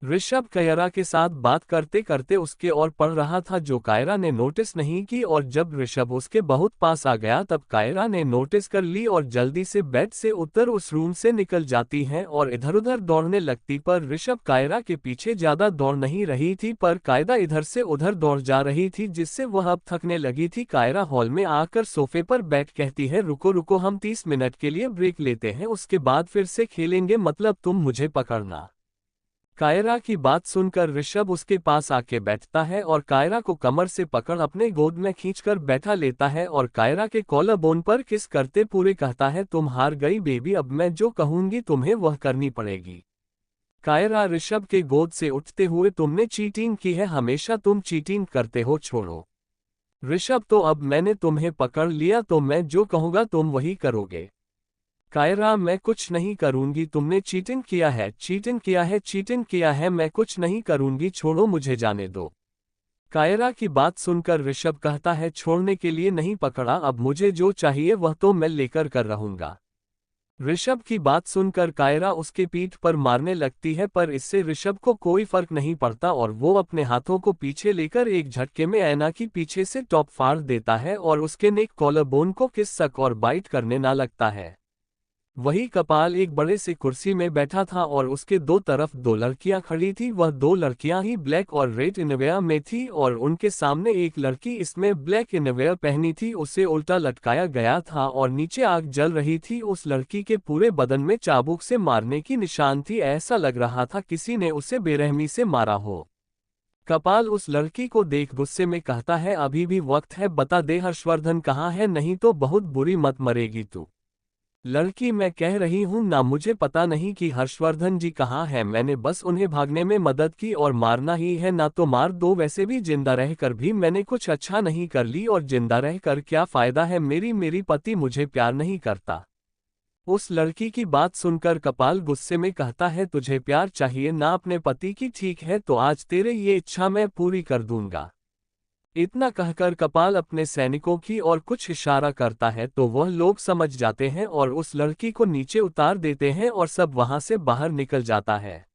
ऋषभ कायरा के साथ बात करते करते उसके ओर पढ़ रहा था, जो कायरा ने नोटिस नहीं की, और जब ऋषभ उसके बहुत पास आ गया तब कायरा ने नोटिस कर ली और जल्दी से बेड से उतर उस रूम से निकल जाती है और इधर उधर दौड़ने लगती। पर ऋषभ कायरा के पीछे ज्यादा दौड़ नहीं रही थी, पर कायदा इधर से उधर दौड़ जा रही थी, जिससे वह अब थकने लगी थी। कायरा हॉल में आकर सोफे पर बैठ कहती है, रुको रुको, हम 30 मिनट के लिए ब्रेक लेते हैं, उसके बाद फिर से खेलेंगे, मतलब तुम मुझे पकड़ना। कायरा की बात सुनकर ऋषभ उसके पास आके बैठता है और कायरा को कमर से पकड़ अपने गोद में खींचकर बैठा लेता है और कायरा के कॉलर बोन पर किस करते पूरे कहता है, तुम हार गई बेबी, अब मैं जो कहूंगी तुम्हें वह करनी पड़ेगी। कायरा ऋषभ के गोद से उठते हुए, तुमने चीटिंग की है, हमेशा तुम चीटिंग करते हो, छोड़ो। ऋषभ, तो अब मैंने तुम्हें पकड़ लिया तो मैं जो कहूंगा तुम वही करोगे। कायरा, मैं कुछ नहीं करूंगी, तुमने चीटिंग किया है, चीटिंग किया है, चीटिंग किया है, मैं कुछ नहीं करूंगी, छोड़ो, मुझे जाने दो। कायरा की बात सुनकर ऋषभ कहता है, छोड़ने के लिए नहीं पकड़ा, अब मुझे जो चाहिए वह तो मैं लेकर कर रहूंगा। ऋषभ की बात सुनकर कायरा उसके पीठ पर मारने लगती है, पर इससे ऋषभ को कोई फर्क नहीं पड़ता और वो अपने हाथों को पीछे लेकर एक झटके में ऐना की पीछे से टॉप फाड़ देता है और उसके नेक कॉलर बोन को किस सक और बाइट करने ना लगता है। वही कपाल एक बड़े से कुर्सी में बैठा था और उसके दो तरफ 2 लड़कियां खड़ी थी। वह 2 लड़कियां ही ब्लैक और रेड इनरवेयर में थी और उनके सामने एक लड़की इसमें ब्लैक इनरवेयर पहनी थी, उसे उल्टा लटकाया गया था और नीचे आग जल रही थी। उस लड़की के पूरे बदन में चाबुक से मारने की निशान थी, ऐसा लग रहा था किसी ने उसे बेरहमी से मारा हो। कपाल उस लड़की को देख गुस्से में कहता है, अभी भी वक्त है, बता दे हर्षवर्धन कहाँ है, नहीं तो बहुत बुरी मत मरेगी तू। लड़की, मैं कह रही हूं ना, मुझे पता नहीं कि हर्षवर्धन जी कहाँ है, मैंने बस उन्हें भागने में मदद की और मारना ही है ना तो मार दो, वैसे भी जिंदा रहकर भी मैंने कुछ अच्छा नहीं कर ली और जिंदा रहकर क्या फायदा है, मेरी पति मुझे प्यार नहीं करता। उस लड़की की बात सुनकर कपाल गुस्से में कहता है, तुझे प्यार चाहिए ना अपने पति की, ठीक है तो आज तेरे ये इच्छा मैं पूरी कर दूंगा। इतना कहकर कपाल अपने सैनिकों की ओर कुछ इशारा करता है तो वह लोग समझ जाते हैं और उस लड़की को नीचे उतार देते हैं और सब वहां से बाहर निकल जाता है।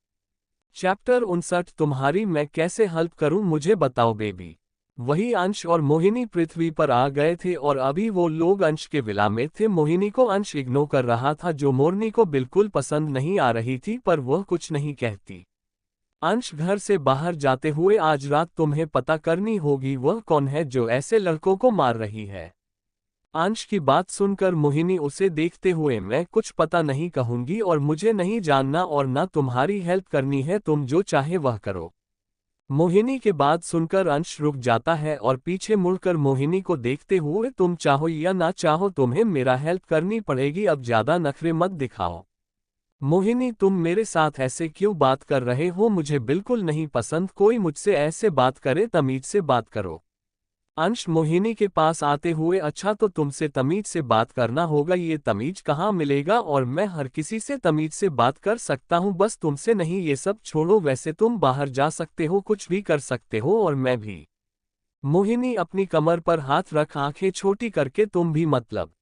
चैप्टर 59 तुम्हारी मैं कैसे हेल्प करूं, मुझे बताओ बेबी। वही अंश और मोहिनी पृथ्वी पर आ गए थे और अभी वो लोग अंश के विला में थे। मोहिनी को अंश इग्नोर कर रहा था जो मोरनी को बिल्कुल पसंद नहीं आ रही थी, पर वह कुछ नहीं कहती। अंश घर से बाहर जाते हुए, आज रात तुम्हें पता करनी होगी वह कौन है जो ऐसे लड़कों को मार रही है। अंश की बात सुनकर मोहिनी उसे देखते हुए, मैं कुछ पता नहीं कहूंगी और मुझे नहीं जानना और ना तुम्हारी हेल्प करनी है, तुम जो चाहे वह करो। मोहिनी के बात सुनकर अंश रुक जाता है और पीछे मुड़कर मोहिनी को देखते हुए, तुम चाहो या ना चाहो तुम्हें मेरा हेल्प करनी पड़ेगी, अब ज्यादा नखरे मत दिखाओ। मोहिनी, तुम मेरे साथ ऐसे क्यों बात कर रहे हो, मुझे बिल्कुल नहीं पसंद कोई मुझसे ऐसे बात करे, तमीज से बात करो। अंश मोहिनी के पास आते हुए, अच्छा तो तुमसे तमीज से बात करना होगा, ये तमीज कहाँ मिलेगा, और मैं हर किसी से तमीज से बात कर सकता हूँ, बस तुमसे नहीं। ये सब छोड़ो, वैसे तुम बाहर जा सकते हो, कुछ भी कर सकते हो और मैं भी। मोहिनी अपनी कमर पर हाथ रख आंखें छोटी करके, तुम भी मतलब।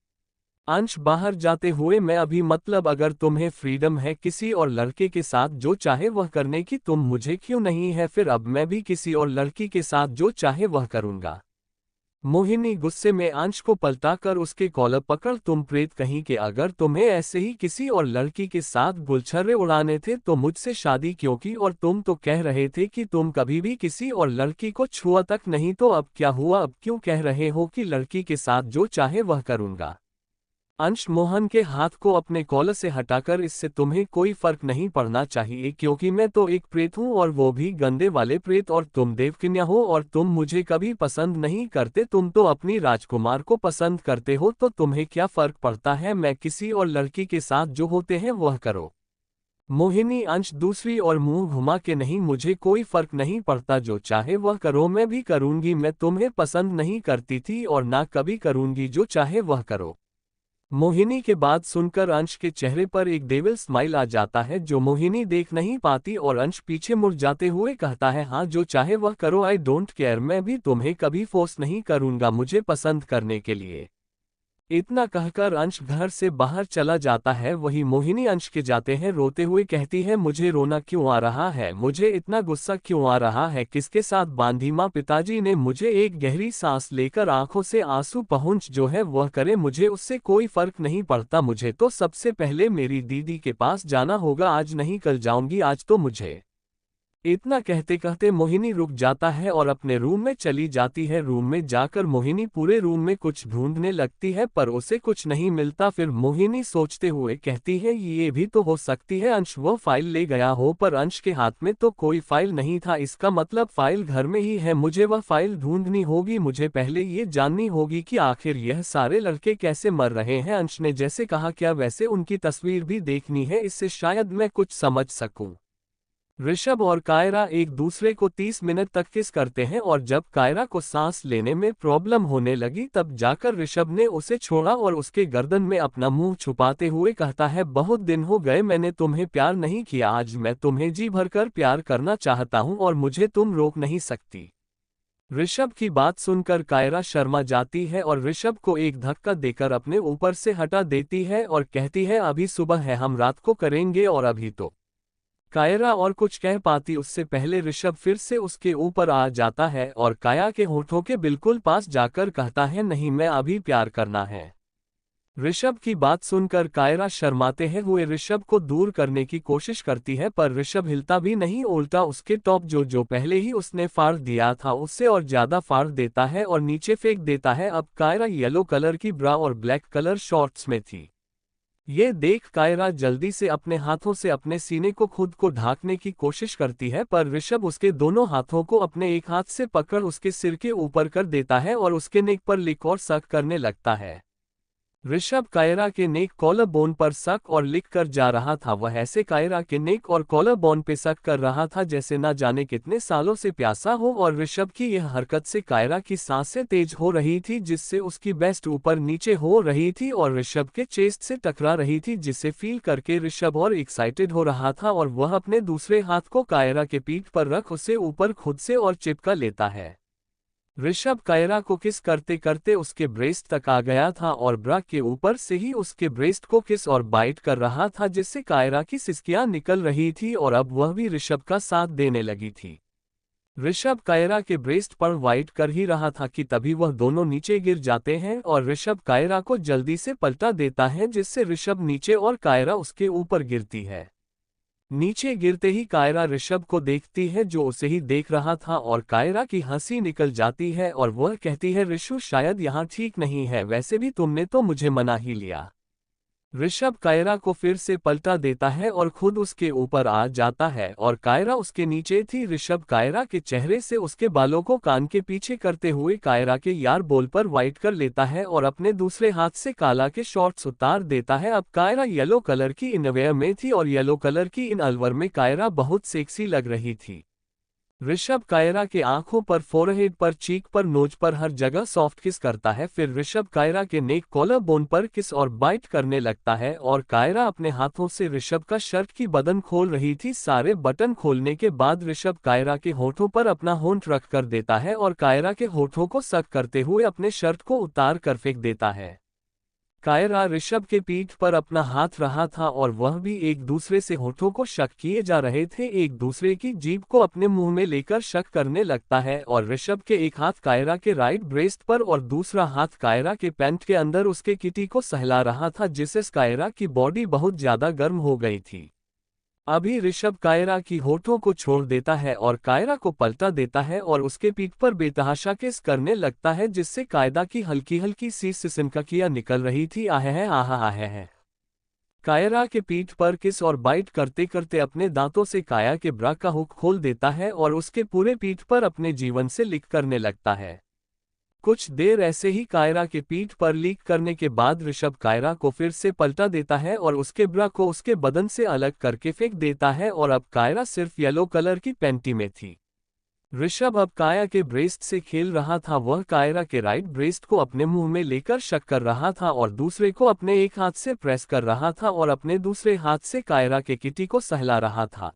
अंश बाहर जाते हुए, मैं अभी मतलब अगर तुम्हें फ्रीडम है किसी और लड़के के साथ जो चाहे वह करने की, तुम मुझे क्यों नहीं है, फिर अब मैं भी किसी और लड़की के साथ जो चाहे वह करूंगा। मोहिनी गुस्से में अंश को पलटाकर उसके कॉलर पकड़, तुम प्रेत कहीं के, अगर तुम्हें ऐसे ही किसी और लड़की के साथ गुलछर्रे उड़ाने थे तो मुझसे शादी क्यों की, और तुम तो कह रहे थे कि तुम कभी भी किसी और लड़की को छुआ तक नहीं, तो अब क्या हुआ, अब क्यों कह रहे हो कि लड़की के साथ जो चाहे वह करूंगा। अंश मोहन के हाथ को अपने कॉलर से हटाकर, इससे तुम्हें कोई फर्क नहीं पड़ना चाहिए क्योंकि मैं तो एक प्रेत हूँ और वो भी गंदे वाले प्रेत, और तुम देवकन्या हो और तुम मुझे कभी पसंद नहीं करते, तुम तो अपनी राजकुमार को पसंद करते हो, तो तुम्हें क्या फर्क पड़ता है, मैं किसी और लड़की के साथ जो होते हैं वह करो। मोहिनी, अंश दूसरी और मुंह घुमा के, नहीं मुझे कोई फर्क नहीं पड़ता, जो चाहे वह करो, मैं भी करूंगी, मैं तुम्हें पसंद नहीं करती थी और ना कभी करूंगी, जो चाहे वह करो। मोहिनी के बात सुनकर अंश के चेहरे पर एक डेविल स्माइल आ जाता है जो मोहिनी देख नहीं पाती और अंश पीछे मुड़ जाते हुए कहता है, हाँ जो चाहे वह करो, आई डोंट केयर, मैं भी तुम्हें कभी फोर्स नहीं करूंगा मुझे पसंद करने के लिए। इतना कहकर अंश घर से बाहर चला जाता है। वही मोहिनी अंश के जाते हैं रोते हुए कहती है, मुझे रोना क्यों आ रहा है, मुझे इतना गुस्सा क्यों आ रहा है, किसके साथ बांधी माँ, पिताजी ने मुझे। एक गहरी सांस लेकर आंखों से आंसू पहुंच जो है वह करे, मुझे उससे कोई फर्क नहीं पड़ता, मुझे तो सबसे पहले मेरी दीदी के पास जाना होगा, आज नहीं कल जाऊंगी, आज तो मुझे। इतना कहते कहते मोहिनी रुक जाता है और अपने रूम में चली जाती है। रूम में जाकर मोहिनी पूरे रूम में कुछ ढूंढने लगती है पर उसे कुछ नहीं मिलता। फिर मोहिनी सोचते हुए कहती है, ये भी तो हो सकती है अंश वो फाइल ले गया हो, पर अंश के हाथ में तो कोई फाइल नहीं था, इसका मतलब फाइल घर में ही है, मुझे वह फाइल ढूंढनी होगी, मुझे पहले ये जाननी होगी कि आखिर यह सारे लड़के कैसे मर रहे हैं। अंश ने जैसे कहा क्या वैसे उनकी तस्वीर भी देखनी है, इससे शायद मैं कुछ समझ सकूं। ऋषभ और कायरा एक दूसरे को 30 मिनट तक किस करते हैं और जब कायरा को सांस लेने में प्रॉब्लम होने लगी तब जाकर ऋषभ ने उसे छोड़ा और उसके गर्दन में अपना मुंह छुपाते हुए कहता है, बहुत दिन हो गए मैंने तुम्हें प्यार नहीं किया, आज मैं तुम्हें जी भरकर प्यार करना चाहता हूं और मुझे तुम रोक नहीं सकती। ऋषभ की बात सुनकर कायरा शर्मा जाती है और ऋषभ को एक धक्का देकर अपने ऊपर से हटा देती है और कहती है, अभी सुबह है, हम रात को करेंगे, और अभी तो। कायरा और कुछ कह पाती उससे पहले ऋषभ फिर से उसके ऊपर आ जाता है और काया के होठों के बिल्कुल पास जाकर कहता है, नहीं मैं अभी प्यार करना है। ऋषभ की बात सुनकर कायरा शर्माते हुए ऋषभ को दूर करने की कोशिश करती है पर ऋषभ हिलता भी नहीं, उल्टा उसके टॉप जो पहले ही उसने फाड़ दिया था उससे और ज्यादा फाड़ देता है और नीचे फेंक देता है। अब कायरा येलो कलर की ब्रा और ब्लैक कलर शॉर्ट्स में थी। ये देख कायरा जल्दी से अपने हाथों से अपने सीने को खुद को ढांकने की कोशिश करती है, पर ऋषभ उसके दोनों हाथों को अपने एक हाथ से पकड़ उसके सिर के ऊपर कर देता है और उसके नेक पर लिक और सक करने लगता है। ऋषभ कायरा के नेक कॉलर बोन पर सक और लिक कर जा रहा था। वह ऐसे कायरा के नेक और कॉलर बोन पे सक कर रहा था जैसे ना जाने कितने सालों से प्यासा हो, और ऋषभ की यह हरकत से कायरा की सांसें तेज हो रही थी, जिससे उसकी बेस्ट ऊपर नीचे हो रही थी और ऋषभ के चेस्ट से टकरा रही थी, जिसे फील करके ऋषभ और एक्साइटेड हो रहा था और वह अपने दूसरे हाथ को कायरा के पीठ पर रख उसे ऊपर खुद से और चिपका लेता है। ऋषभ कायरा को किस करते करते उसके ब्रेस्ट तक आ गया था और ब्रा के ऊपर से ही उसके ब्रेस्ट को किस और बाइट कर रहा था, जिससे कायरा की सिसकियां निकल रही थी और अब वह भी ऋषभ का साथ देने लगी थी। ऋषभ कायरा के ब्रेस्ट पर वाइट कर ही रहा था कि तभी वह दोनों नीचे गिर जाते हैं और ऋषभ कायरा को जल्दी से पलटा देता है, जिससे ऋषभ नीचे और कायरा उसके ऊपर गिरती है। नीचे गिरते ही कायरा ऋषभ को देखती है जो उसे ही देख रहा था और कायरा की हंसी निकल जाती है और वह कहती है, ऋषु शायद यहाँ ठीक नहीं है, वैसे भी तुमने तो मुझे मना ही लिया। ऋषभ कायरा को फिर से पलटा देता है और खुद उसके ऊपर आ जाता है और कायरा उसके नीचे थी। ऋषभ कायरा के चेहरे से उसके बालों को कान के पीछे करते हुए कायरा के यार बोल पर वाइट कर लेता है और अपने दूसरे हाथ से काला के शॉर्ट्स उतार देता है। अब कायरा येलो कलर की इनवेयर में थी और येलो कलर की इन अलवर में कायरा बहुत सेक्सी लग रही थी। ऋषभ कायरा के आंखों पर, फोरहेड पर, चीक पर, नोज पर हर जगह सॉफ्ट किस करता है। फिर ऋषभ कायरा के नेक कॉलर बोन पर किस और बाइट करने लगता है और कायरा अपने हाथों से ऋषभ का शर्ट की बटन खोल रही थी। सारे बटन खोलने के बाद ऋषभ कायरा के होठों पर अपना होंठ रख कर देता है और कायरा के होठों को सक करते हुए अपने शर्ट को उतार कर फेंक देता है। कायरा ऋषभ के पीठ पर अपना हाथ रहा था और वह भी एक दूसरे से होठों को शक किए जा रहे थे। एक दूसरे की जीभ को अपने मुंह में लेकर शक करने लगता है और ऋषभ के एक हाथ कायरा के राइट ब्रेस्ट पर और दूसरा हाथ कायरा के पैंट के अंदर उसके किटी को सहला रहा था, जिससे कायरा की बॉडी बहुत ज्यादा गर्म हो गई थी। अभी ऋषभ कायरा की होठों को छोड़ देता है और कायरा को पलटा देता है और उसके पीठ पर बेतहाशा किस करने लगता है, जिससे कायदा की हल्की हल्की सी सिसनकियां निकल रही थी। आहे है आहा आहे है। कायरा के पीठ पर किस और बाइट करते करते अपने दांतों से काया के ब्रा का हुक खोल देता है और उसके पूरे पीठ पर अपने जीवन से लिक करने लगता है। कुछ देर ऐसे ही कायरा के पीठ पर लीक करने के बाद ऋषभ कायरा को फिर से पलटा देता है और उसके ब्रा को उसके बदन से अलग करके फेंक देता है और अब कायरा सिर्फ येलो कलर की पैंटी में थी। ऋषभ अब काया के ब्रेस्ट से खेल रहा था। वह कायरा के राइट ब्रेस्ट को अपने मुंह में लेकर शक कर रहा था और दूसरे को अपने एक हाथ से प्रेस कर रहा था और अपने दूसरे हाथ से कायरा के किटी को सहला रहा था।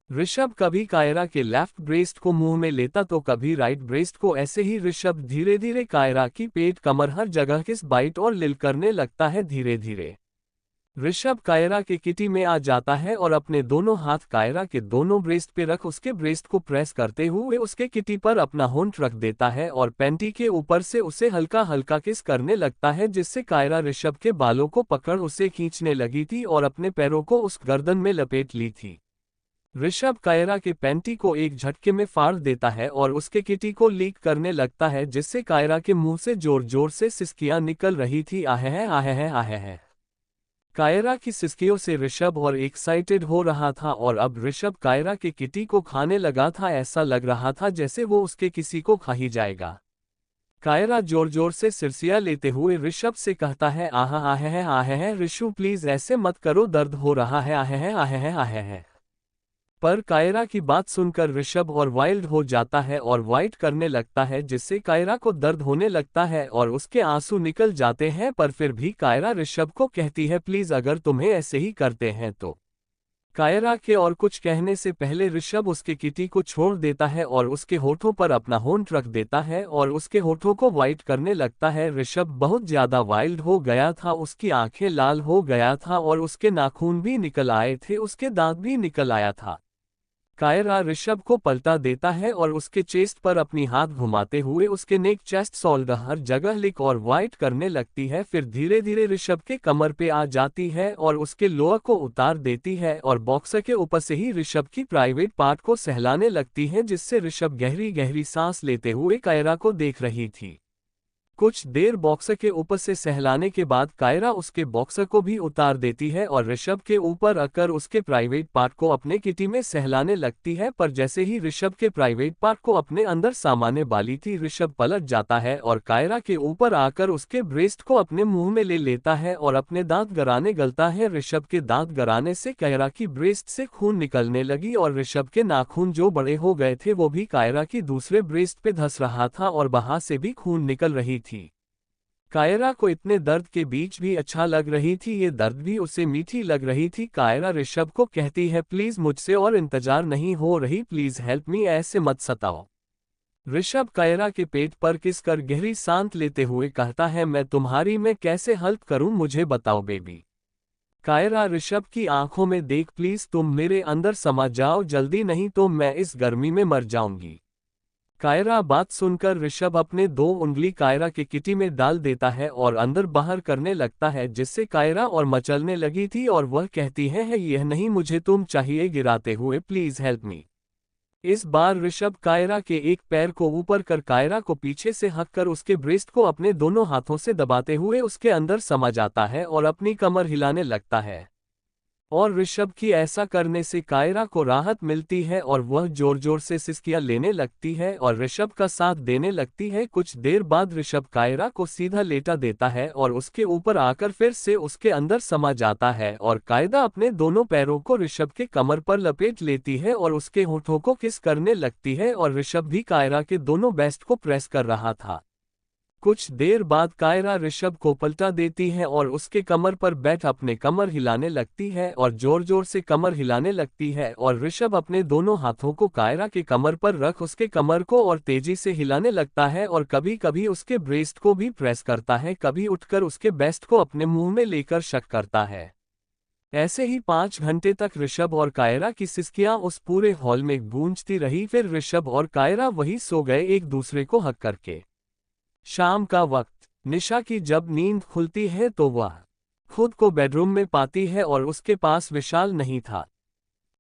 ऋषभ कभी कायरा के लेफ्ट ब्रेस्ट को मुंह में लेता तो कभी राइट ब्रेस्ट को। ऐसे ही ऋषभ धीरे धीरे कायरा की पेट, कमर, हर जगह किस बाइट और लिल करने लगता है। धीरे धीरे ऋषभ कायरा के किटी में आ जाता है और अपने दोनों हाथ कायरा के दोनों ब्रेस्ट पे रख उसके ब्रेस्ट को प्रेस करते हुए उसके किटी पर अपना होंठ रख देता है और पैंटी के ऊपर से उसे हल्का हल्का किस करने लगता है, जिससे कायरा ऋषभ के बालों को पकड़ उसे खींचने लगी थी और अपने पैरों को उस गर्दन में लपेट ली थी। ऋषभ कायरा के पैंटी को एक झटके में फाड़ देता है और उसके किटी को लीक करने लगता है, जिससे कायरा के मुंह से जोर जोर से सिसकियां निकल रही थी। आहे है आहे है आहे है। कायरा की सिसकियों से ऋषभ और एक्साइटेड हो रहा था और अब ऋषभ कायरा के किटी को खाने लगा था। ऐसा लग रहा था जैसे वो उसके किसी को खा ही जाएगा। कायरा जोर जोर से सिरसिया लेते हुए ऋषभ से कहता है, आहा आहे है ऋषु प्लीज ऐसे मत करो, दर्द हो रहा है। आहे है आहे है आहे है। पर कायरा की बात सुनकर ऋषभ और वाइल्ड हो जाता है और वाइट करने लगता है, जिससे कायरा को दर्द होने लगता है और उसके आंसू निकल जाते हैं। पर फिर भी कायरा ऋषभ को कहती है, प्लीज अगर तुम्हें ऐसे ही करते हैं तो। कायरा के और कुछ कहने से पहले ऋषभ उसके किटी को छोड़ देता है और उसके होठों पर अपना होंठ रख देता है और उसके होठों को वाइट करने लगता है। ऋषभ बहुत ज्यादा वाइल्ड हो गया था, उसकी आंखें लाल हो गया था और उसके नाखून भी निकल आए थे, उसके दांत भी निकल आया था। कायरा ऋषभ को पलटा देता है और उसके चेस्ट पर अपनी हाथ घुमाते हुए उसके नेक, चेस्ट, शोल्डर हर जगह लिक और वाइट करने लगती है। फिर धीरे धीरे ऋषभ के कमर पे आ जाती है और उसके लोअर को उतार देती है और बॉक्सर के ऊपर से ही ऋषभ की प्राइवेट पार्ट को सहलाने लगती है, जिससे ऋषभ गहरी गहरी सांस लेते हुए कायरा को देख रही थी। कुछ देर बॉक्सर के ऊपर से सहलाने के बाद कायरा उसके बॉक्सर को भी उतार देती है और ऋषभ के ऊपर आकर उसके प्राइवेट पार्ट को अपने किटी में सहलाने लगती है। पर जैसे ही ऋषभ के प्राइवेट पार्ट को अपने अंदर सामाने वाली थी, ऋषभ पलट जाता है और कायरा के ऊपर आकर उसके ब्रेस्ट को अपने मुंह में ले लेता है और अपने दांत गराने गलता है। ऋषभ के दांत गराने से कायरा की ब्रेस्ट से खून निकलने लगी और ऋषभ के नाखून जो बड़े हो गए थे वो भी कायरा की दूसरे ब्रेस्ट पे धंस रहा था और वहां से भी खून निकल रही थी। कायरा को इतने दर्द के बीच भी अच्छा लग रही थी, ये दर्द भी उसे मीठी लग रही थी। कायरा ऋषभ को कहती है, प्लीज मुझसे और इंतजार नहीं हो रही, प्लीज हेल्प मी, ऐसे मत सताओ। ऋषभ कायरा के पेट पर किस कर गहरी सांस लेते हुए कहता है, मैं तुम्हारी मैं कैसे हेल्प करूं, मुझे बताओ बेबी। कायरा ऋषभ की आंखों में देख, प्लीज तुम मेरे अंदर समा जाओ जल्दी, नहीं तो मैं इस गर्मी में मर जाऊंगी। कायरा बात सुनकर ऋषभ अपने 2 उंगली कायरा के किटी में डाल देता है और अंदर बाहर करने लगता है, जिससे कायरा और मचलने लगी थी और वह कहती है यह नहीं मुझे तुम चाहिए, गिराते हुए, प्लीज हेल्प मी। इस बार ऋषभ कायरा के एक पैर को ऊपर कर कायरा को पीछे से हक कर उसके ब्रेस्ट को अपने दोनों हाथों से दबाते हुए उसके अंदर समा जाता है और अपनी कमर हिलाने लगता है। और ऋषभ की ऐसा करने से कायरा को राहत मिलती है और वह जोर जोर से सिसकियां लेने लगती है और ऋषभ का साथ देने लगती है। कुछ देर बाद ऋषभ कायरा को सीधा लेटा देता है और उसके ऊपर आकर फिर से उसके अंदर समा जाता है और कायदा अपने दोनों पैरों को ऋषभ के कमर पर लपेट लेती है और उसके होठों को किस करने लगती है और ऋषभ भी कायरा के दोनों बेस्ट को प्रेस कर रहा था। कुछ देर बाद कायरा ऋषभ को पलटा देती है और उसके कमर पर बैठ अपने कमर हिलाने लगती है और जोर जोर से कमर हिलाने लगती है और ऋषभ अपने दोनों हाथों को कायरा के कमर पर रख उसके कमर को और तेजी से हिलाने लगता है और कभी कभी उसके ब्रेस्ट को भी प्रेस करता है, कभी उठकर उसके बेस्ट को अपने मुंह में लेकर शक करता है। ऐसे ही 5 घंटे तक ऋषभ और कायरा की सिसकियां उस पूरे हॉल में गूंजती रही। फिर ऋषभ और कायरा वहीं सो गए एक दूसरे को हक करके। शाम का वक्त, निशा की जब नींद खुलती है तो वह खुद को बेडरूम में पाती है और उसके पास विशाल नहीं था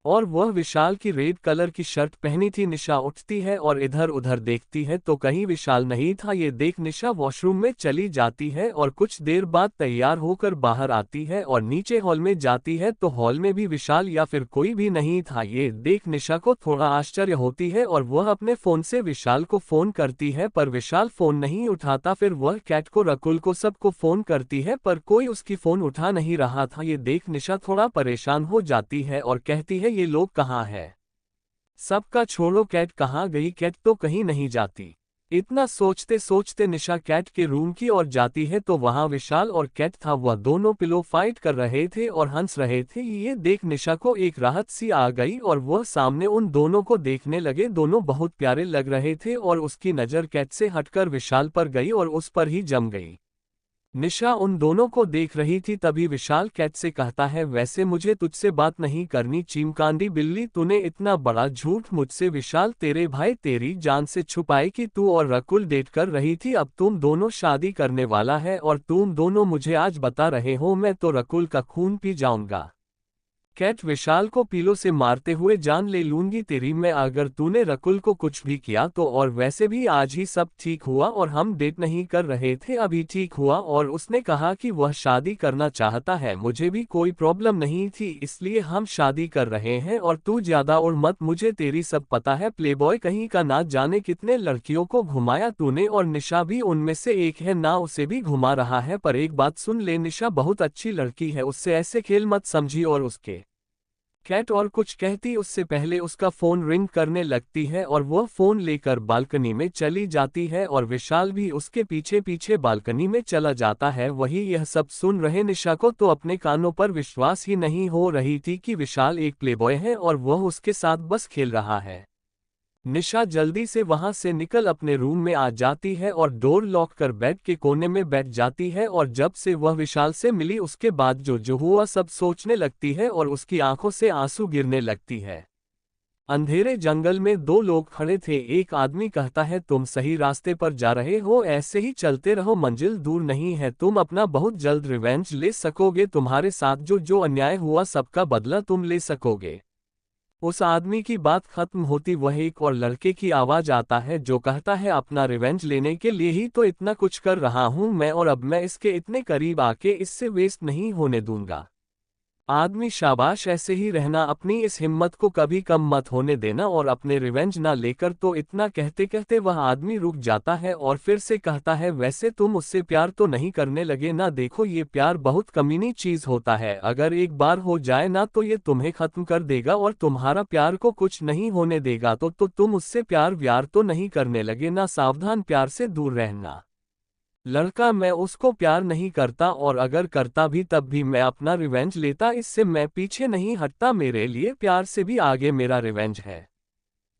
और वह विशाल की रेड कलर की शर्ट पहनी थी। निशा उठती है और इधर उधर देखती है तो कहीं विशाल नहीं था। ये देख निशा वॉशरूम में चली जाती है और कुछ देर बाद तैयार होकर बाहर आती है और नीचे हॉल में जाती है तो हॉल में भी विशाल या फिर कोई भी नहीं था। ये देख निशा को थोड़ा आश्चर्य होती है और वह अपने फोन से विशाल को फोन करती है पर विशाल फोन नहीं उठाता। फिर वह कैट को, रकुल को, सबको फोन करती है पर कोई उसकी फोन उठा नहीं रहा था। ये देख निशा थोड़ा परेशान हो जाती है और कहती है, ये लोग कहाँ हैं? सबका छोड़ो, कैट कहाँ गई? कैट तो कहीं नहीं जाती। इतना सोचते सोचते निशा कैट के रूम की ओर जाती है तो वहां विशाल और कैट था। वह दोनों पिलो फाइट कर रहे थे और हंस रहे थे। ये देख निशा को एक राहत सी आ गई और वह सामने उन दोनों को देखने लगे। दोनों बहुत प्यारे लग रहे थे और उसकी नज़र कैट से हटकर विशाल पर गई और उस पर ही जम गई। निशा उन दोनों को देख रही थी तभी विशाल कैट से कहता है, वैसे मुझे तुझसे बात नहीं करनी चिमकांडी बिल्ली, तूने इतना बड़ा झूठ मुझसे विशाल तेरे भाई तेरी जान से छुपाए कि तू और रकुल डेट कर रही थी। अब तुम दोनों शादी करने वाला है और तुम दोनों मुझे आज बता रहे हो मैं तो रकुल का खून पी जाऊंगा। कैट विशाल को पीलो से मारते हुए, जान ले लूंगी तेरी मैं अगर तूने रकुल को कुछ भी किया तो। और वैसे भी आज ही सब ठीक हुआ और हम डेट नहीं कर रहे थे, अभी ठीक हुआ और उसने कहा कि वह शादी करना चाहता है। मुझे भी कोई प्रॉब्लम नहीं थी इसलिए हम शादी कर रहे हैं और तू ज्यादा और मत, मुझे तेरी सब पता है। प्लेबॉय कहीं का, ना जाने कितने लड़कियों को घुमाया तूने और निशा भी उनमें से एक है, ना उसे भी घुमा रहा है। पर एक बात सुन ले, निशा बहुत अच्छी लड़की है, उससे ऐसे खेल मत समझी। और उसके कैट और कुछ कहती उससे पहले उसका फोन रिंग करने लगती है और वह फोन लेकर बालकनी में चली जाती है और विशाल भी उसके पीछे पीछे बालकनी में चला जाता है। वही यह सब सुन रहे निशा को तो अपने कानों पर विश्वास ही नहीं हो रही थी कि विशाल एक प्लेबॉय है और वह उसके साथ बस खेल रहा है। निशा जल्दी से वहां से निकल अपने रूम में आ जाती है और डोर लॉक कर बेड के कोने में बैठ जाती है और जब से वह विशाल से मिली उसके बाद जो हुआ सब सोचने लगती है और उसकी आंखों से आंसू गिरने लगती है। अंधेरे जंगल में 2 लोग खड़े थे। एक आदमी कहता है, तुम सही रास्ते पर जा रहे हो, ऐसे ही चलते रहो, मंजिल दूर नहीं है, तुम अपना बहुत जल्द रिवेंज ले सकोगे, तुम्हारे साथ जो अन्याय हुआ सबका बदला तुम ले सकोगे। उस आदमी की बात खत्म होती वह एक और लड़के की आवाज आता है जो कहता है अपना रिवेंज लेने के लिए ही तो इतना कुछ कर रहा हूं मैं, और अब मैं इसके इतने करीब आके इससे वेस्ट नहीं होने दूंगा। आदमी शाबाश, ऐसे ही रहना, अपनी इस हिम्मत को कभी कम मत होने देना और अपने रिवेंज ना लेकर। तो इतना कहते कहते वह आदमी रुक जाता है और फिर से कहता है वैसे तुम उससे प्यार तो नहीं करने लगे ना? देखो ये प्यार बहुत कमीनी चीज होता है, अगर एक बार हो जाए ना तो ये तुम्हें खत्म कर देगा और तुम्हारा प्यार को कुछ नहीं होने देगा। तो तुम उससे प्यार व्यार तो नहीं करने लगे ना? सावधान, प्यार से दूर रहना। लड़का, मैं उसको प्यार नहीं करता, और अगर करता भी तब भी मैं अपना रिवेंज लेता, इससे मैं पीछे नहीं हटता, मेरे लिए प्यार से भी आगे मेरा रिवेंज है।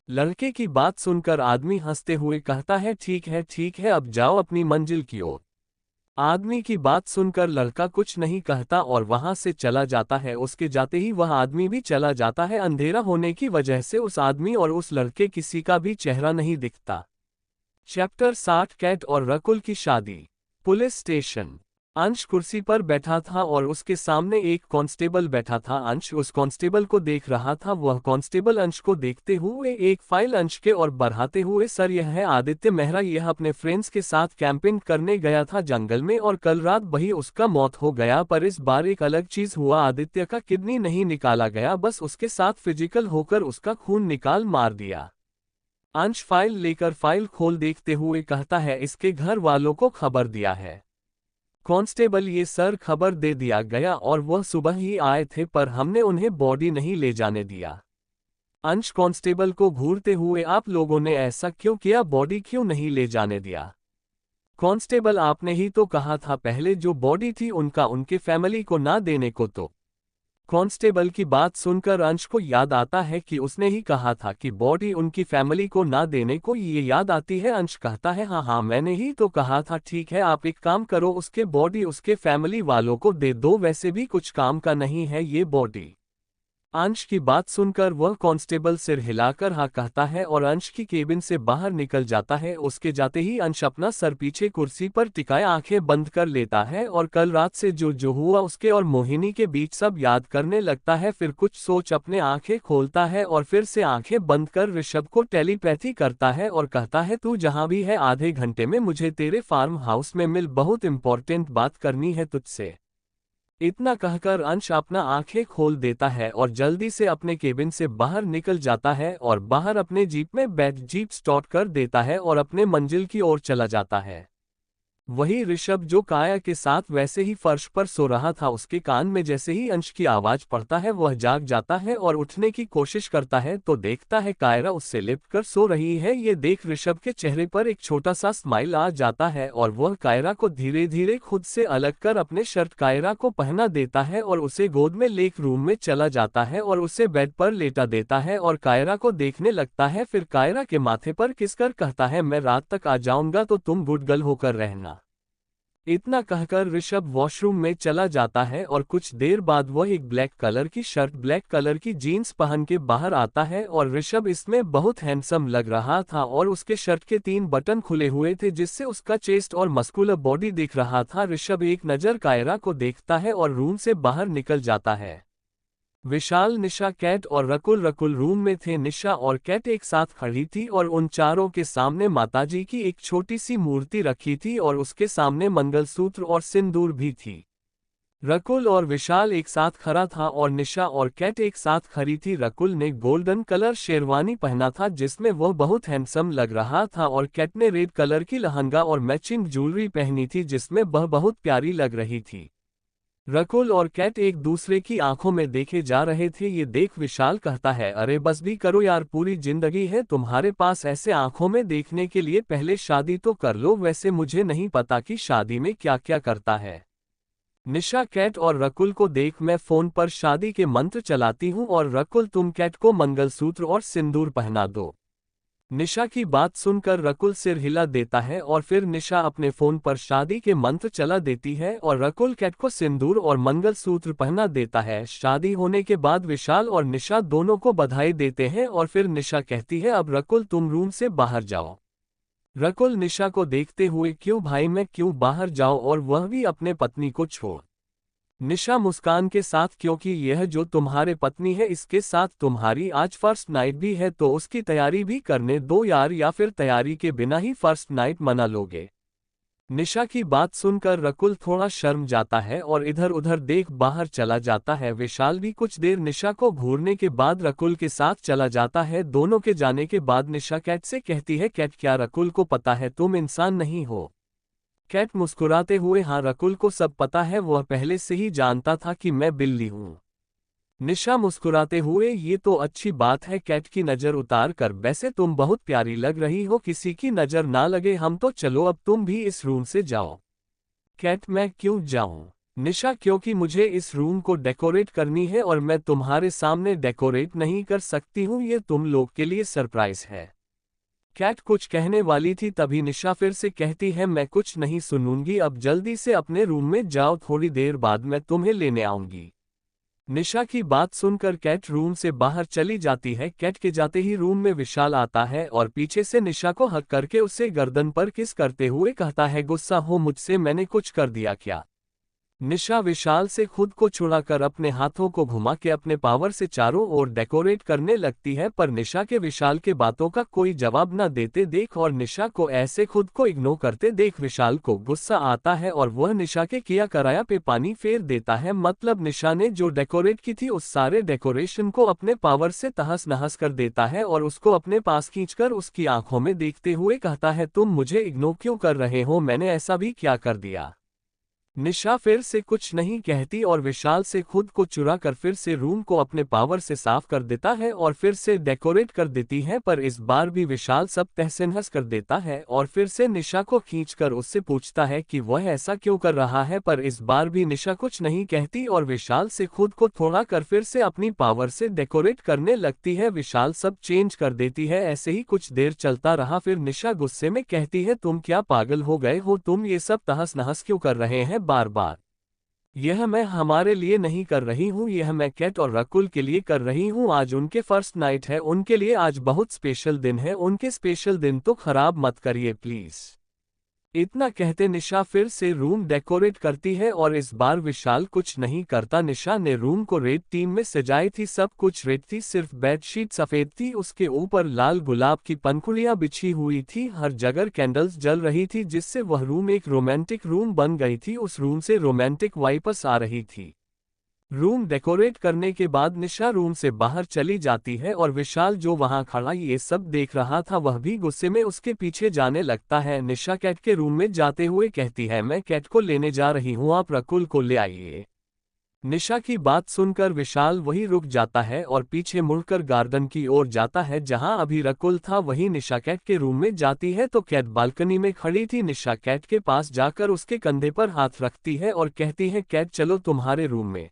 लड़के की बात सुनकर आदमी हंसते हुए कहता है ठीक है, अब जाओ अपनी मंजिल की ओर। आदमी की बात सुनकर लड़का कुछ नहीं कहता और वहां से चला जाता है। उसके जाते ही वह आदमी भी चला जाता है। अंधेरा होने की वजह से उस आदमी और उस लड़के किसी का भी चेहरा नहीं दिखता। चैप्टर 60, कैट और रकुल की शादी। Police station. अंश कुर्सी पर बैठा था और उसके सामने एक कांस्टेबल बैठा था। अंश उस कांस्टेबल को देख रहा था। वह कांस्टेबल अंश को देखते हुए एक फाइल अंश के और बढ़ाते हुए, सर यह है आदित्य मेहरा, यह अपने फ्रेंड्स के साथ कैंपिंग करने गया था जंगल में और कल रात वही उसका मौत हो गया, पर इस बार एक अलग चीज हुआ। आदित्य का किडनी नहीं निकाला गया, बस उसके साथ फिजिकल होकर उसका खून निकाल मार दिया। अंश फाइल लेकर फाइल खोल देखते हुए कहता है इसके घर वालों को खबर दिया है? कांस्टेबल, ये सर खबर दे दिया गया और वह सुबह ही आए थे, पर हमने उन्हें बॉडी नहीं ले जाने दिया। अंश कांस्टेबल को घूरते हुए, आप लोगों ने ऐसा क्यों किया, बॉडी क्यों नहीं ले जाने दिया? कांस्टेबल, आपने ही तो कहा था पहले जो बॉडी थी उनका उनके फैमिली को ना देने को। तो कांस्टेबल की बात सुनकर अंश को याद आता है कि उसने ही कहा था कि बॉडी उनकी फैमिली को ना देने को। ये याद आती है। अंश कहता है हाँ मैंने ही तो कहा था। ठीक है, आप एक काम करो, उसके बॉडी उसके फैमिली वालों को दे दो, वैसे भी कुछ काम का नहीं है ये बॉडी। अंश की बात सुनकर वह कांस्टेबल सिर हिलाकर हाँ कहता है और अंश की केबिन से बाहर निकल जाता है। उसके जाते ही अंश अपना सर पीछे कुर्सी पर टिकाए आंखें बंद कर लेता है और कल रात से जो जो हुआ उसके और मोहिनी के बीच सब याद करने लगता है। फिर कुछ सोच अपने आंखें खोलता है और फिर से आंखें बंद कर ऋषभ को टेलीपैथी करता है और कहता है तू जहां भी है आधे घंटे में मुझे तेरे फार्म हाउस में मिल, बहुत इंपॉर्टेंट बात करनी है तुझसे। इतना कहकर अंश अपना आंखें खोल देता है और जल्दी से अपने केबिन से बाहर निकल जाता है और बाहर अपने जीप में बैठ जीप स्टार्ट कर देता है और अपने मंजिल की ओर चला जाता है। वही ऋषभ जो काया के साथ वैसे ही फर्श पर सो रहा था, उसके कान में जैसे ही अंश की आवाज पड़ता है वह जाग जाता है और उठने की कोशिश करता है तो देखता है कायरा उससे लिपट कर सो रही है। ये देख ऋषभ के चेहरे पर एक छोटा सा स्माइल आ जाता है और वह कायरा को धीरे धीरे खुद से अलग कर अपने शर्ट कायरा को पहना देता है और उसे गोद में लेकर रूम में चला जाता है और उसे बेड पर लेटा देता है और कायरा को देखने लगता है। फिर कायरा के माथे पर किसकर कहता है मैं रात तक आ जाऊंगा तो तुम गुड गर्ल होकर रहना। इतना कहकर ऋषभ वॉशरूम में चला जाता है और कुछ देर बाद वह एक ब्लैक कलर की शर्ट ब्लैक कलर की जीन्स पहन के बाहर आता है और ऋषभ इसमें बहुत हैंडसम लग रहा था और उसके शर्ट के 3 बटन खुले हुए थे जिससे उसका चेस्ट और मस्कुलर बॉडी दिख रहा था। ऋषभ एक नज़र कायरा को देखता है और रूम से बाहर निकल जाता है। विशाल, निशा, कैट और रकुल रूम में थे। निशा और कैट एक साथ खड़ी थी और उन चारों के सामने माताजी की एक छोटी सी मूर्ति रखी थी और उसके सामने मंगलसूत्र और सिंदूर भी थी। रकुल और विशाल एक साथ खड़ा था और निशा और कैट एक साथ खड़ी थी। रकुल ने गोल्डन कलर शेरवानी पहना था जिसमें वह बहुत हैंडसम लग रहा था और कैट ने रेड कलर की लहंगा और मैचिंग ज्वेलरी पहनी थी जिसमें वह बहुत प्यारी लग रही थी। रकुल और कैट एक दूसरे की आंखों में देखे जा रहे थे। ये देख विशाल कहता है अरे बस भी करो यार, पूरी जिंदगी है तुम्हारे पास ऐसे आंखों में देखने के लिए, पहले शादी तो कर लो। वैसे मुझे नहीं पता कि शादी में क्या क्या करता है। निशा, कैट और रकुल को देख मैं फोन पर शादी के मंत्र चलाती हूँ और रकुल तुम कैट को मंगलसूत्र और सिंदूर पहना दो। निशा की बात सुनकर रकुल सिर हिला देता है और फिर निशा अपने फोन पर शादी के मंत्र चला देती है और रकुल कैट को सिंदूर और मंगलसूत्र पहना देता है। शादी होने के बाद विशाल और निशा दोनों को बधाई देते हैं और फिर निशा कहती है अब रकुल तुम रूम से बाहर जाओ। रकुल निशा को देखते हुए क्यों भाई, मैं क्यों बाहर जाऊं, और वह भी अपने पत्नी को छोड़। निशा मुस्कान के साथ, क्योंकि यह जो तुम्हारे पत्नी है इसके साथ तुम्हारी आज फर्स्ट नाइट भी है तो उसकी तैयारी भी करने दो यार, या फिर तैयारी के बिना ही फर्स्ट नाइट मना लोगे। निशा की बात सुनकर रकुल थोड़ा शर्म जाता है और इधर उधर देख बाहर चला जाता है। विशाल भी कुछ देर निशा को घूरने के बाद रकुल के साथ चला जाता है। दोनों के जाने के बाद निशा कैट से कहती है, कैट क्या रकुल को पता है तुम इंसान नहीं हो? कैट मुस्कुराते हुए, हाँ रकुल को सब पता है, वह पहले से ही जानता था कि मैं बिल्ली हूँ। निशा मुस्कुराते हुए, ये तो अच्छी बात है। कैट की नज़र उतार कर, वैसे तुम बहुत प्यारी लग रही हो, किसी की नज़र ना लगे हम तो चलो अब तुम भी इस रूम से जाओ। कैट, मैं क्यों जाऊं? निशा, क्योंकि मुझे इस रूम को डेकोरेट करनी है और मैं तुम्हारे सामने डेकोरेट नहीं कर सकती हूँ, ये तुम लोग के लिए सरप्राइज है। कैट कुछ कहने वाली थी तभी निशा फिर से कहती है, मैं कुछ नहीं सुनूंगी, अब जल्दी से अपने रूम में जाओ, थोड़ी देर बाद मैं तुम्हें लेने आऊंगी। निशा की बात सुनकर कैट रूम से बाहर चली जाती है। कैट के जाते ही रूम में विशाल आता है और पीछे से निशा को हक करके उससे गर्दन पर किस करते हुए कहता है, गुस्सा हो मुझसे, मैंने कुछ कर दिया क्या? निशा विशाल से खुद को छुड़ाकर अपने हाथों को घुमा के अपने पावर से चारों ओर डेकोरेट करने लगती है, पर निशा के विशाल के बातों का कोई जवाब न देते देख और निशा को ऐसे खुद को इग्नोर करते देख विशाल को गुस्सा आता है और वह निशा के किया कराया पे पानी फेर देता है। मतलब निशा ने जो डेकोरेट की थी उस सारे डेकोरेशन को अपने पावर से तहस नहस कर देता है और उसको अपने पास खींचकर उसकी आंखों में देखते हुए कहता है, तुम मुझे इग्नोर क्यों कर रहे हो? मैंने ऐसा भी क्या कर दिया? निशा फिर से कुछ नहीं कहती और विशाल से खुद को चुरा कर फिर से रूम को अपने पावर से साफ कर देता है और फिर से डेकोरेट कर देती है, पर इस बार भी विशाल सब तहस नहस कर देता है और फिर से निशा को खींचकर उससे पूछता है कि वह ऐसा क्यों कर रहा है, पर इस बार भी निशा कुछ नहीं कहती और विशाल से खुद को थोड़ा कर फिर से अपनी पावर से डेकोरेट करने लगती है। विशाल सब चेंज कर देती है। ऐसे ही कुछ देर चलता रहा, फिर निशा गुस्से में कहती है, तुम क्या पागल हो गए हो? तुम ये सब तहस नहस क्यों कर रहे हैं बार बार? यह मैं हमारे लिए नहीं कर रही हूँ, यह मैं कैट और रकुल के लिए कर रही हूँ। आज उनके फर्स्ट नाइट है, उनके लिए आज बहुत स्पेशल दिन है, उनके स्पेशल दिन तो खराब मत करिए प्लीज। इतना कहते निशा फिर से रूम डेकोरेट करती है और इस बार विशाल कुछ नहीं करता। निशा ने रूम को रेड थीम में सजाई थी, सब कुछ रेड थी, सिर्फ बेडशीट सफेद थी, उसके ऊपर लाल गुलाब की पंखुड़ियां बिछी हुई थी, हर जगह कैंडल्स जल रही थी जिससे वह रूम एक रोमांटिक रूम बन गई थी। उस रूम से रोमांटिक वाइब्स आ रही थी। रूम डेकोरेट करने के बाद निशा रूम से बाहर चली जाती है और विशाल जो वहां खड़ा ये सब देख रहा था वह भी गुस्से में उसके पीछे जाने लगता है। निशा कैट के रूम में जाते हुए कहती है, मैं कैट को लेने जा रही हूँ, आप रकुल को ले आइए। निशा की बात सुनकर विशाल वहीं रुक जाता है और पीछे मुड़कर गार्डन की ओर जाता है जहां अभी रकुल था। वहीं निशा कैट के रूम में जाती है तो कैट बालकनी में खड़ी थी। निशा कैट के पास जाकर उसके कंधे पर हाथ रखती है और कहती है, कैट चलो तुम्हारे रूम में।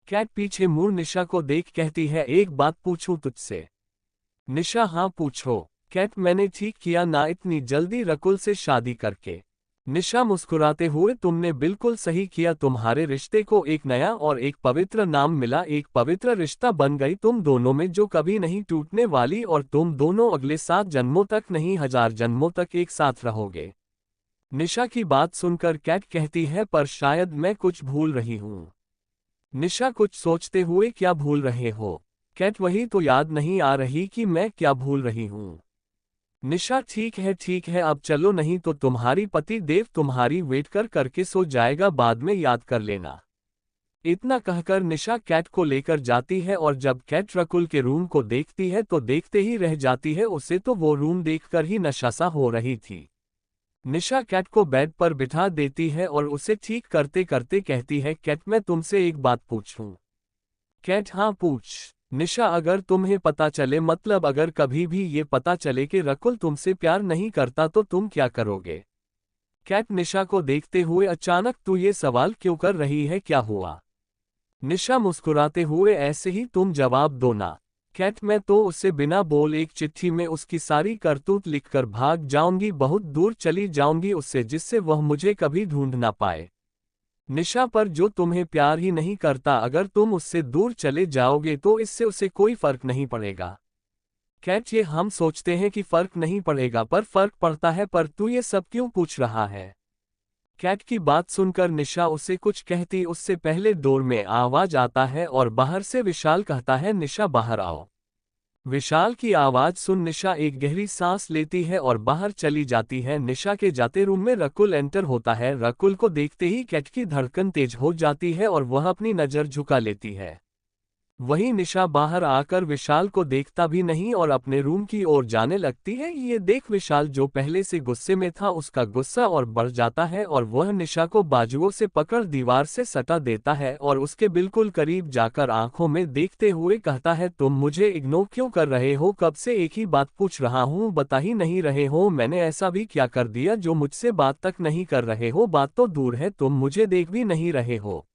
कैट पीछे मुड़ निशा को देख कहती है, एक बात पूछूं तुझसे? निशा, हाँ पूछो। कैट, मैंने ठीक किया ना इतनी जल्दी रकुल से शादी करके? निशा मुस्कुराते हुए, तुमने बिल्कुल सही किया, तुम्हारे रिश्ते को एक नया और एक पवित्र नाम मिला, एक पवित्र रिश्ता बन गई तुम दोनों में जो कभी नहीं टूटने वाली, और तुम दोनों अगले 7 जन्मों तक नहीं 1000 जन्मों तक एक साथ रहोगे। निशा की बात सुनकर कैट कहती है, पर शायद मैं कुछ भूल रही हूँ। निशा कुछ सोचते हुए, क्या भूल रहे हो? कैट, वही तो याद नहीं आ रही कि मैं क्या भूल रही हूँ। निशा, ठीक है अब चलो, नहीं तो तुम्हारी पति देव तुम्हारी वेट करके सो जाएगा, बाद में याद कर लेना। इतना कहकर निशा कैट को लेकर जाती है और जब कैट रकुल के रूम को देखती है तो देखते ही रह जाती है, उसे तो वो रूम देखकर ही नशा सा हो रही थी। निशा कैट को बेड पर बिठा देती है और उसे ठीक करते करते कहती है, कैट मैं तुमसे एक बात पूछूं? कैट, हाँ पूछ। निशा, अगर तुम्हें पता चले, मतलब अगर कभी भी ये पता चले कि रकुल तुमसे प्यार नहीं करता तो तुम क्या करोगे? कैट निशा को देखते हुए, अचानक तू ये सवाल क्यों कर रही है, क्या हुआ? निशा मुस्कुराते हुए, ऐसे ही तुम जवाब दो ना। कैट, मैं तो उससे बिना बोल एक चिट्ठी में उसकी सारी करतूत लिखकर भाग जाऊंगी, बहुत दूर चली जाऊंगी उससे, जिससे वह मुझे कभी ढूंढ ना पाए। निशा, पर जो तुम्हें प्यार ही नहीं करता, अगर तुम उससे दूर चले जाओगे तो इससे उसे कोई फर्क नहीं पड़ेगा। कैट, ये हम सोचते हैं कि फर्क नहीं पड़ेगा, पर फर्क पड़ता है, पर तू ये सब क्यों पूछ रहा है? कैट की बात सुनकर निशा उसे कुछ कहती उससे पहले डोर में आवाज आता है और बाहर से विशाल कहता है, निशा बाहर आओ। विशाल की आवाज सुन निशा एक गहरी सांस लेती है और बाहर चली जाती है। निशा के जाते रूम में रकुल एंटर होता है। रकुल को देखते ही कैट की धड़कन तेज हो जाती है और वह अपनी नजर झुका लेती है। वहीं निशा बाहर आकर विशाल को देखता भी नहीं और अपने रूम की ओर जाने लगती है। ये देख विशाल जो पहले से गुस्से में था उसका गुस्सा और बढ़ जाता है और वह निशा को बाजुओं से पकड़ दीवार से सटा देता है और उसके बिल्कुल करीब जाकर आंखों में देखते हुए कहता है, तुम मुझे इग्नोर क्यों कर रहे हो? कब से एक ही बात पूछ रहा हूँ, बता ही नहीं रहे हो। मैंने ऐसा भी क्या कर दिया जो मुझसे बात तक नहीं कर रहे हो? बात तो दूर है, तुम मुझे देख भी नहीं रहे हो।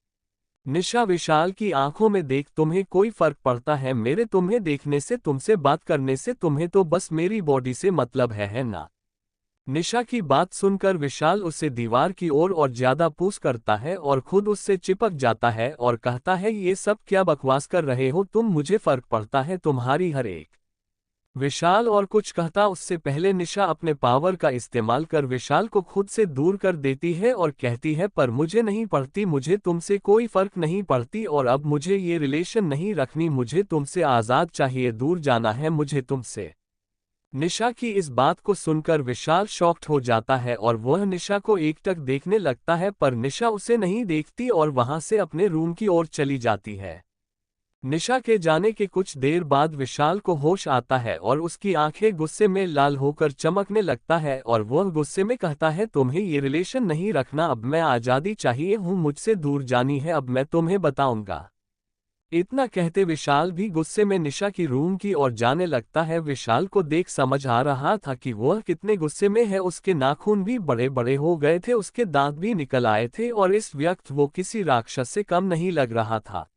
निशा विशाल की आंखों में देख, तुम्हें कोई फर्क पड़ता है मेरे तुम्हें देखने से, तुमसे बात करने से? तुम्हें तो बस मेरी बॉडी से मतलब है ना? निशा की बात सुनकर विशाल उसे दीवार की ओर और ज्यादा पुश करता है और खुद उससे चिपक जाता है और कहता है, ये सब क्या बकवास कर रहे हो तुम? मुझे फर्क पड़ता है तुम्हारी हर एक। विशाल और कुछ कहता उससे पहले निशा अपने पावर का इस्तेमाल कर विशाल को खुद से दूर कर देती है और कहती है, पर मुझे नहीं पड़ती, मुझे तुमसे कोई फर्क नहीं पड़ती और अब मुझे ये रिलेशन नहीं रखनी, मुझे तुमसे आज़ाद चाहिए, दूर जाना है मुझे तुमसे। निशा की इस बात को सुनकर विशाल शॉक्ड हो जाता है और वह निशा को एकटक देखने लगता है, पर निशा उसे नहीं देखती और वहां से अपने रूम की ओर चली जाती है। निशा के जाने के कुछ देर बाद विशाल को होश आता है और उसकी आंखें गुस्से में लाल होकर चमकने लगता है और वह गुस्से में कहता है, तुम्हें ये रिलेशन नहीं रखना, अब मैं आज़ादी चाहिए हूँ, मुझसे दूर जानी है, अब मैं तुम्हें बताऊंगा। इतना कहते विशाल भी गुस्से में निशा की रूम की ओर जाने लगता है। विशाल को देख समझ आ रहा था कि वह कितने गुस्से में है। उसके नाखून भी बड़े बड़े हो गए थे, उसके दांत भी निकल आए थे और इस वक्त वो किसी राक्षस से कम नहीं लग रहा था।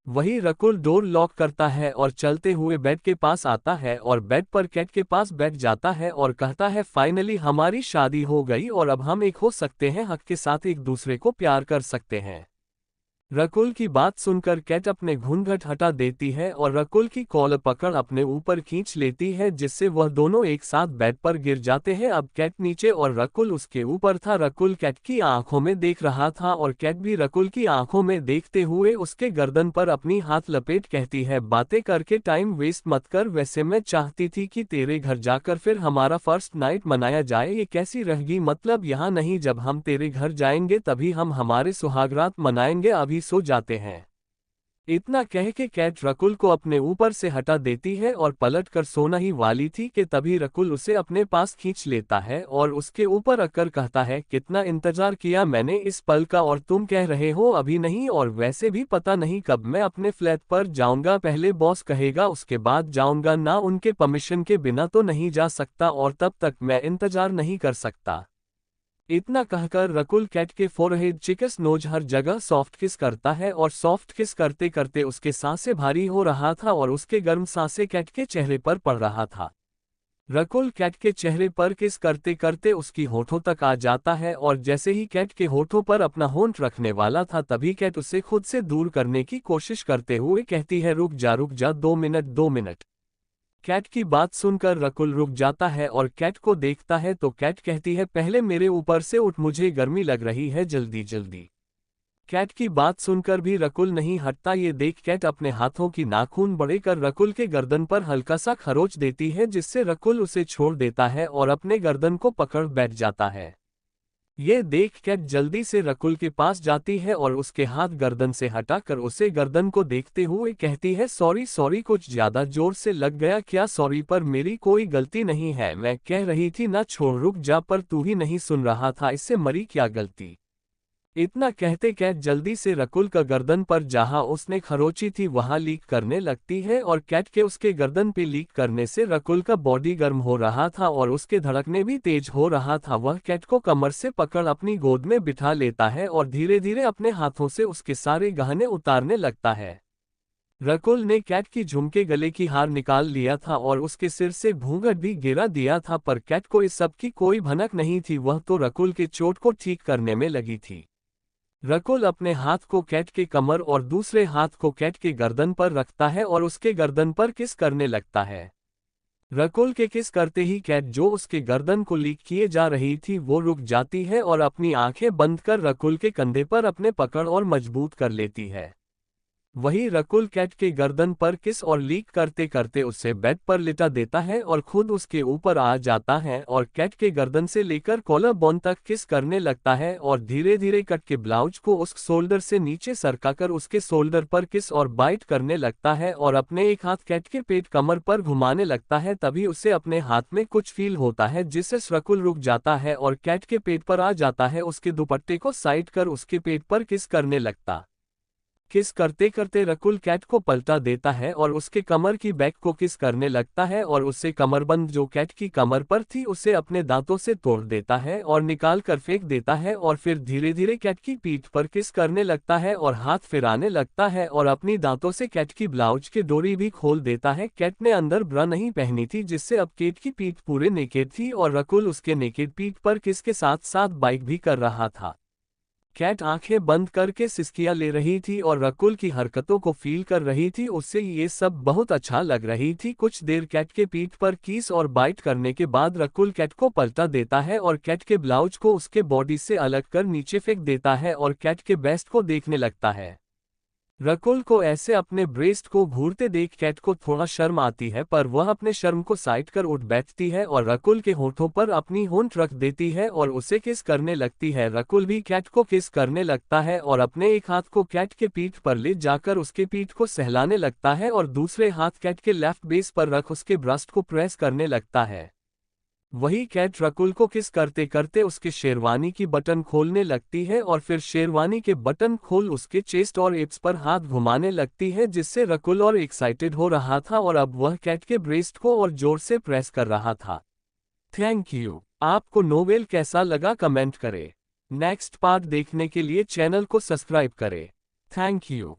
वही रकुल डोर लॉक करता है और चलते हुए बेड के पास आता है और बेड पर कैट के पास बैठ जाता है और कहता है, फाइनली हमारी शादी हो गई और अब हम एक हो सकते हैं, हक के साथ एक दूसरे को प्यार कर सकते हैं। रकुल की बात सुनकर कैट अपने घूंघट हटा देती है और रकुल की कॉलर पकड़ अपने ऊपर खींच लेती है, जिससे वह दोनों एक साथ बेड पर गिर जाते हैं। अब कैट नीचे और रकुल उसके ऊपर था। रकुल कैट की आंखों में देख रहा था और कैट भी रकुल की आंखों में देखते हुए उसके गर्दन पर अपनी हाथ लपेट कहती है, बातें करके टाइम वेस्ट मत कर, वैसे मैं चाहती थी कि तेरे घर जाकर फिर हमारा फर्स्ट नाइट मनाया जाए। ये कैसी रहेगी? मतलब यहाँ नहीं, जब हम तेरे घर जाएंगे तभी हम हमारे सुहागरात मनाएंगे, अभी सो जाते हैं। इतना कह के कैट रकुल को अपने ऊपर से हटा देती है और पलट कर सोना ही वाली थी कि तभी रकुल उसे अपने पास खींच लेता है और उसके ऊपर रखकर कहता है, कितना इंतजार किया मैंने इस पल का और तुम कह रहे हो अभी नहीं, और वैसे भी पता नहीं कब मैं अपने फ्लैट पर जाऊंगा, पहले बॉस कहेगा उसके बाद जाऊंगा ना, उनके परमिशन के बिना तो नहीं जा सकता और तब तक मैं इंतजार नहीं कर सकता। इतना कहकर रकुल कैट के फोरहेड, चिकस, नोज हर जगह सॉफ्ट किस करता है और सॉफ्ट किस करते करते उसके सांसें भारी हो रहा था और उसके गर्म सांसें कैट के चेहरे पर पड़ रहा था। रकुल कैट के चेहरे पर किस करते करते उसकी होठों तक आ जाता है और जैसे ही कैट के होठों पर अपना होंठ रखने वाला था तभी कैट उसे खुद से दूर करने की कोशिश करते हुए कहती है, रुक जा 2 मिनट 2 मिनट। कैट की बात सुनकर रकुल रुक जाता है और कैट को देखता है तो कैट कहती है, पहले मेरे ऊपर से उठ, मुझे गर्मी लग रही है, जल्दी जल्दी। कैट की बात सुनकर भी रकुल नहीं हटता। ये देख कैट अपने हाथों की नाखून बड़े कर रकुल के गर्दन पर हल्का सा खरोच देती है, जिससे रकुल उसे छोड़ देता है और अपने गर्दन को पकड़ बैठ जाता है। ये देख कैट जल्दी से रकुल के पास जाती है और उसके हाथ गर्दन से हटाकर उसे गर्दन को देखते हुए कहती है, सॉरी सॉरी, कुछ ज्यादा जोर से लग गया क्या? सॉरी, पर मेरी कोई गलती नहीं है, मैं कह रही थी ना छोड़, रुक जा, पर तू ही नहीं सुन रहा था, इससे मरी क्या गलती? इतना कहते कैट जल्दी से रकुल का गर्दन पर जहां उसने खरोची थी वहां लीक करने लगती है और कैट के उसके गर्दन पे लीक करने से रकुल का बॉडी गर्म हो रहा था और उसके धड़कने भी तेज हो रहा था। वह कैट को कमर से पकड़ अपनी गोद में बिठा लेता है और धीरे धीरे अपने हाथों से उसके सारे गहने उतारने लगता है। रकुल ने कैट की झुमके गले की हार निकाल लिया था और उसके सिर से घूंघट भी गिरा दिया था, पर कैट को इस सब की कोई भनक नहीं थी। वह तो रकुल के चोट को ठीक करने में लगी थी। रकुल अपने हाथ को कैट के कमर और दूसरे हाथ को कैट के गर्दन पर रखता है और उसके गर्दन पर किस करने लगता है। रकुल के किस करते ही कैट जो उसके गर्दन को लीक किए जा रही थी वो रुक जाती है और अपनी आंखें बंद कर रकुल के कंधे पर अपने पकड़ और मजबूत कर लेती है। वही रकुल कैट के गर्दन पर किस और लीक करते करते उसे बेड पर लिटा देता है और खुद उसके ऊपर आ जाता है और कैट के गर्दन से लेकर कॉलर बोन तक किस करने लगता है और धीरे धीरे कट के ब्लाउज को उस शोल्डर से नीचे सरकाकर उसके शोल्डर पर किस और बाइट करने लगता है और अपने एक हाथ कैट के पेट कमर पर घुमाने लगता है। तभी उसे अपने हाथ में कुछ फील होता है जिससे रकुल रुक जाता है और कैट के पेट पर आ जाता है, उसके दुपट्टे को साइड कर उसके पेट पर किस करने लगता। किस करते करते रकुल कैट को पलटा देता है और उसके कमर की बैक को किस करने लगता है और उससे कमरबंद जो कैट की कमर पर थी उसे अपने दांतों से तोड़ देता है और निकाल कर फेंक देता है और फिर धीरे धीरे कैट की पीठ पर किस करने लगता है और हाथ फिराने लगता है और अपनी दांतों से कैट की ब्लाउज की डोरी भी खोल देता है। कैट ने अंदर ब्रा नहीं पहनी थी जिससे अब कैट की पीठ पूरे नेकेड थी और रकुल उसके नेकेड पीठ पर किस के साथ साथ बाइक भी कर रहा था। कैट आंखें बंद करके सिसकियां ले रही थी और रकुल की हरकतों को फील कर रही थी, उससे ये सब बहुत अच्छा लग रही थी। कुछ देर कैट के पीठ पर कीस और बाइट करने के बाद रकुल कैट को पलटा देता है और कैट के ब्लाउज को उसके बॉडी से अलग कर नीचे फेंक देता है और कैट के बेस्ट को देखने लगता है। रकुल को ऐसे अपने ब्रेस्ट को घूरते देख कैट को थोड़ा शर्म आती है पर वह अपने शर्म को साइड कर उठ बैठती है और रकुल के होठों पर अपनी होंठ रख देती है और उसे किस करने लगती है। रकुल भी कैट को किस करने लगता है और अपने एक हाथ को कैट के पीठ पर ले जाकर उसके पीठ को सहलाने लगता है और दूसरे हाथ कैट के लेफ्ट बेस पर रख उसके ब्रेस्ट को प्रेस करने लगता है। वही कैट रकुल को किस करते करते उसके शेरवानी की बटन खोलने लगती है और फिर शेरवानी के बटन खोल उसके चेस्ट और एब्स पर हाथ घुमाने लगती है जिससे रकुल और एक्साइटेड हो रहा था और अब वह कैट के ब्रेस्ट को और जोर से प्रेस कर रहा था। Thank you. आपको नोवेल कैसा लगा कमेंट करें। नेक्स्ट पार्ट देखने के लिए चैनल को सब्सक्राइब करें। Thank you.